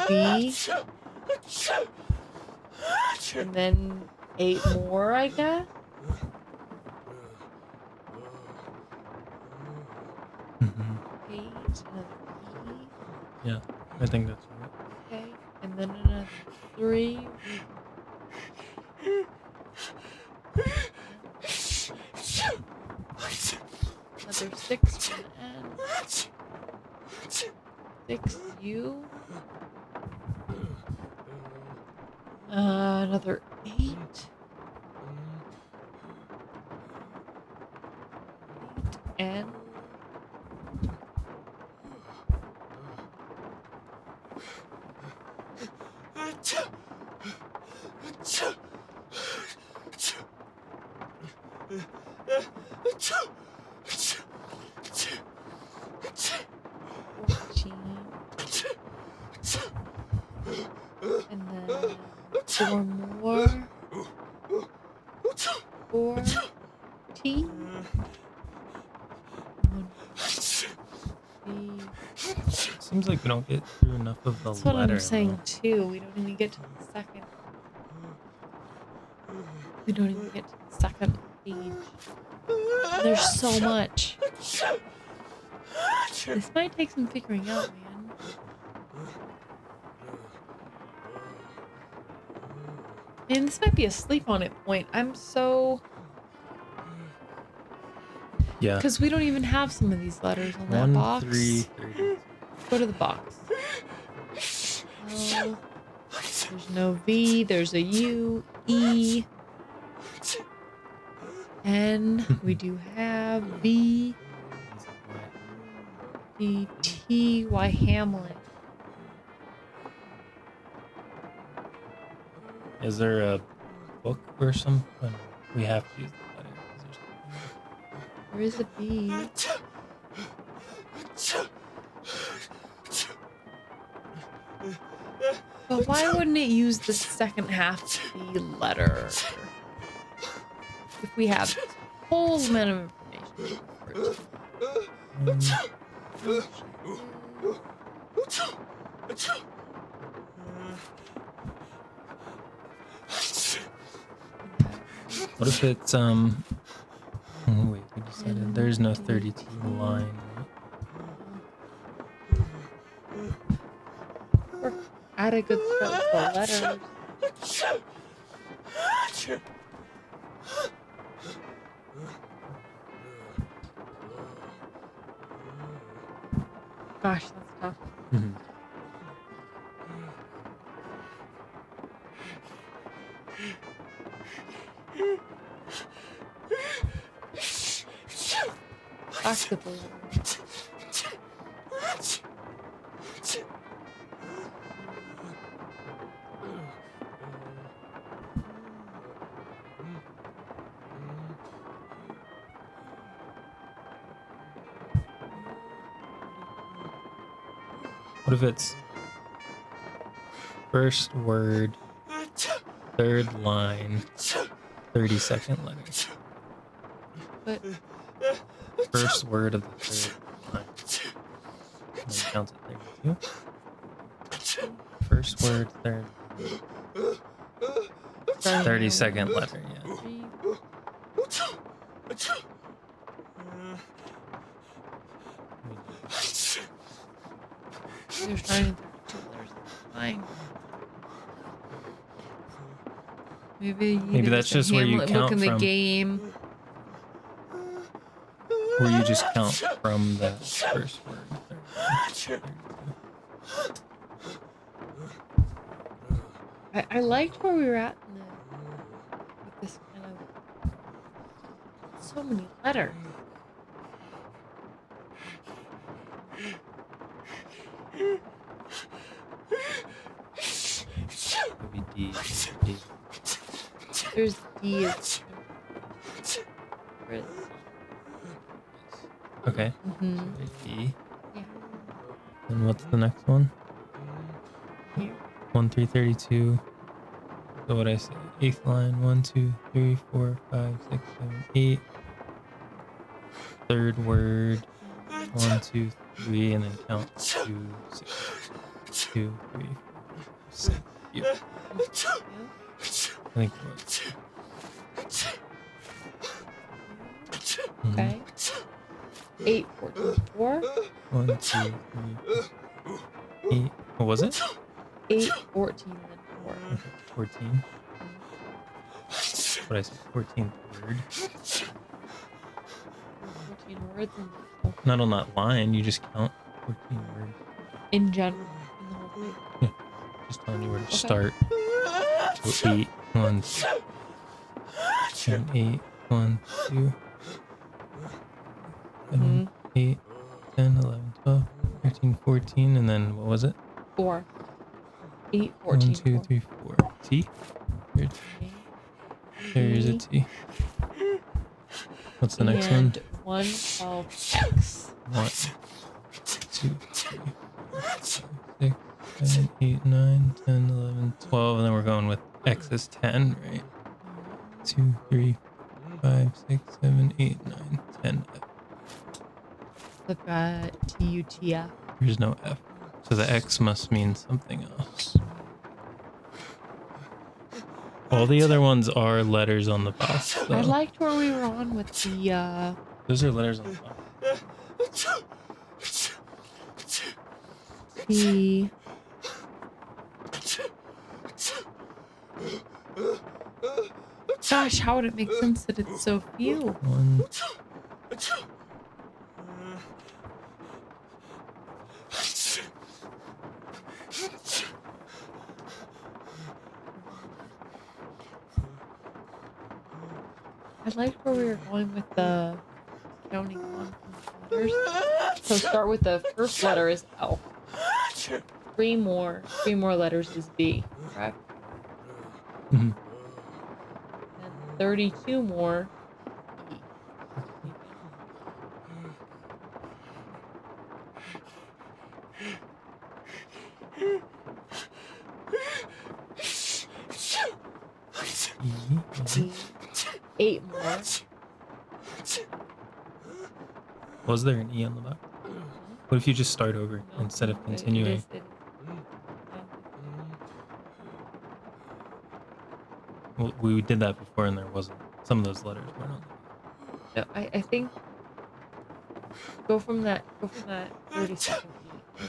B. And then 8 more, I guess. Mm-hmm. 8, another E. Yeah, I think that's right. Okay, and then another 3. Another 6 for the N. 6 U. Another 8. N. And then 4 more. 4 T. 1 B. Seems like we don't get through enough of the That's what letter. I'm saying too. We don't even get to the second. We don't even get to the second page. There's so much. This might take some figuring out, man. Man, this might be a sleep on it point. I'm so... Yeah. Because we don't even have some of these letters on that 1, box. 3, 30. Go to the box. L. There's no V. There's a U. E. N. We do have V. D. T. Y. Hamlet. Is there a book or something? We have to use the letter. There is a B. But why wouldn't it use the second half of the letter? If we have this whole amount of information. What if it's oh, wait, we decided there's no 32 line, right? Add a good start for letters. Gosh, that's tough. Mhm. Basketball. What if it's first word, third line, 32nd letter? But First word of the third line. And then counts at 32. First word, third. 32nd letter, yeah. There's 932 letters. Fine. Maybe that's just where you Hamlet count book in the from. game. Where you just count from that first word. 32. I liked where we were at in the, with this kind of so many letters. Maybe D. D. There's D is Okay. Mhm. So there's D. Yeah. And what's the next one? Here. 1 3 32. So what I say? 8th line. 1 2 3 4 5 6 7 8. Third word. 1 2 3, and then count 2 6 2 3 4 6. Yep. I think it was. Okay. 8 14 4. 1 2 3 8. What was it? 8 14 and then 4. Okay, 14. What I said? 14th word. 14 words and Not on that line. You just count 14 words. in general in the whole thing. Yeah. Just telling you where to Okay. start. So 8 1 7 8 1 2 7 8 10 11 12 13 14, and then what was it? 4. 8 1 14 2 3 4. T. There's a T. What's the next one? And 1 12 X. 1 2 3 4 5 6 7 8 9 10 11 12, and then we're going with X is 10, right? 2 3 5 6 7 8 9 10. Look at TUTF. There's no F. So the X must mean something else. All the other ones are letters on the box, though. I liked where we were on with the Those are letters on the box. the Gosh, how would it make sense that it's so few? 1 I liked where we were going with the counting on from the letters. So start with the first letter is L. Three more letters is B, correct? Mhm. And 32 more E. E. 8 more. Was there an E on the box? What if you just start over instead of continuing? Well, we did that before and there wasn't. some of those letters weren't on. No, I think go from that 30-second E.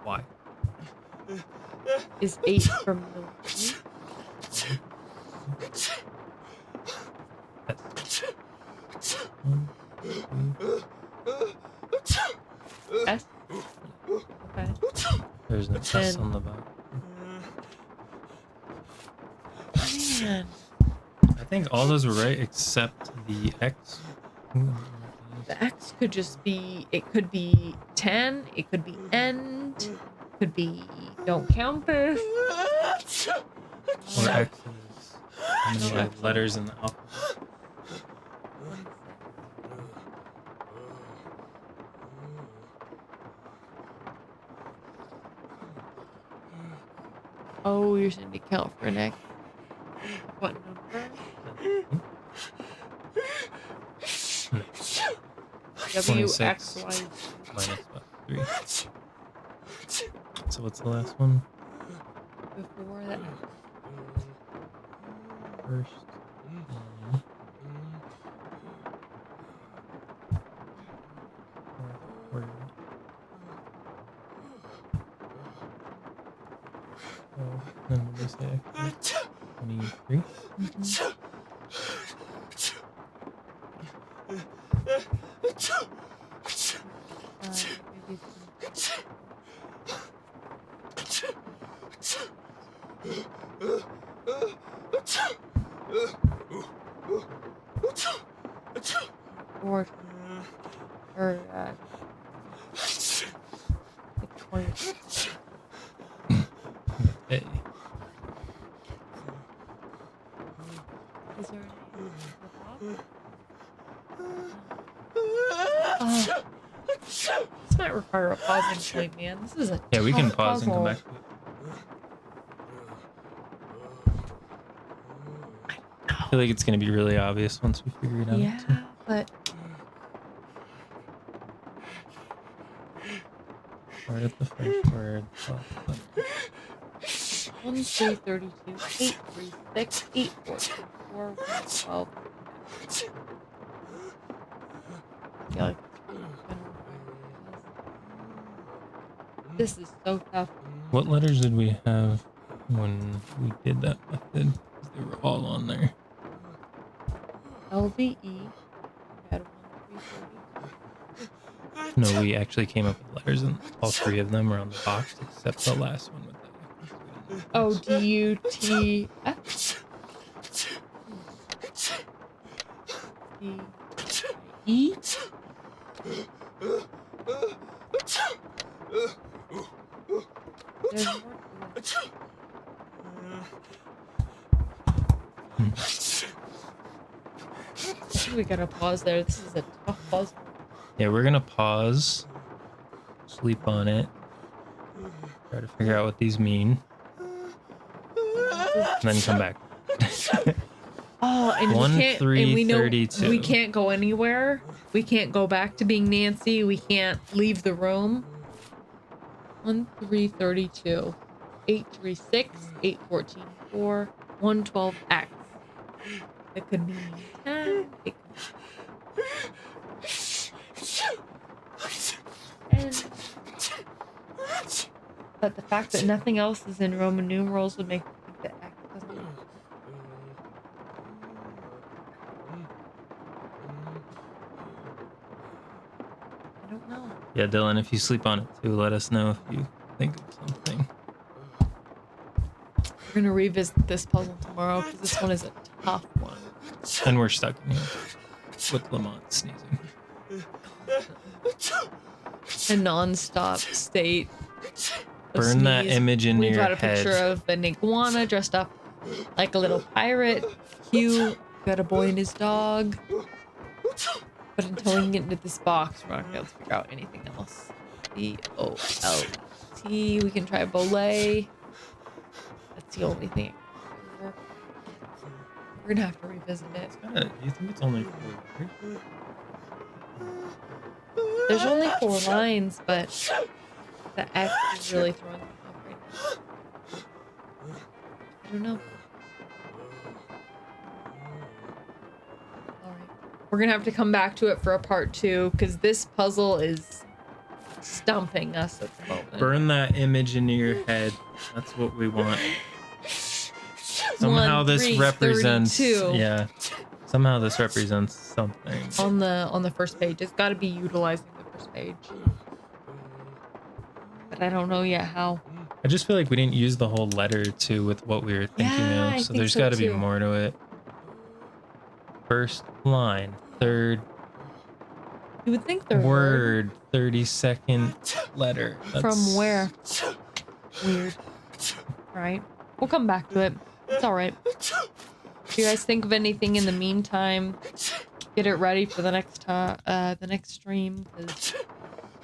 Why? Is 8 from the E? S? Okay. There's no S on the bottom. Man. I think all those were right except the X. The X could just be, it could be 10, it could be end, it could be don't count this. Or X is how many letters in the alphabet. Oh, you're saying to count for an X. What number? W, X, Y, minus what? 3. So what's the last one? before that. First. Word. Oh, then what did we say? 23? Or 20. Hey. Is there this might require a pausing point, man. This is a Yeah, we can tough pause and come puzzle. back to it. I feel like it's gonna be really obvious once we figure it out. Yeah, but Start at the first word. 1, 3, 32, 8, 3, 6, 8, 4, 4, 1, 12. I feel like this is so tough. What letters did we have when we did that method? 'Cause they were all on there. LVE. No, we actually came up with letters, and all 3 of them were on the box, except the last one with the O D-U-T-F. D-E. There's more to it. I think we gotta pause there. This is a tough puzzle. Yeah, we're gonna pause, sleep on it, try to figure out what these mean, and then come back. Oh, and 1, we can't, 3, and we know 32. we can't go anywhere. We can't go back to being Nancy. We can't leave the room. 1, 3, 32. 8, 3, 6. 8, 14, 4. 1, 12, X. It could mean 10. It could... And... But the fact that nothing else is in Roman numerals would make me think that X doesn't. I don't know. Yeah, Dylan, if you sleep on it too, let us know if you think of something. We're gonna revisit this puzzle tomorrow because this one is a tough one. And we're stuck in here with Lamont sneezing. A non-stop state. of Burn that sneeze. image into We've your got a head. picture of an iguana dressed up like a little pirate. Cute. Got a boy and his dog. But until we can get into this box, we're not gonna be able to figure out anything else. B-O-L-T. We can try Bolay. That's the only thing. We're gonna have to revisit it. Do you think it's only 4 letters? There's only 4 lines, but the X is really throwing me off right now. I don't know. We're gonna have to come back to it for a part 2 because this puzzle is stumping us at the moment. Burn that image into your head. That's what we want. Somehow this represents. 32. Yeah. Somehow this represents something. On the first page. It's got to be utilizing the first page. But I don't know yet how. I just feel like we didn't use the whole letter too with what we were thinking Yeah, I of. So think there's so got to be too. more to it. First line, third You would think they're word, 32nd letter. From where? Weird. Right. We'll come back to it. It's all right. If you guys think of anything in the meantime, get it ready for the next stream. 'Cause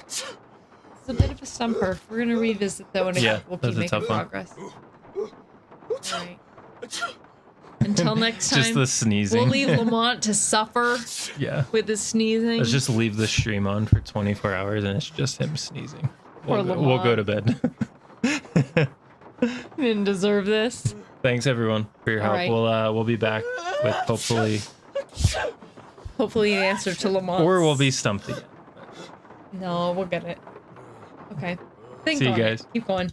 it's a bit of a stumper. We're gonna revisit though, and Yeah, we'll that's keep a making tough one. progress. All right. Until next time. Just the sneezing. We'll leave Lamont to suffer. Yeah. With his sneezing. Let's just leave the stream on for 24 hours and it's just him sneezing. Poor We'll go Lamont. to bed. You didn't deserve this. Thanks everyone for your All help. right. We'll be back with hopefully Hopefully an answer to Lamont. or we'll be stumped again. No, we'll get it. Okay. Think See you on it. guys. Keep going.